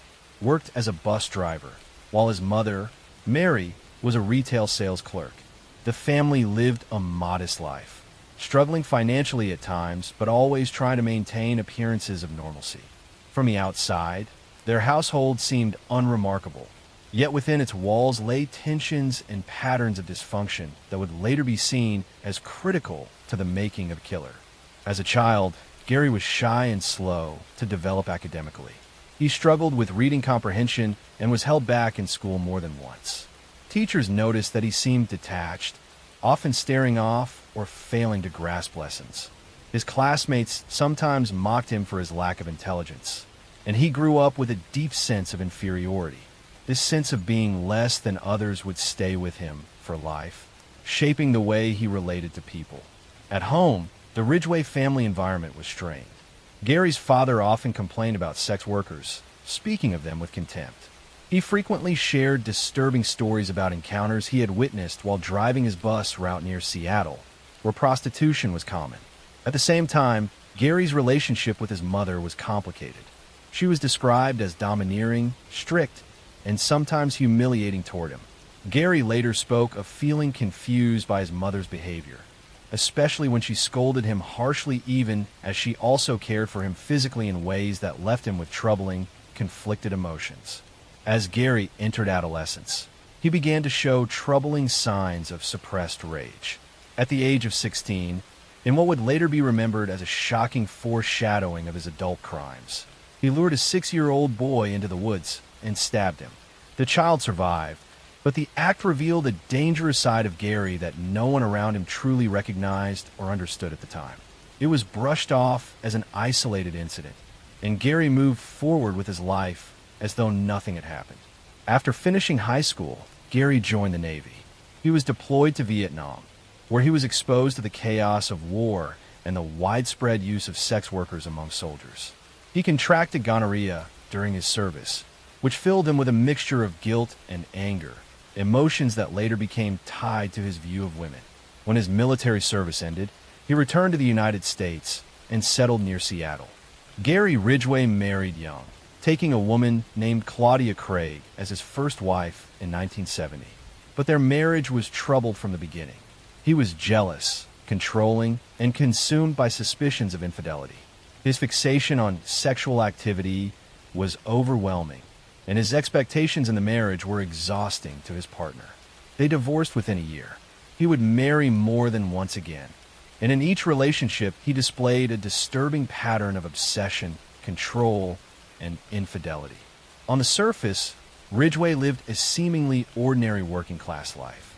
worked as a bus driver, while his mother, Mary, was a retail sales clerk. The family lived a modest life, struggling financially at times, but always trying to maintain appearances of normalcy. From the outside, their household seemed unremarkable, yet within its walls lay tensions and patterns of dysfunction that would later be seen as critical to the making of a killer. As a child, Gary was shy and slow to develop academically. He struggled with reading comprehension and was held back in school more than once. Teachers noticed that he seemed detached, often staring off or failing to grasp lessons. His classmates sometimes mocked him for his lack of intelligence, and he grew up with a deep sense of inferiority. This sense of being less than others would stay with him for life, shaping the way he related to people. At home, the Ridgway family environment was strained. Gary's father often complained about sex workers, speaking of them with contempt. He frequently shared disturbing stories about encounters he had witnessed while driving his bus route near Seattle, where prostitution was common. At the same time, Gary's relationship with his mother was complicated. She was described as domineering, strict, and sometimes humiliating toward him. Gary later spoke of feeling confused by his mother's behavior, especially when she scolded him harshly, even as she also cared for him physically in ways that left him with troubling, conflicted emotions. As Gary entered adolescence, he began to show troubling signs of suppressed rage. At the age of 16, in what would later be remembered as a shocking foreshadowing of his adult crimes, he lured a 6-year-old boy into the woods and stabbed him. The child survived, but the act revealed a dangerous side of Gary that no one around him truly recognized or understood at the time. It was brushed off as an isolated incident, and Gary moved forward with his life as though nothing had happened. After finishing high school, Gary joined the Navy. He was deployed to Vietnam, where he was exposed to the chaos of war and the widespread use of sex workers among soldiers. He contracted gonorrhea during his service, which filled him with a mixture of guilt and anger. emotions that later became tied to his view of women. When his military service ended, he returned to the United States and settled near Seattle. Gary Ridgway married young, taking a woman named Claudia Craig as his first wife in 1970. But their marriage was troubled from the beginning. He was jealous, controlling, and consumed by suspicions of infidelity. His fixation on sexual activity was overwhelming, and his expectations in the marriage were exhausting to his partner. They divorced within a year. He would marry more than once again, and in each relationship he displayed a disturbing pattern of obsession, control, and infidelity. On the surface, Ridgway lived a seemingly ordinary working-class life.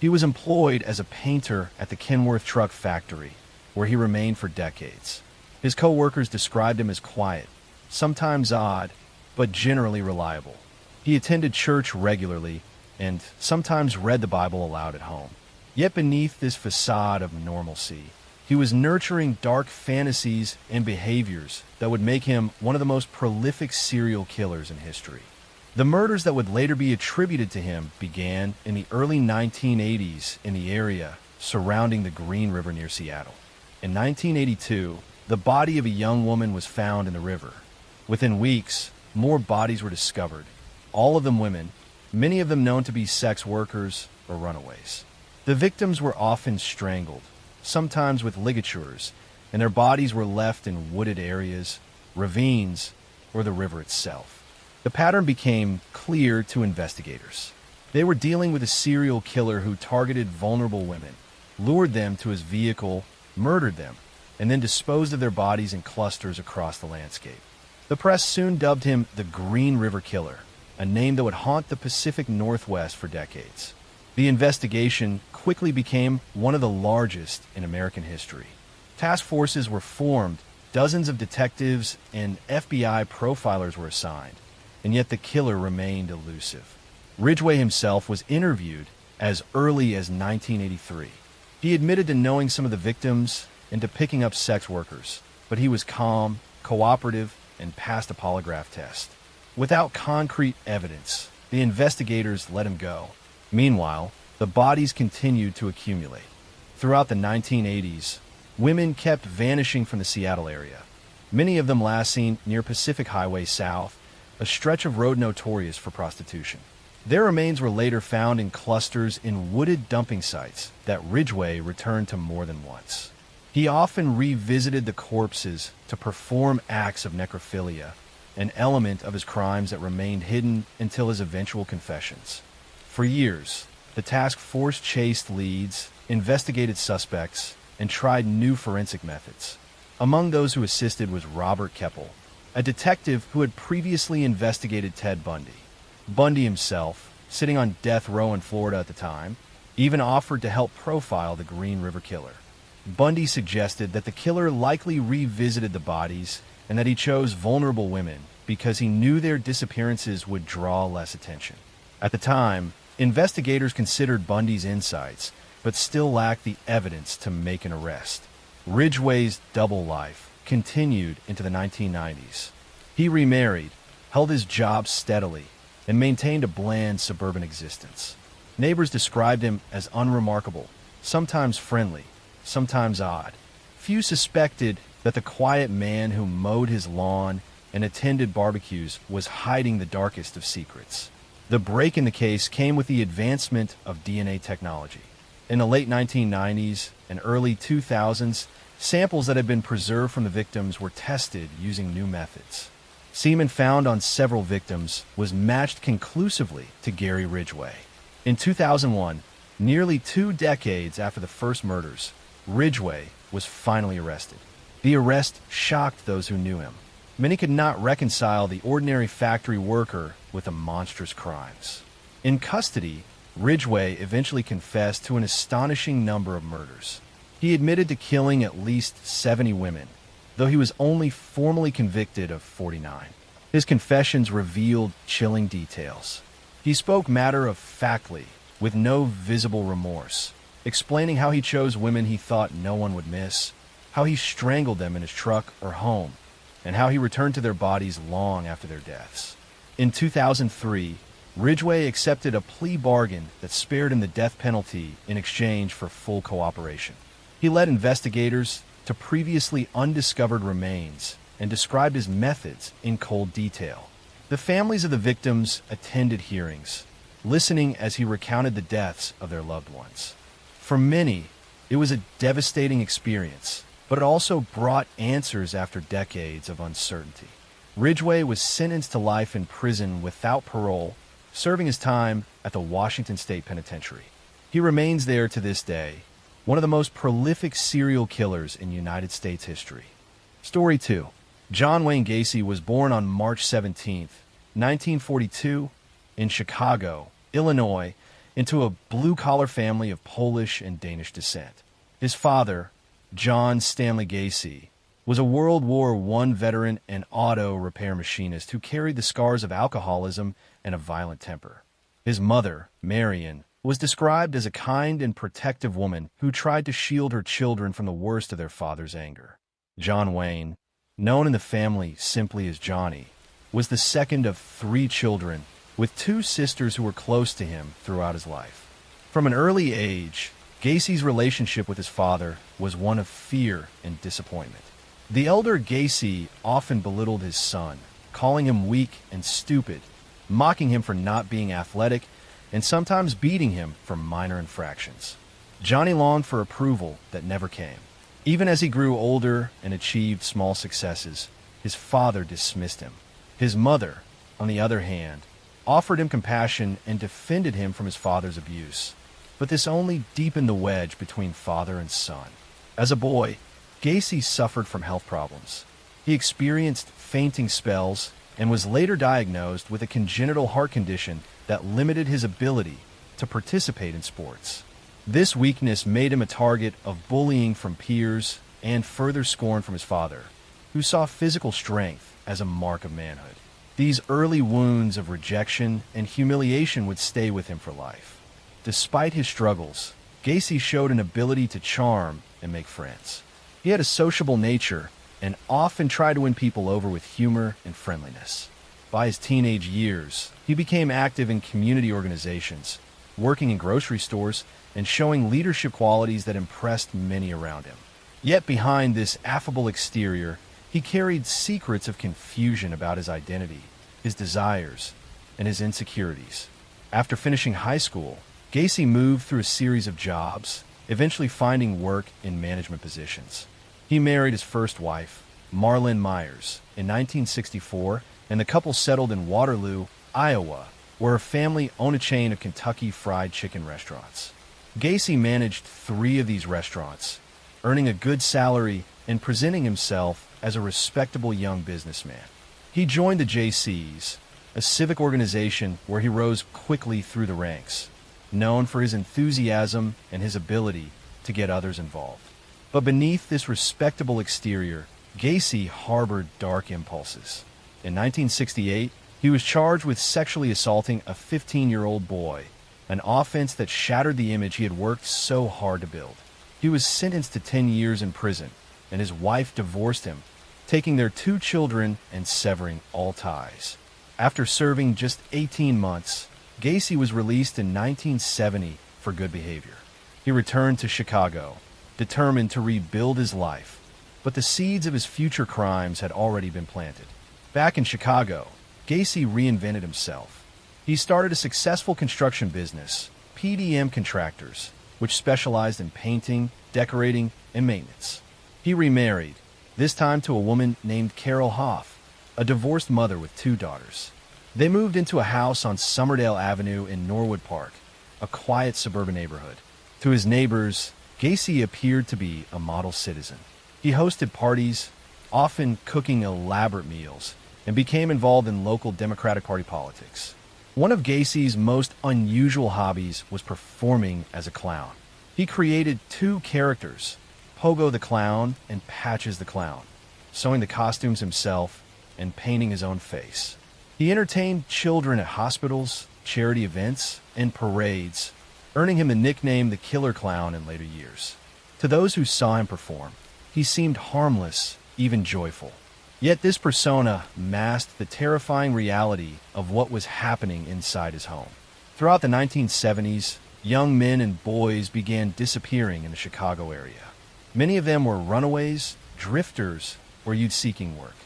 He was employed as a painter at the Kenworth Truck Factory, where he remained for decades. His co-workers described him as quiet, sometimes odd, but generally reliable. He attended church regularly and sometimes read the Bible aloud at home. Yet beneath this facade of normalcy, he was nurturing dark fantasies and behaviors that would make him one of the most prolific serial killers in history. The murders that would later be attributed to him began in the early 1980s in the area surrounding the Green River near Seattle. In 1982, the body of a young woman was found in the river. Within weeks, more bodies were discovered, all of them women, many of them known to be sex workers or runaways. The victims were often strangled, sometimes with ligatures, and their bodies were left in wooded areas, ravines, or the river itself. The pattern became clear to investigators. They were dealing with a serial killer who targeted vulnerable women, lured them to his vehicle, murdered them, and then disposed of their bodies in clusters across the landscape. The press soon dubbed him the Green River Killer, a name that would haunt the Pacific Northwest for decades. The investigation quickly became one of the largest in American history. Task forces were formed, dozens of detectives and FBI profilers were assigned, and yet the killer remained elusive. Ridgway himself was interviewed as early as 1983. He admitted to knowing some of the victims and to picking up sex workers, but he was calm, cooperative, and passed a polygraph test. Without concrete evidence, the investigators let him go. Meanwhile, the bodies continued to accumulate. Throughout the 1980s, women kept vanishing from the Seattle area, many of them last seen near Pacific Highway South, a stretch of road notorious for prostitution. Their remains were later found in clusters in wooded dumping sites that Ridgway returned to more than once. He often revisited the corpses to perform acts of necrophilia, an element of his crimes that remained hidden until his eventual confessions. For years, the task force chased leads, investigated suspects, and tried new forensic methods. Among those who assisted was Robert Keppel, a detective who had previously investigated Ted Bundy. Bundy himself, sitting on death row in Florida at the time, even offered to help profile the Green River Killer. Bundy suggested that the killer likely revisited the bodies and that he chose vulnerable women because he knew their disappearances would draw less attention. At the time, investigators considered Bundy's insights, but still lacked the evidence to make an arrest. Ridgway's double life continued into the 1990s. He remarried, held his job steadily, and maintained a bland suburban existence. Neighbors described him as unremarkable, sometimes friendly, sometimes odd. Few suspected that the quiet man who mowed his lawn and attended barbecues was hiding the darkest of secrets. The break in the case came with the advancement of DNA technology. In the late 1990s and early 2000s, samples that had been preserved from the victims were tested using new methods. Semen found on several victims was matched conclusively to Gary Ridgway. In 2001, nearly 2 decades after the first murders, Ridgway was finally arrested. The arrest shocked those who knew him. Many could not reconcile the ordinary factory worker with the monstrous crimes. In custody, Ridgway eventually confessed to an astonishing number of murders. He admitted to killing at least 70 women, though he was only formally convicted of 49. His confessions revealed chilling details. He spoke matter-of-factly, with no visible remorse, explaining how he chose women he thought no one would miss, how he strangled them in his truck or home, and how he returned to their bodies long after their deaths. In 2003, Ridgway accepted a plea bargain that spared him the death penalty in exchange for full cooperation. He led investigators to previously undiscovered remains and described his methods in cold detail. The families of the victims attended hearings, listening as he recounted the deaths of their loved ones. For many, it was a devastating experience, but it also brought answers after decades of uncertainty. Ridgway was sentenced to life in prison without parole, serving his time at the Washington State Penitentiary. He remains there to this day, one of the most prolific serial killers in United States history. Story 2. John Wayne Gacy was born on March 17, 1942, in Chicago, Illinois, into a blue-collar family of Polish and Danish descent. His father, John Stanley Gacy, was a World War I veteran and auto repair machinist who carried the scars of alcoholism and a violent temper. His mother, Marion, was described as a kind and protective woman who tried to shield her children from the worst of their father's anger. John Wayne, known in the family simply as Johnny, was the second of 3 children, with 2 sisters who were close to him throughout his life. From an early age, Gacy's relationship with his father was one of fear and disappointment. The elder Gacy often belittled his son, calling him weak and stupid, mocking him for not being athletic, and sometimes beating him for minor infractions. Johnny longed for approval that never came. Even as he grew older and achieved small successes, his father dismissed him. His mother, on the other hand, offered him compassion and defended him from his father's abuse. But this only deepened the wedge between father and son. As a boy, Gacy suffered from health problems. He experienced fainting spells and was later diagnosed with a congenital heart condition that limited his ability to participate in sports. This weakness made him a target of bullying from peers and further scorn from his father, who saw physical strength as a mark of manhood. These early wounds of rejection and humiliation would stay with him for life. Despite his struggles, Gacy showed an ability to charm and make friends. He had a sociable nature and often tried to win people over with humor and friendliness. By his teenage years, he became active in community organizations, working in grocery stores, and showing leadership qualities that impressed many around him. Yet behind this affable exterior, he carried secrets of confusion about his identity, his desires, and his insecurities. After finishing high school, Gacy moved through a series of jobs, eventually finding work in management positions. He married his first wife, Marlyn Myers, in 1964, and the couple settled in Waterloo, Iowa, where her family owned a chain of Kentucky Fried Chicken restaurants. Gacy managed 3 of these restaurants, earning a good salary and presenting himself as a respectable young businessman. He joined the JCs, a civic organization where he rose quickly through the ranks, known for his enthusiasm and his ability to get others involved. But beneath this respectable exterior, Gacy harbored dark impulses. In 1968, he was charged with sexually assaulting a 15-year-old boy, an offense that shattered the image he had worked so hard to build. He was sentenced to 10 years in prison, and his wife divorced him, taking their 2 children and severing all ties. After serving just 18 months, Gacy was released in 1970 for good behavior. He returned to Chicago, determined to rebuild his life, but the seeds of his future crimes had already been planted. Back in Chicago, Gacy reinvented himself. He started a successful construction business, PDM Contractors, which specialized in painting, decorating, and maintenance. He remarried, this time to a woman named Carol Hoff, a divorced mother with 2 daughters. They moved into a house on Somerdale Avenue in Norwood Park, a quiet suburban neighborhood. To his neighbors, Gacy appeared to be a model citizen. He hosted parties, often cooking elaborate meals, and became involved in local Democratic Party politics. One of Gacy's most unusual hobbies was performing as a clown. He created 2 characters, Pogo the Clown and Patches the Clown, sewing the costumes himself and painting his own face. He entertained children at hospitals, charity events, and parades, earning him the nickname the Killer Clown in later years. To those who saw him perform, he seemed harmless, even joyful. Yet this persona masked the terrifying reality of what was happening inside his home. Throughout the 1970s, young men and boys began disappearing in the Chicago area. Many of them were runaways, drifters, or youth-seeking work.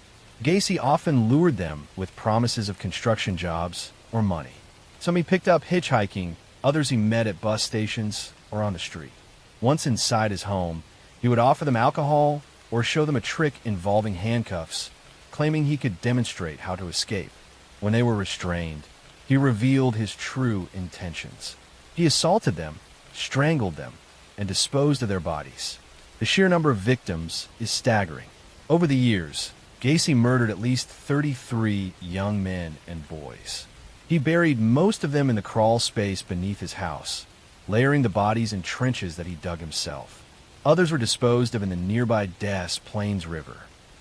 Gacy often lured them with promises of construction jobs or money. Some he picked up hitchhiking, others he met at bus stations or on the street. Once inside his home, he would offer them alcohol or show them a trick involving handcuffs, claiming he could demonstrate how to escape. When they were restrained, he revealed his true intentions. He assaulted them, strangled them, and disposed of their bodies. The sheer number of victims is staggering. Over the years, Gacy murdered at least 33 young men and boys. He buried most of them in the crawl space beneath his house, layering the bodies in trenches that he dug himself. Others were disposed of in the nearby Des Plaines River.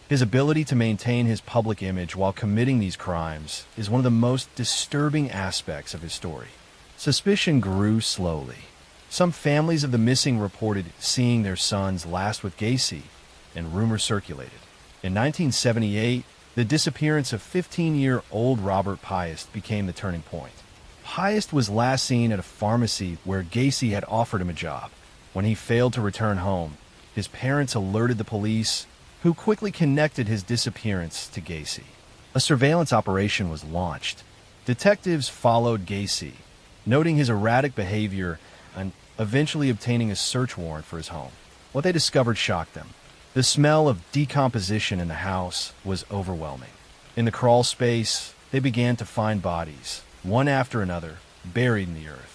His ability to maintain his public image while committing these crimes is one of the most disturbing aspects of his story. Suspicion grew slowly. Some families of the missing reported seeing their sons last with Gacy, and rumors circulated. In 1978, the disappearance of 15-year-old Robert Piest became the turning point. Piest was last seen at a pharmacy where Gacy had offered him a job. When he failed to return home, his parents alerted the police, who quickly connected his disappearance to Gacy. A surveillance operation was launched. Detectives followed Gacy, noting his erratic behavior and eventually obtaining a search warrant for his home. What they discovered shocked them. The smell of decomposition in the house was overwhelming. In the crawl space, they began to find bodies, one after another, buried in the earth.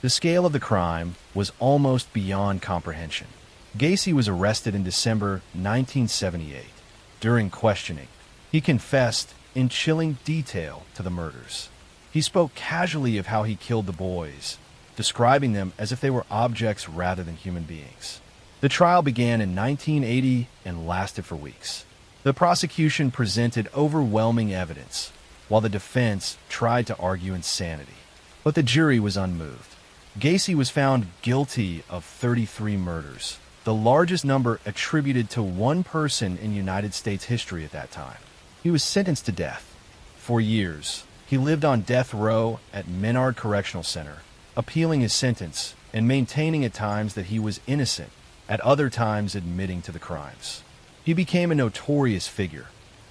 The scale of the crime was almost beyond comprehension. Gacy was arrested in December 1978. During questioning, he confessed in chilling detail to the murders. He spoke casually of how he killed the boys, describing them as if they were objects rather than human beings. The trial began in 1980 and lasted for weeks. The prosecution presented overwhelming evidence, while the defense tried to argue insanity. But the jury was unmoved. Gacy was found guilty of 33 murders, the largest number attributed to one person in United States history at that time. He was sentenced to death. For years, he lived on death row at Menard Correctional Center, appealing his sentence and maintaining at times that he was innocent, at other times admitting to the crimes. He became a notorious figure,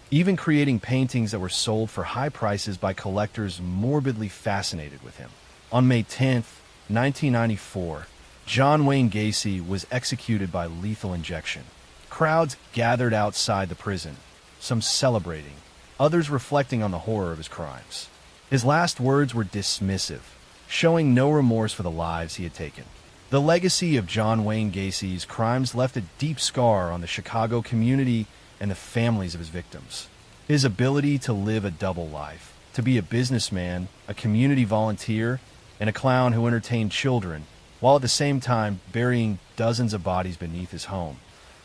even creating paintings that were sold for high prices by collectors morbidly fascinated with him. On May 10, 1994, John Wayne Gacy was executed by lethal injection. Crowds gathered outside the prison, some celebrating, others reflecting on the horror of his crimes. His last words were dismissive, showing no remorse for the lives he had taken. The legacy of John Wayne Gacy's crimes left a deep scar on the Chicago community and the families of his victims. His ability to live a double life, to be a businessman, a community volunteer, and a clown who entertained children, while at the same time burying dozens of bodies beneath his home,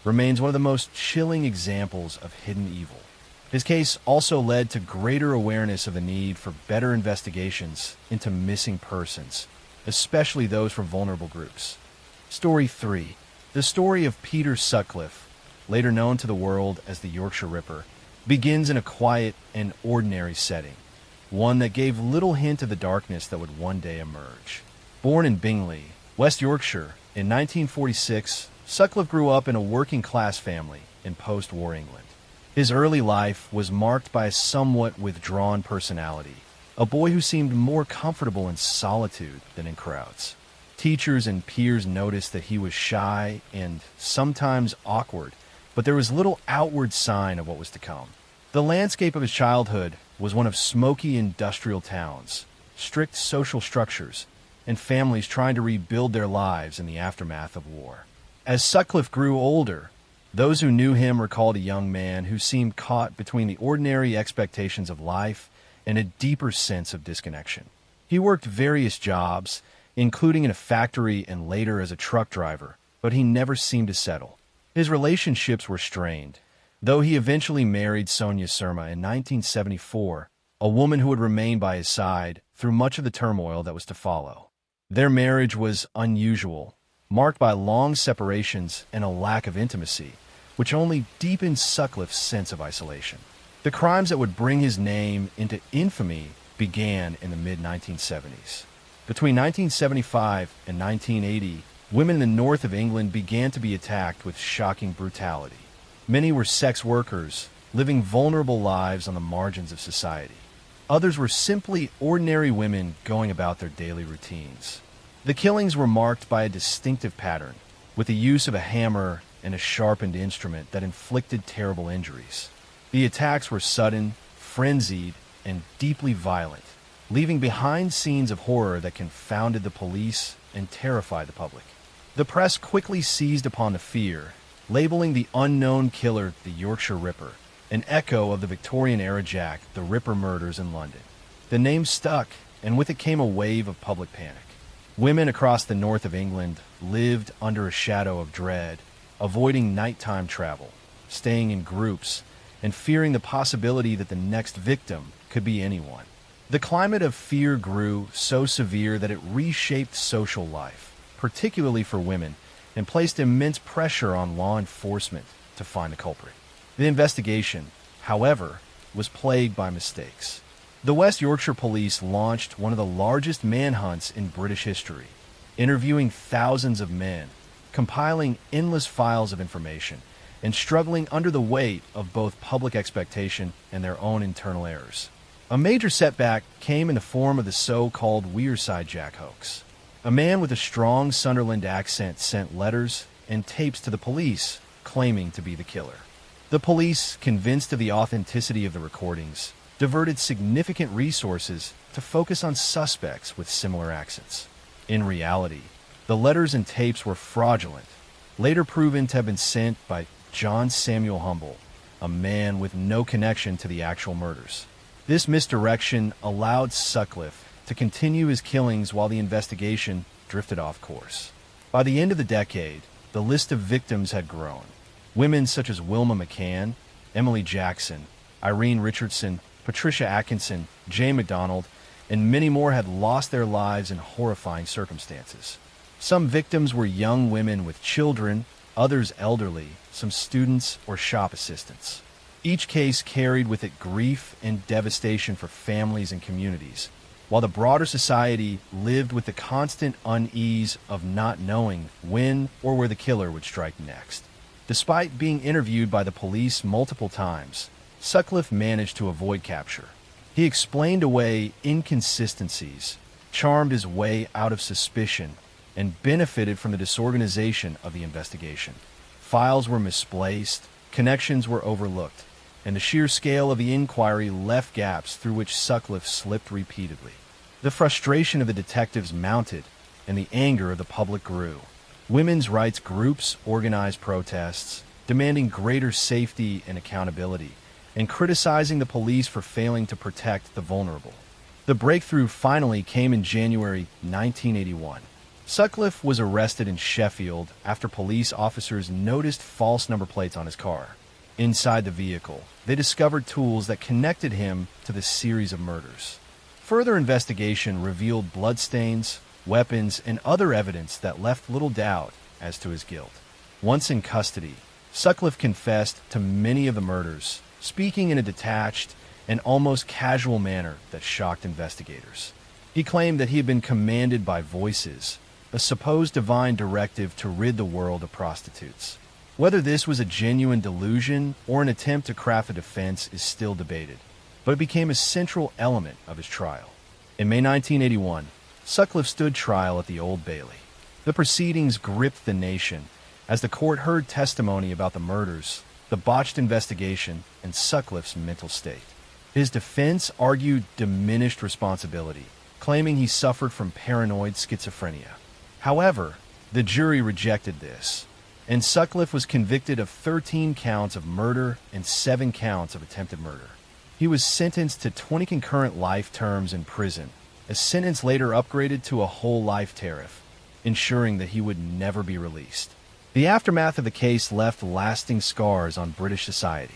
remains one of the most chilling examples of hidden evil. His case also led to greater awareness of the need for better investigations into missing persons, especially those from vulnerable groups. Story 3. The story of Peter Sutcliffe, later known to the world as the Yorkshire Ripper, begins in a quiet and ordinary setting, one that gave little hint of the darkness that would one day emerge. Born in Bingley, West Yorkshire, in 1946, Sutcliffe grew up in a working-class family in post-war England. His early life was marked by a somewhat withdrawn personality, a boy who seemed more comfortable in solitude than in crowds. Teachers and peers noticed that he was shy and sometimes awkward, but there was little outward sign of what was to come. The landscape of his childhood was one of smoky industrial towns, strict social structures, and families trying to rebuild their lives in the aftermath of war. As Sutcliffe grew older, those who knew him recalled a young man who seemed caught between the ordinary expectations of life and a deeper sense of disconnection. He worked various jobs, including in a factory and later as a truck driver, but he never seemed to settle. His relationships were strained, though he eventually married Sonia Surma in 1974, a woman who would remain by his side through much of the turmoil that was to follow. Their marriage was unusual, marked by long separations and a lack of intimacy, which only deepened Sutcliffe's sense of isolation. The crimes that would bring his name into infamy began in the mid-1970s. Between 1975 and 1980, women in the north of England began to be attacked with shocking brutality. Many were sex workers, living vulnerable lives on the margins of society. Others were simply ordinary women going about their daily routines. The killings were marked by a distinctive pattern, with the use of a hammer and a sharpened instrument that inflicted terrible injuries. The attacks were sudden, frenzied, and deeply violent, leaving behind scenes of horror that confounded the police and terrified the public. The press quickly seized upon the fear, labeling the unknown killer the Yorkshire Ripper, an echo of the Victorian-era Jack the Ripper murders in London. The name stuck, and with it came a wave of public panic. Women across the north of England lived under a shadow of dread, avoiding nighttime travel, staying in groups, and fearing the possibility that the next victim could be anyone. The climate of fear grew so severe that it reshaped social life, particularly for women, and placed immense pressure on law enforcement to find the culprit. The investigation, however, was plagued by mistakes. The West Yorkshire Police launched one of the largest manhunts in British history, interviewing thousands of men, compiling endless files of information, and struggling under the weight of both public expectation and their own internal errors. A major setback came in the form of the so-called Wearside Jack hoax. A man with a strong Sunderland accent sent letters and tapes to the police claiming to be the killer. The police, convinced of the authenticity of the recordings, diverted significant resources to focus on suspects with similar accents. In reality, the letters and tapes were fraudulent, later proven to have been sent by John Samuel Humble, a man with no connection to the actual murders. This misdirection allowed Sutcliffe to continue his killings while the investigation drifted off course. By the end of the decade, the list of victims had grown. Women such as Wilma McCann, Emily Jackson, Irene Richardson, Patricia Atkinson, Jane MacDonald, and many more had lost their lives in horrifying circumstances. Some victims were young women with children, others elderly, some students or shop assistants. Each case carried with it grief and devastation for families and communities, while the broader society lived with the constant unease of not knowing when or where the killer would strike next. Despite being interviewed by the police multiple times, Sutcliffe managed to avoid capture. He explained away inconsistencies, charmed his way out of suspicion, and benefited from the disorganization of the investigation. Files were misplaced, connections were overlooked, and the sheer scale of the inquiry left gaps through which Sutcliffe slipped repeatedly. The frustration of the detectives mounted, and the anger of the public grew. Women's rights groups organized protests, demanding greater safety and accountability, and criticizing the police for failing to protect the vulnerable. The breakthrough finally came in January 1981. Sutcliffe was arrested in Sheffield after police officers noticed false number plates on his car. Inside the vehicle, they discovered tools that connected him to the series of murders. Further investigation revealed bloodstains, weapons, and other evidence that left little doubt as to his guilt. Once in custody, Sutcliffe confessed to many of the murders, speaking in a detached and almost casual manner that shocked investigators. He claimed that he had been commanded by voices, a supposed divine directive to rid the world of prostitutes. Whether this was a genuine delusion or an attempt to craft a defense is still debated, but it became a central element of his trial. In May 1981, Sutcliffe stood trial at the Old Bailey. The proceedings gripped the nation as the court heard testimony about the murders, the botched investigation, and Sutcliffe's mental state. His defense argued diminished responsibility, claiming he suffered from paranoid schizophrenia. However, the jury rejected this, and Sutcliffe was convicted of 13 counts of murder and 7 counts of attempted murder. He was sentenced to 20 concurrent life terms in prison, a sentence later upgraded to a whole life tariff, ensuring that he would never be released. The aftermath of the case left lasting scars on British society.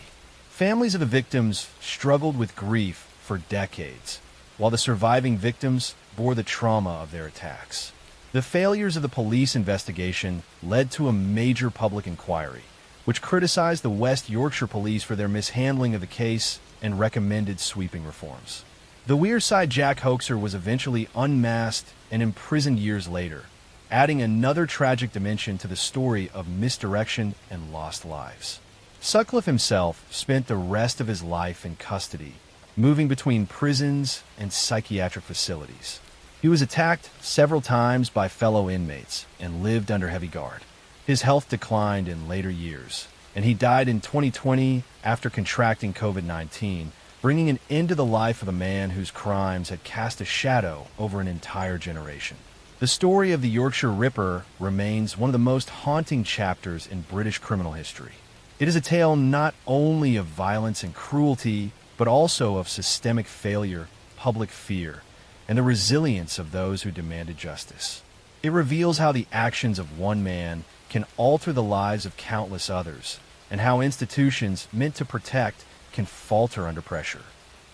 Families of the victims struggled with grief for decades, while the surviving victims bore the trauma of their attacks. The failures of the police investigation led to a major public inquiry, which criticized the West Yorkshire police for their mishandling of the case and recommended sweeping reforms. The Wearside Jack hoaxer was eventually unmasked and imprisoned years later, adding another tragic dimension to the story of misdirection and lost lives. Sutcliffe himself spent the rest of his life in custody, moving between prisons and psychiatric facilities. He was attacked several times by fellow inmates and lived under heavy guard. His health declined in later years, and he died in 2020 after contracting COVID-19, bringing an end to the life of a man whose crimes had cast a shadow over an entire generation. The story of the Yorkshire Ripper remains one of the most haunting chapters in British criminal history. It is a tale not only of violence and cruelty, but also of systemic failure, public fear, and the resilience of those who demanded justice. It reveals how the actions of one man can alter the lives of countless others, and how institutions meant to protect can falter under pressure.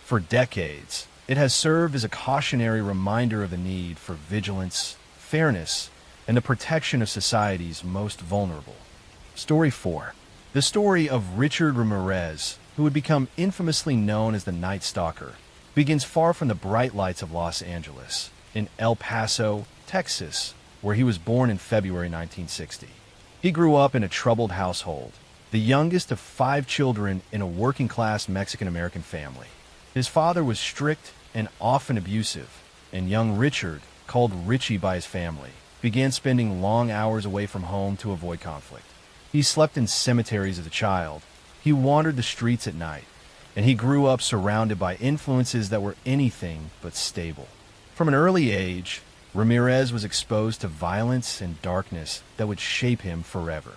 For decades, it has served as a cautionary reminder of the need for vigilance, fairness, and the protection of society's most vulnerable. Story 4. The story of Richard Ramirez, who would become infamously known as the Night Stalker, begins far from the bright lights of Los Angeles, in El Paso, Texas, where he was born in February 1960. He grew up in a troubled household, the youngest of 5 children in a working-class Mexican-American family. His father was strict and often abusive, and young Richard, called Richie by his family, began spending long hours away from home to avoid conflict. He slept in cemeteries as a child, he wandered the streets at night, and he grew up surrounded by influences that were anything but stable. From an early age, Ramirez was exposed to violence and darkness that would shape him forever.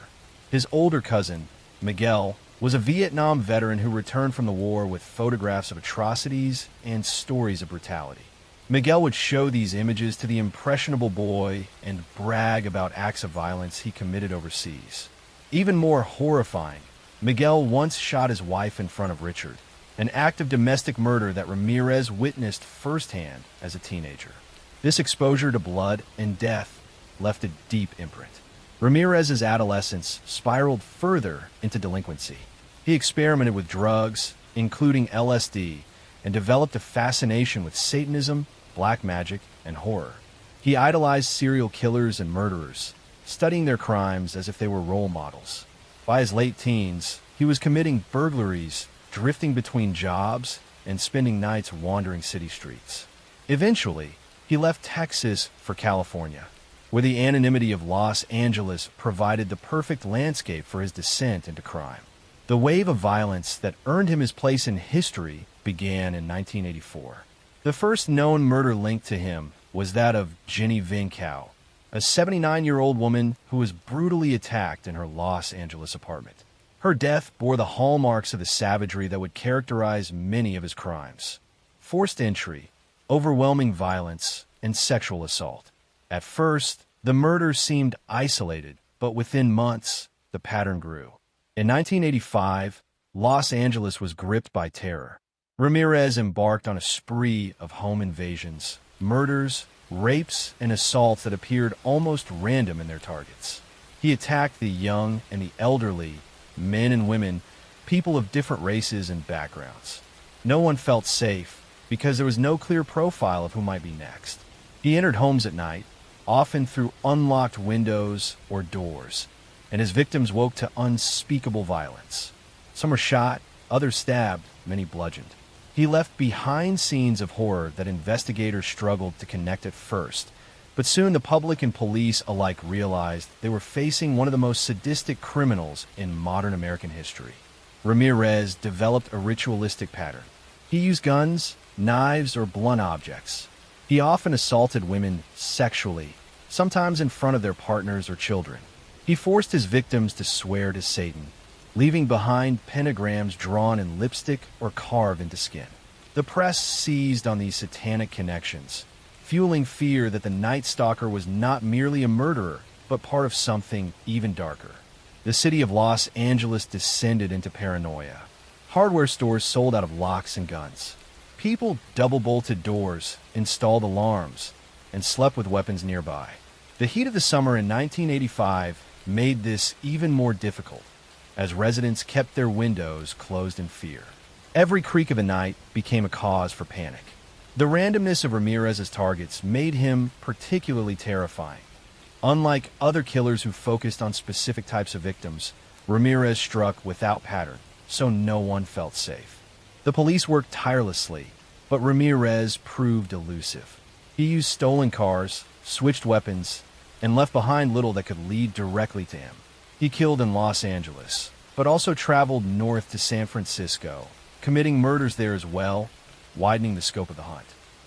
His older cousin, Miguel, was a Vietnam veteran who returned from the war with photographs of atrocities and stories of brutality. Miguel would show these images to the impressionable boy and brag about acts of violence he committed overseas. Even more horrifying, Miguel once shot his wife in front of Richard, an act of domestic murder that Ramirez witnessed firsthand as a teenager. This exposure to blood and death left a deep imprint. Ramirez's adolescence spiraled further into delinquency. He experimented with drugs, including LSD, and developed a fascination with Satanism, black magic, and horror. He idolized serial killers and murderers, studying their crimes as if they were role models. By his late teens, he was committing burglaries, drifting between jobs, and spending nights wandering city streets. Eventually, he left Texas for California, where the anonymity of Los Angeles provided the perfect landscape for his descent into crime. The wave of violence that earned him his place in history began in 1984. The first known murder linked to him was that of Jenny Vincow, a 79-year-old woman who was brutally attacked in her Los Angeles apartment. Her death bore the hallmarks of the savagery that would characterize many of his crimes: forced entry, overwhelming violence, and sexual assault. At first, the murder seemed isolated, but within months, the pattern grew. In 1985, Los Angeles was gripped by terror. Ramirez embarked on a spree of home invasions, murders, rapes, and assaults that appeared almost random in their targets. He attacked the young and the elderly, men and women, people of different races and backgrounds. No one felt safe because there was no clear profile of who might be next. He entered homes at night, often through unlocked windows or doors, and his victims woke to unspeakable violence. Some were shot, others stabbed, many bludgeoned. He left behind scenes of horror that investigators struggled to connect at first, but soon the public and police alike realized they were facing one of the most sadistic criminals in modern American history. Ramirez developed a ritualistic pattern. He used guns, knives, or blunt objects. He often assaulted women sexually, sometimes in front of their partners or children. He forced his victims to swear to Satan, leaving behind pentagrams drawn in lipstick or carved into skin. The press seized on these satanic connections, fueling fear that the Night Stalker was not merely a murderer, but part of something even darker. The city of Los Angeles descended into paranoia. Hardware stores sold out of locks and guns. People double-bolted doors, installed alarms, and slept with weapons nearby. The heat of the summer in 1985 made this even more difficult. as residents kept their windows closed in fear. Every creak of the night became a cause for panic. The randomness of Ramirez's targets made him particularly terrifying. Unlike other killers who focused on specific types of victims, Ramirez struck without pattern, so no one felt safe. The police worked tirelessly, but Ramirez proved elusive. He used stolen cars, switched weapons, and left behind little that could lead directly to him. He killed in Los Angeles, but also traveled north to San Francisco, committing murders there as well, widening the scope of the hunt.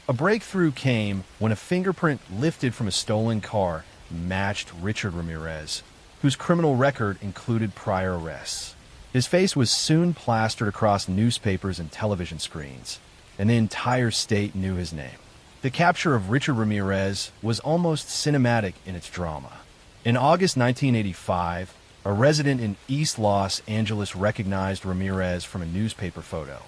A breakthrough came when a fingerprint lifted from a stolen car matched Richard Ramirez, whose criminal record included prior arrests. His face was soon plastered across newspapers and television screens, and the entire state knew his name. The capture of Richard Ramirez was almost cinematic in its drama. In August 1985, a resident in East Los Angeles recognized Ramirez from a newspaper photo.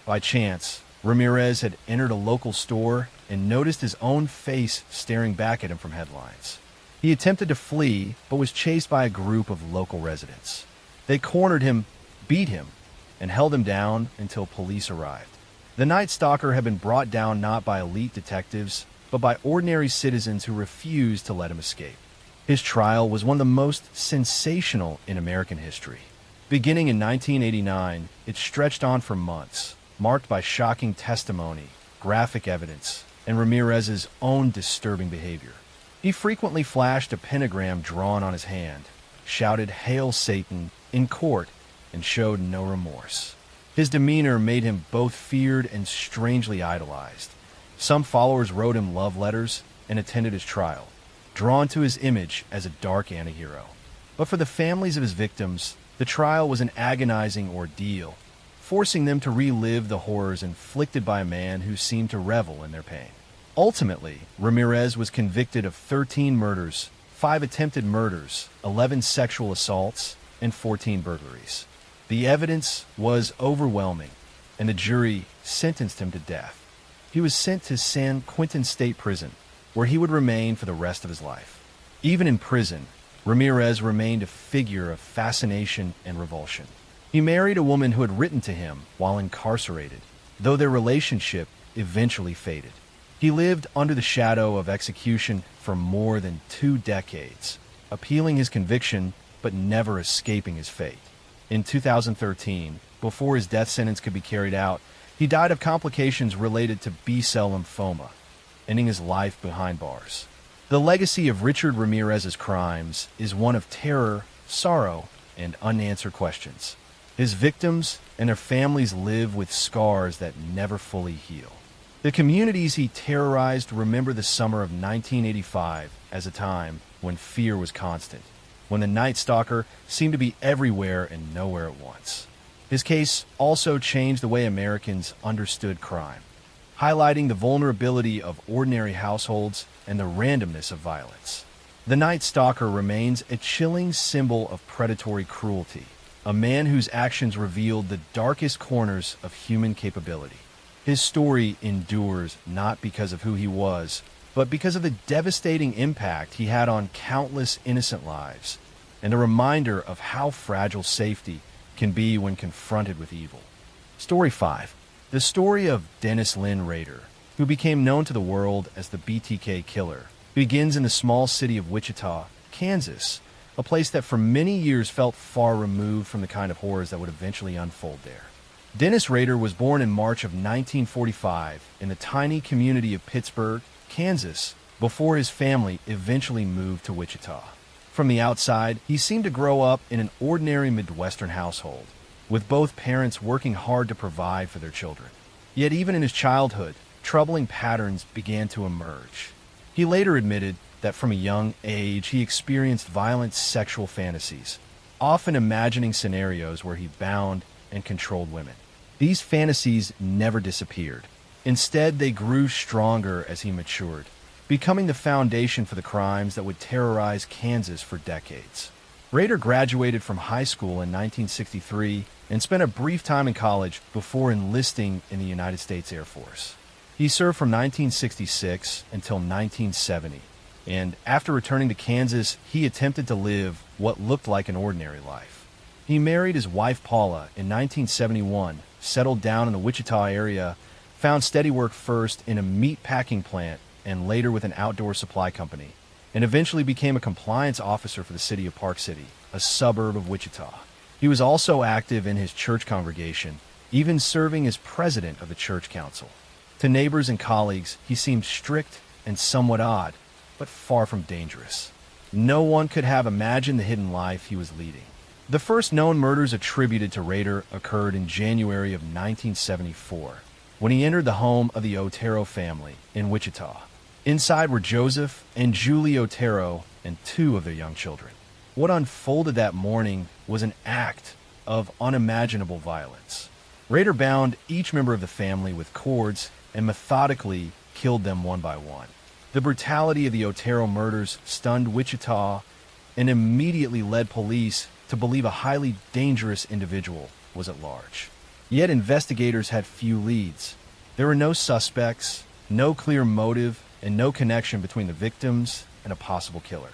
By chance, Ramirez had entered a local store and noticed his own face staring back at him from headlines. He attempted to flee, but was chased by a group of local residents. They cornered him, beat him, and held him down until police arrived. The Night Stalker had been brought down not by elite detectives, but by ordinary citizens who refused to let him escape. His trial was one of the most sensational in American history. Beginning in 1989, it stretched on for months, marked by shocking testimony, graphic evidence, and Ramirez's own disturbing behavior. He frequently flashed a pentagram drawn on his hand, shouted "Hail Satan" in court, and showed no remorse. His demeanor made him both feared and strangely idolized. Some followers wrote him love letters and attended his trial, drawn to his image as a dark antihero. But for the families of his victims, the trial was an agonizing ordeal, forcing them to relive the horrors inflicted by a man who seemed to revel in their pain. Ultimately, Ramirez was convicted of 13 murders, 5 attempted murders, 11 sexual assaults, and 14 burglaries. The evidence was overwhelming, and the jury sentenced him to death. He was sent to San Quentin State Prison, where he would remain for the rest of his life. Even in prison, Ramirez remained a figure of fascination and revulsion. He married a woman who had written to him while incarcerated, though their relationship eventually faded. He lived under the shadow of execution for more than 2 decades, appealing his conviction but never escaping his fate. In 2013, before his death sentence could be carried out, he died of complications related to B-cell lymphoma, ending his life behind bars. The legacy of Richard Ramirez's crimes is one of terror, sorrow, and unanswered questions. His victims and their families live with scars that never fully heal. The communities he terrorized remember the summer of 1985 as a time when fear was constant, when the Night Stalker seemed to be everywhere and nowhere at once. His case also changed the way Americans understood crime, highlighting the vulnerability of ordinary households and the randomness of violence. The Night Stalker remains a chilling symbol of predatory cruelty, a man whose actions revealed the darkest corners of human capability. His story endures not because of who he was, but because of the devastating impact he had on countless innocent lives, and a reminder of how fragile safety can be when confronted with evil. Story 5. The story of Dennis Lynn Rader, who became known to the world as the BTK Killer, begins in the small city of Wichita, Kansas, a place that for many years felt far removed from the kind of horrors that would eventually unfold there. Dennis Rader was born in March of 1945 in the tiny community of Pittsburgh, Kansas, before his family eventually moved to Wichita. From the outside, he seemed to grow up in an ordinary Midwestern household, with both parents working hard to provide for their children. Yet even in his childhood, troubling patterns began to emerge. He later admitted that from a young age he experienced violent sexual fantasies, often imagining scenarios where he bound and controlled women. These fantasies never disappeared. Instead, they grew stronger as he matured, becoming the foundation for the crimes that would terrorize Kansas for decades. Rader graduated from high school in 1963 and spent a brief time in college before enlisting in the United States Air Force. He served from 1966 until 1970, and after returning to Kansas, he attempted to live what looked like an ordinary life. He married his wife Paula in 1971, settled down in the Wichita area, found steady work first in a meat packing plant and later with an outdoor supply company, and eventually became a compliance officer for the city of Park City, a suburb of Wichita. He was also active in his church congregation, even serving as president of the church council. To neighbors and colleagues, he seemed strict and somewhat odd, but far from dangerous. No one could have imagined the hidden life he was leading. The first known murders attributed to Rader occurred in January of 1974, when he entered the home of the Otero family in Wichita. Inside were Joseph and Julie Otero and two of their young children. What unfolded that morning was an act of unimaginable violence. Rader bound each member of the family with cords and methodically killed them one by one. The brutality of the Otero murders stunned Wichita and immediately led police to believe a highly dangerous individual was at large. Yet investigators had few leads. There were no suspects, no clear motive, and no connection between the victims and a possible killer.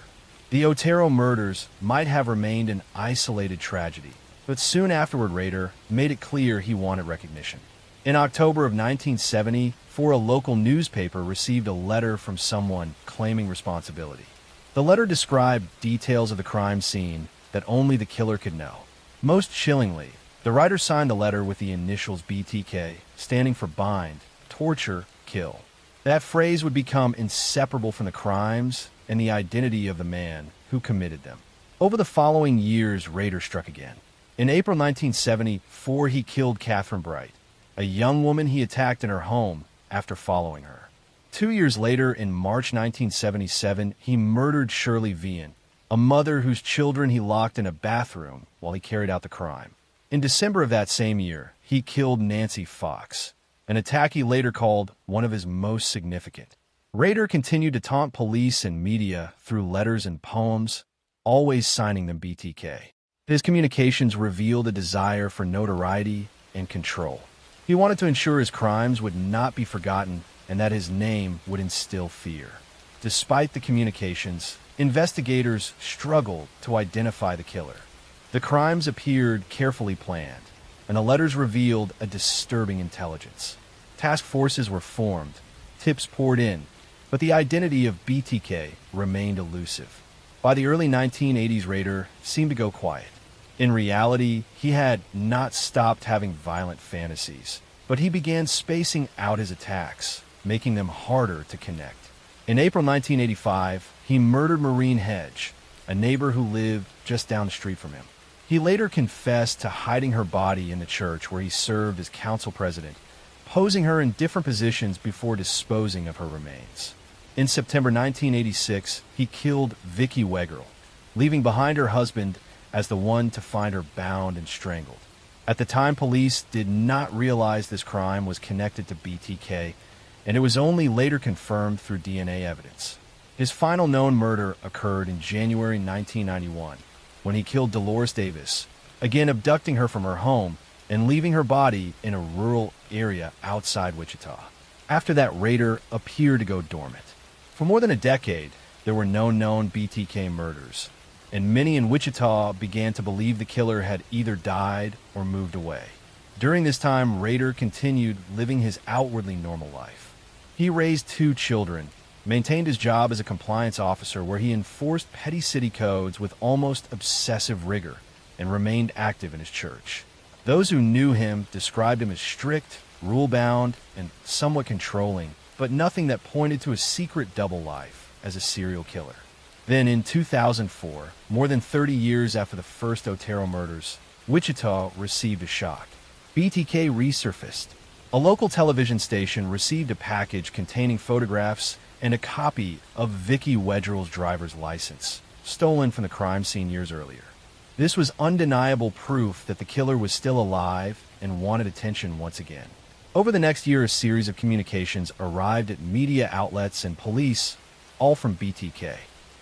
The Otero murders might have remained an isolated tragedy, but soon afterward Rader made it clear he wanted recognition. In October of 1970, a local newspaper received a letter from someone claiming responsibility. The letter described details of the crime scene that only the killer could know. Most chillingly, the writer signed the letter with the initials BTK, standing for bind, torture, kill. That phrase would become inseparable from the crimes and the identity of the man who committed them. Over the following years, Rader struck again. In April 1974, he killed Catherine Bright, a young woman he attacked in her home after following her. 2 years later, in March 1977, he murdered Shirley Vian, a mother whose children he locked in a bathroom while he carried out the crime. In December of that same year, he killed Nancy Fox, an attack he later called one of his most significant. Rader continued to taunt police and media through letters and poems, always signing them BTK. His communications revealed a desire for notoriety and control. He wanted to ensure his crimes would not be forgotten and that his name would instill fear. Despite the communications, investigators struggled to identify the killer. The crimes appeared carefully planned, and the letters revealed a disturbing intelligence. Task forces were formed, tips poured in, but the identity of BTK remained elusive. By the early 1980s, Rader seemed to go quiet. In reality, he had not stopped having violent fantasies, but he began spacing out his attacks, making them harder to connect. In April 1985, he murdered Maureen Hedge, a neighbor who lived just down the street from him. He later confessed to hiding her body in the church where he served as council president, posing her in different positions before disposing of her remains. In September 1986, he killed Vicki Wegerle, leaving behind her husband as the one to find her bound and strangled. At the time, police did not realize this crime was connected to BTK, and it was only later confirmed through DNA evidence. His final known murder occurred in January 1991, when he killed Dolores Davis, again abducting her from her home and leaving her body in a rural area outside Wichita. After that, Rader appeared to go dormant. For more than a decade, there were no known BTK murders, and many in Wichita began to believe the killer had either died or moved away. During this time, Rader continued living his outwardly normal life. He raised 2 children, maintained his job as a compliance officer where he enforced petty city codes with almost obsessive rigor, and remained active in his church. Those who knew him described him as strict, rule-bound, and somewhat controlling, but nothing that pointed to a secret double life as a serial killer. Then in 2004, more than 30 years after the first Otero murders, Wichita received a shock. BTK resurfaced. A local television station received a package containing photographs and a copy of Vicki Wegerle's driver's license, stolen from the crime scene years earlier. This was undeniable proof that the killer was still alive and wanted attention once again. Over the next year, a series of communications arrived at media outlets and police, all from BTK.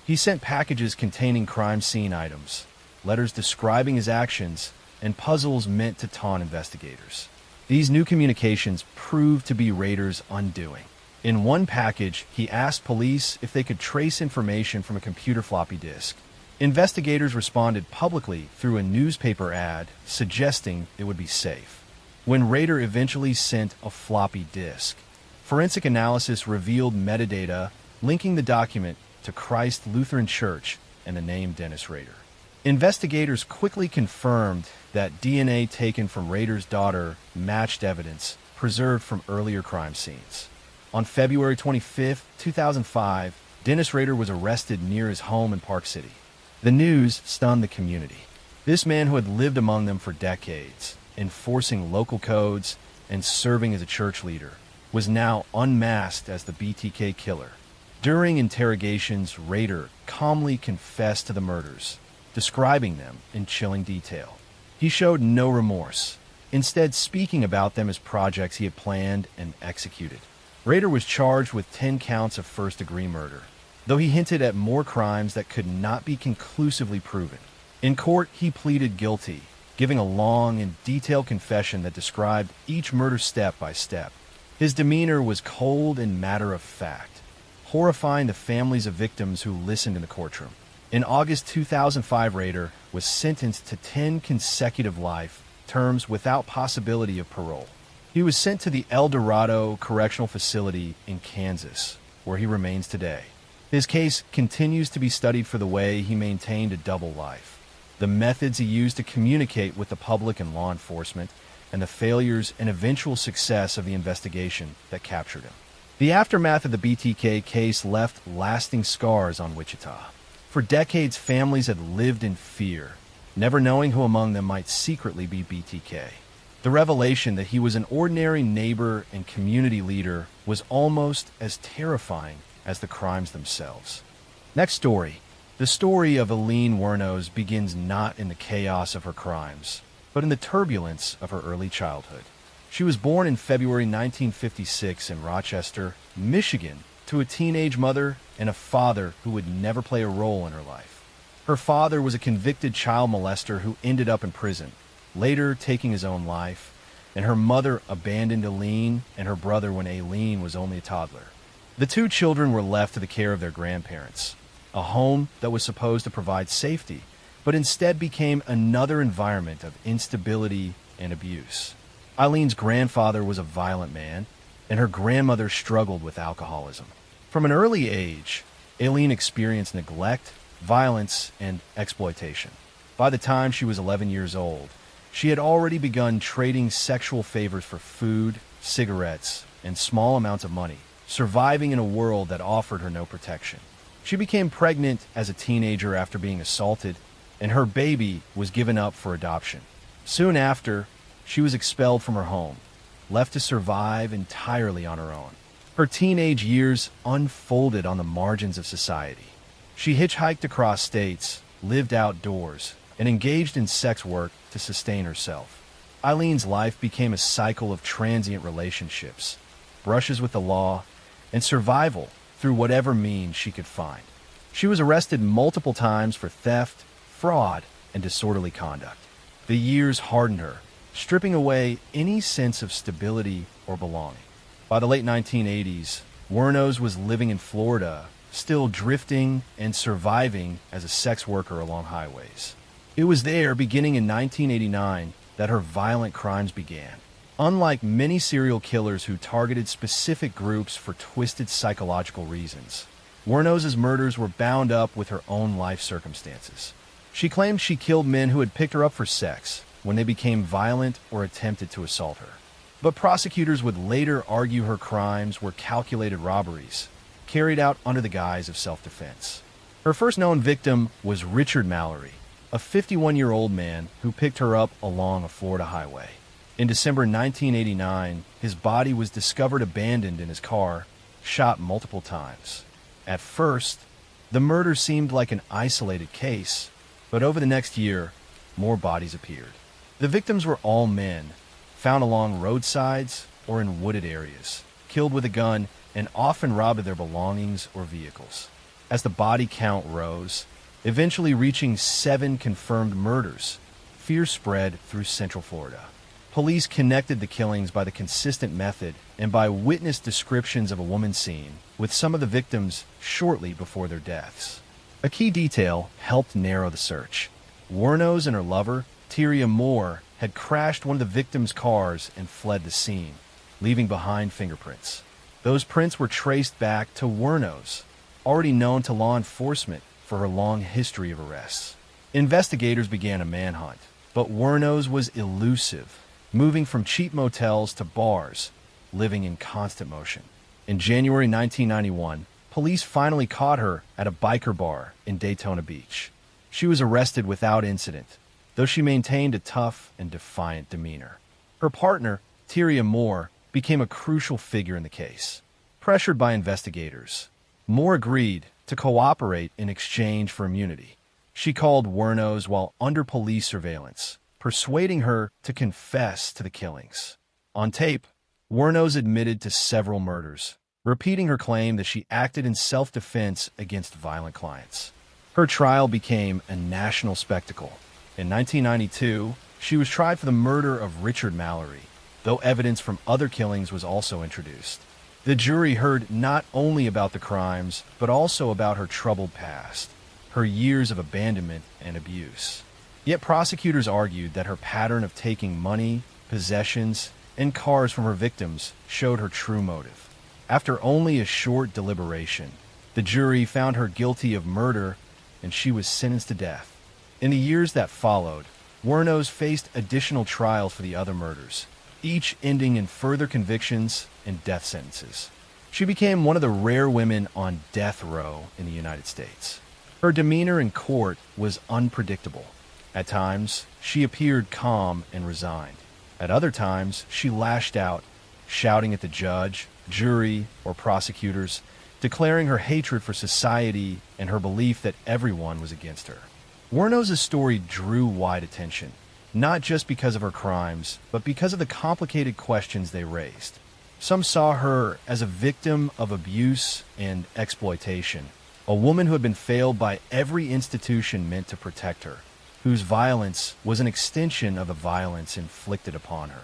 He sent packages containing crime scene items, letters describing his actions, and puzzles meant to taunt investigators. These new communications proved to be Rader's undoing. In one package, he asked police if they could trace information from a computer floppy disk. Investigators responded publicly through a newspaper ad suggesting it would be safe. When Rader eventually sent a floppy disk, forensic analysis revealed metadata linking the document to Christ Lutheran Church and the name Dennis Rader. Investigators quickly confirmed that DNA taken from Rader's daughter matched evidence preserved from earlier crime scenes. On February 25, 2005, Dennis Rader was arrested near his home in Park City. The news stunned the community. This man who had lived among them for decades, enforcing local codes and serving as a church leader, was now unmasked as the BTK killer. During interrogations, Rader calmly confessed to the murders, describing them in chilling detail. He showed no remorse, instead speaking about them as projects he had planned and executed. Rader was charged with 10 counts of first-degree murder, though he hinted at more crimes that could not be conclusively proven. In court, he pleaded guilty, giving a long and detailed confession that described each murder step by step. His demeanor was cold and matter-of-fact, horrifying the families of victims who listened in the courtroom. In August 2005, Rader was sentenced to 10 consecutive life terms without possibility of parole. He was sent to the El Dorado Correctional Facility in Kansas, where he remains today. His case continues to be studied for the way he maintained a double life, the methods he used to communicate with the public and law enforcement, and the failures and eventual success of the investigation that captured him. The aftermath of the BTK case left lasting scars on Wichita. For decades, families had lived in fear, never knowing who among them might secretly be BTK. The revelation that he was an ordinary neighbor and community leader was almost as terrifying as the crimes themselves. Next story. The story of Eileen Wuornos begins not in the chaos of her crimes, but in the turbulence of her early childhood. She was born in February 1956 in Rochester, Michigan, to a teenage mother and a father who would never play a role in her life. Her father was a convicted child molester who ended up in prison, later taking his own life, and her mother abandoned Eileen and her brother when Eileen was only a toddler. The two children were left to the care of their grandparents, a home that was supposed to provide safety, but instead became another environment of instability and abuse. Eileen's grandfather was a violent man, and her grandmother struggled with alcoholism. From an early age, Eileen experienced neglect, violence, and exploitation. By the time she was 11 years old, she had already begun trading sexual favors for food, cigarettes, and small amounts of money, surviving in a world that offered her no protection. She became pregnant as a teenager after being assaulted, and her baby was given up for adoption. Soon after, she was expelled from her home, left to survive entirely on her own. Her teenage years unfolded on the margins of society. She hitchhiked across states, lived outdoors, and engaged in sex work to sustain herself. Eileen's life became a cycle of transient relationships, brushes with the law, and survival through whatever means she could find. She was arrested multiple times for theft, fraud, and disorderly conduct. The years hardened her, stripping away any sense of stability or belonging. By the late 1980s, Wuornos was living in Florida, still drifting and surviving as a sex worker along highways. It was there, beginning in 1989, that her violent crimes began. Unlike many serial killers who targeted specific groups for twisted psychological reasons, Wuornos' murders were bound up with her own life circumstances. She claimed she killed men who had picked her up for sex when they became violent or attempted to assault her. But prosecutors would later argue her crimes were calculated robberies, carried out under the guise of self-defense. Her first known victim was Richard Mallory, a 51-year-old man who picked her up along a Florida highway. In December 1989, his body was discovered abandoned in his car, shot multiple times. At first, the murder seemed like an isolated case, but over the next year, more bodies appeared. The victims were all men, found along roadsides or in wooded areas, killed with a gun, and often robbed of their belongings or vehicles. As the body count rose, eventually reaching 7 confirmed murders, fear spread through Central Florida. Police connected the killings by the consistent method and by witness descriptions of a woman seen with some of the victims shortly before their deaths. A key detail helped narrow the search. Wuornos and her lover, Tyria Moore, had crashed one of the victim's cars and fled the scene, leaving behind fingerprints. Those prints were traced back to Wuornos, already known to law enforcement for her long history of arrests. Investigators began a manhunt, but Wuornos was elusive, moving from cheap motels to bars, living in constant motion. In January 1991, police finally caught her at a biker bar in Daytona Beach. She was arrested without incident, though she maintained a tough and defiant demeanor. Her partner, Tyria Moore, became a crucial figure in the case. Pressured by investigators, Moore agreed to cooperate in exchange for immunity. She called Wuornos while under police surveillance, persuading her to confess to the killings. On tape, Wuornos admitted to several murders, repeating her claim that she acted in self-defense against violent clients. Her trial became a national spectacle. In 1992, she was tried for the murder of Richard Mallory, though evidence from other killings was also introduced. The jury heard not only about the crimes, but also about her troubled past, her years of abandonment and abuse. Yet prosecutors argued that her pattern of taking money, possessions, and cars from her victims showed her true motive. After only a short deliberation, the jury found her guilty of murder and she was sentenced to death. In the years that followed, Wuornos faced additional trials for the other murders, each ending in further convictions and death sentences. She became one of the rare women on death row in the United States. Her demeanor in court was unpredictable. At times, she appeared calm and resigned. At other times, she lashed out, shouting at the judge, jury, or prosecutors, declaring her hatred for society and her belief that everyone was against her. Wuornos' story drew wide attention, not just because of her crimes, but because of the complicated questions they raised. Some saw her as a victim of abuse and exploitation, a woman who had been failed by every institution meant to protect her, whose violence was an extension of the violence inflicted upon her.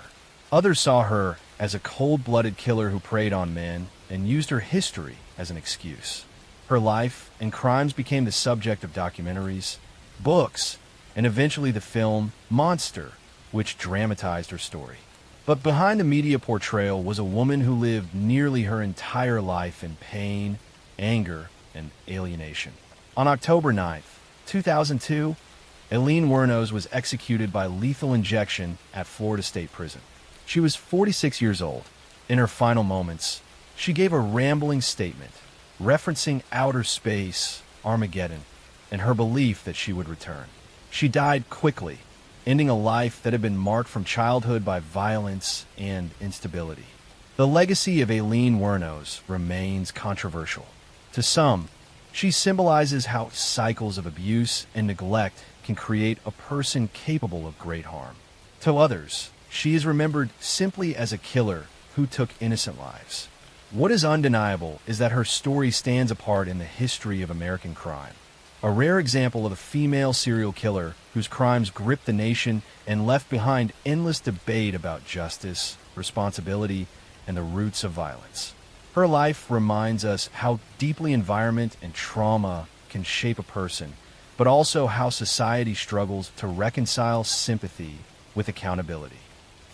Others saw her as a cold-blooded killer who preyed on men and used her history as an excuse. Her life and crimes became the subject of documentaries, books, and eventually the film Monster, which dramatized her story. But behind the media portrayal was a woman who lived nearly her entire life in pain, anger, and alienation. On October 9th, 2002, Aileen Wuornos was executed by lethal injection at Florida State Prison. She was 46 years old. In her final moments, she gave a rambling statement, referencing outer space, Armageddon, and her belief that she would return. She died quickly, ending a life that had been marked from childhood by violence and instability. The legacy of Aileen Wuornos remains controversial. To some, she symbolizes how cycles of abuse and neglect can create a person capable of great harm. To others, she is remembered simply as a killer who took innocent lives. What is undeniable is that her story stands apart in the history of American crime. A rare example of a female serial killer whose crimes gripped the nation and left behind endless debate about justice, responsibility, and the roots of violence. Her life reminds us how deeply environment and trauma can shape a person, but also how society struggles to reconcile sympathy with accountability.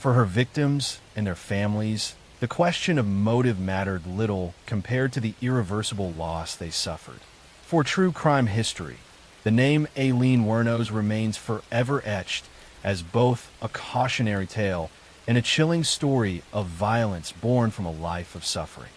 For her victims and their families, the question of motive mattered little compared to the irreversible loss they suffered. For true crime history, the name Aileen Wuornos remains forever etched as both a cautionary tale and a chilling story of violence born from a life of suffering.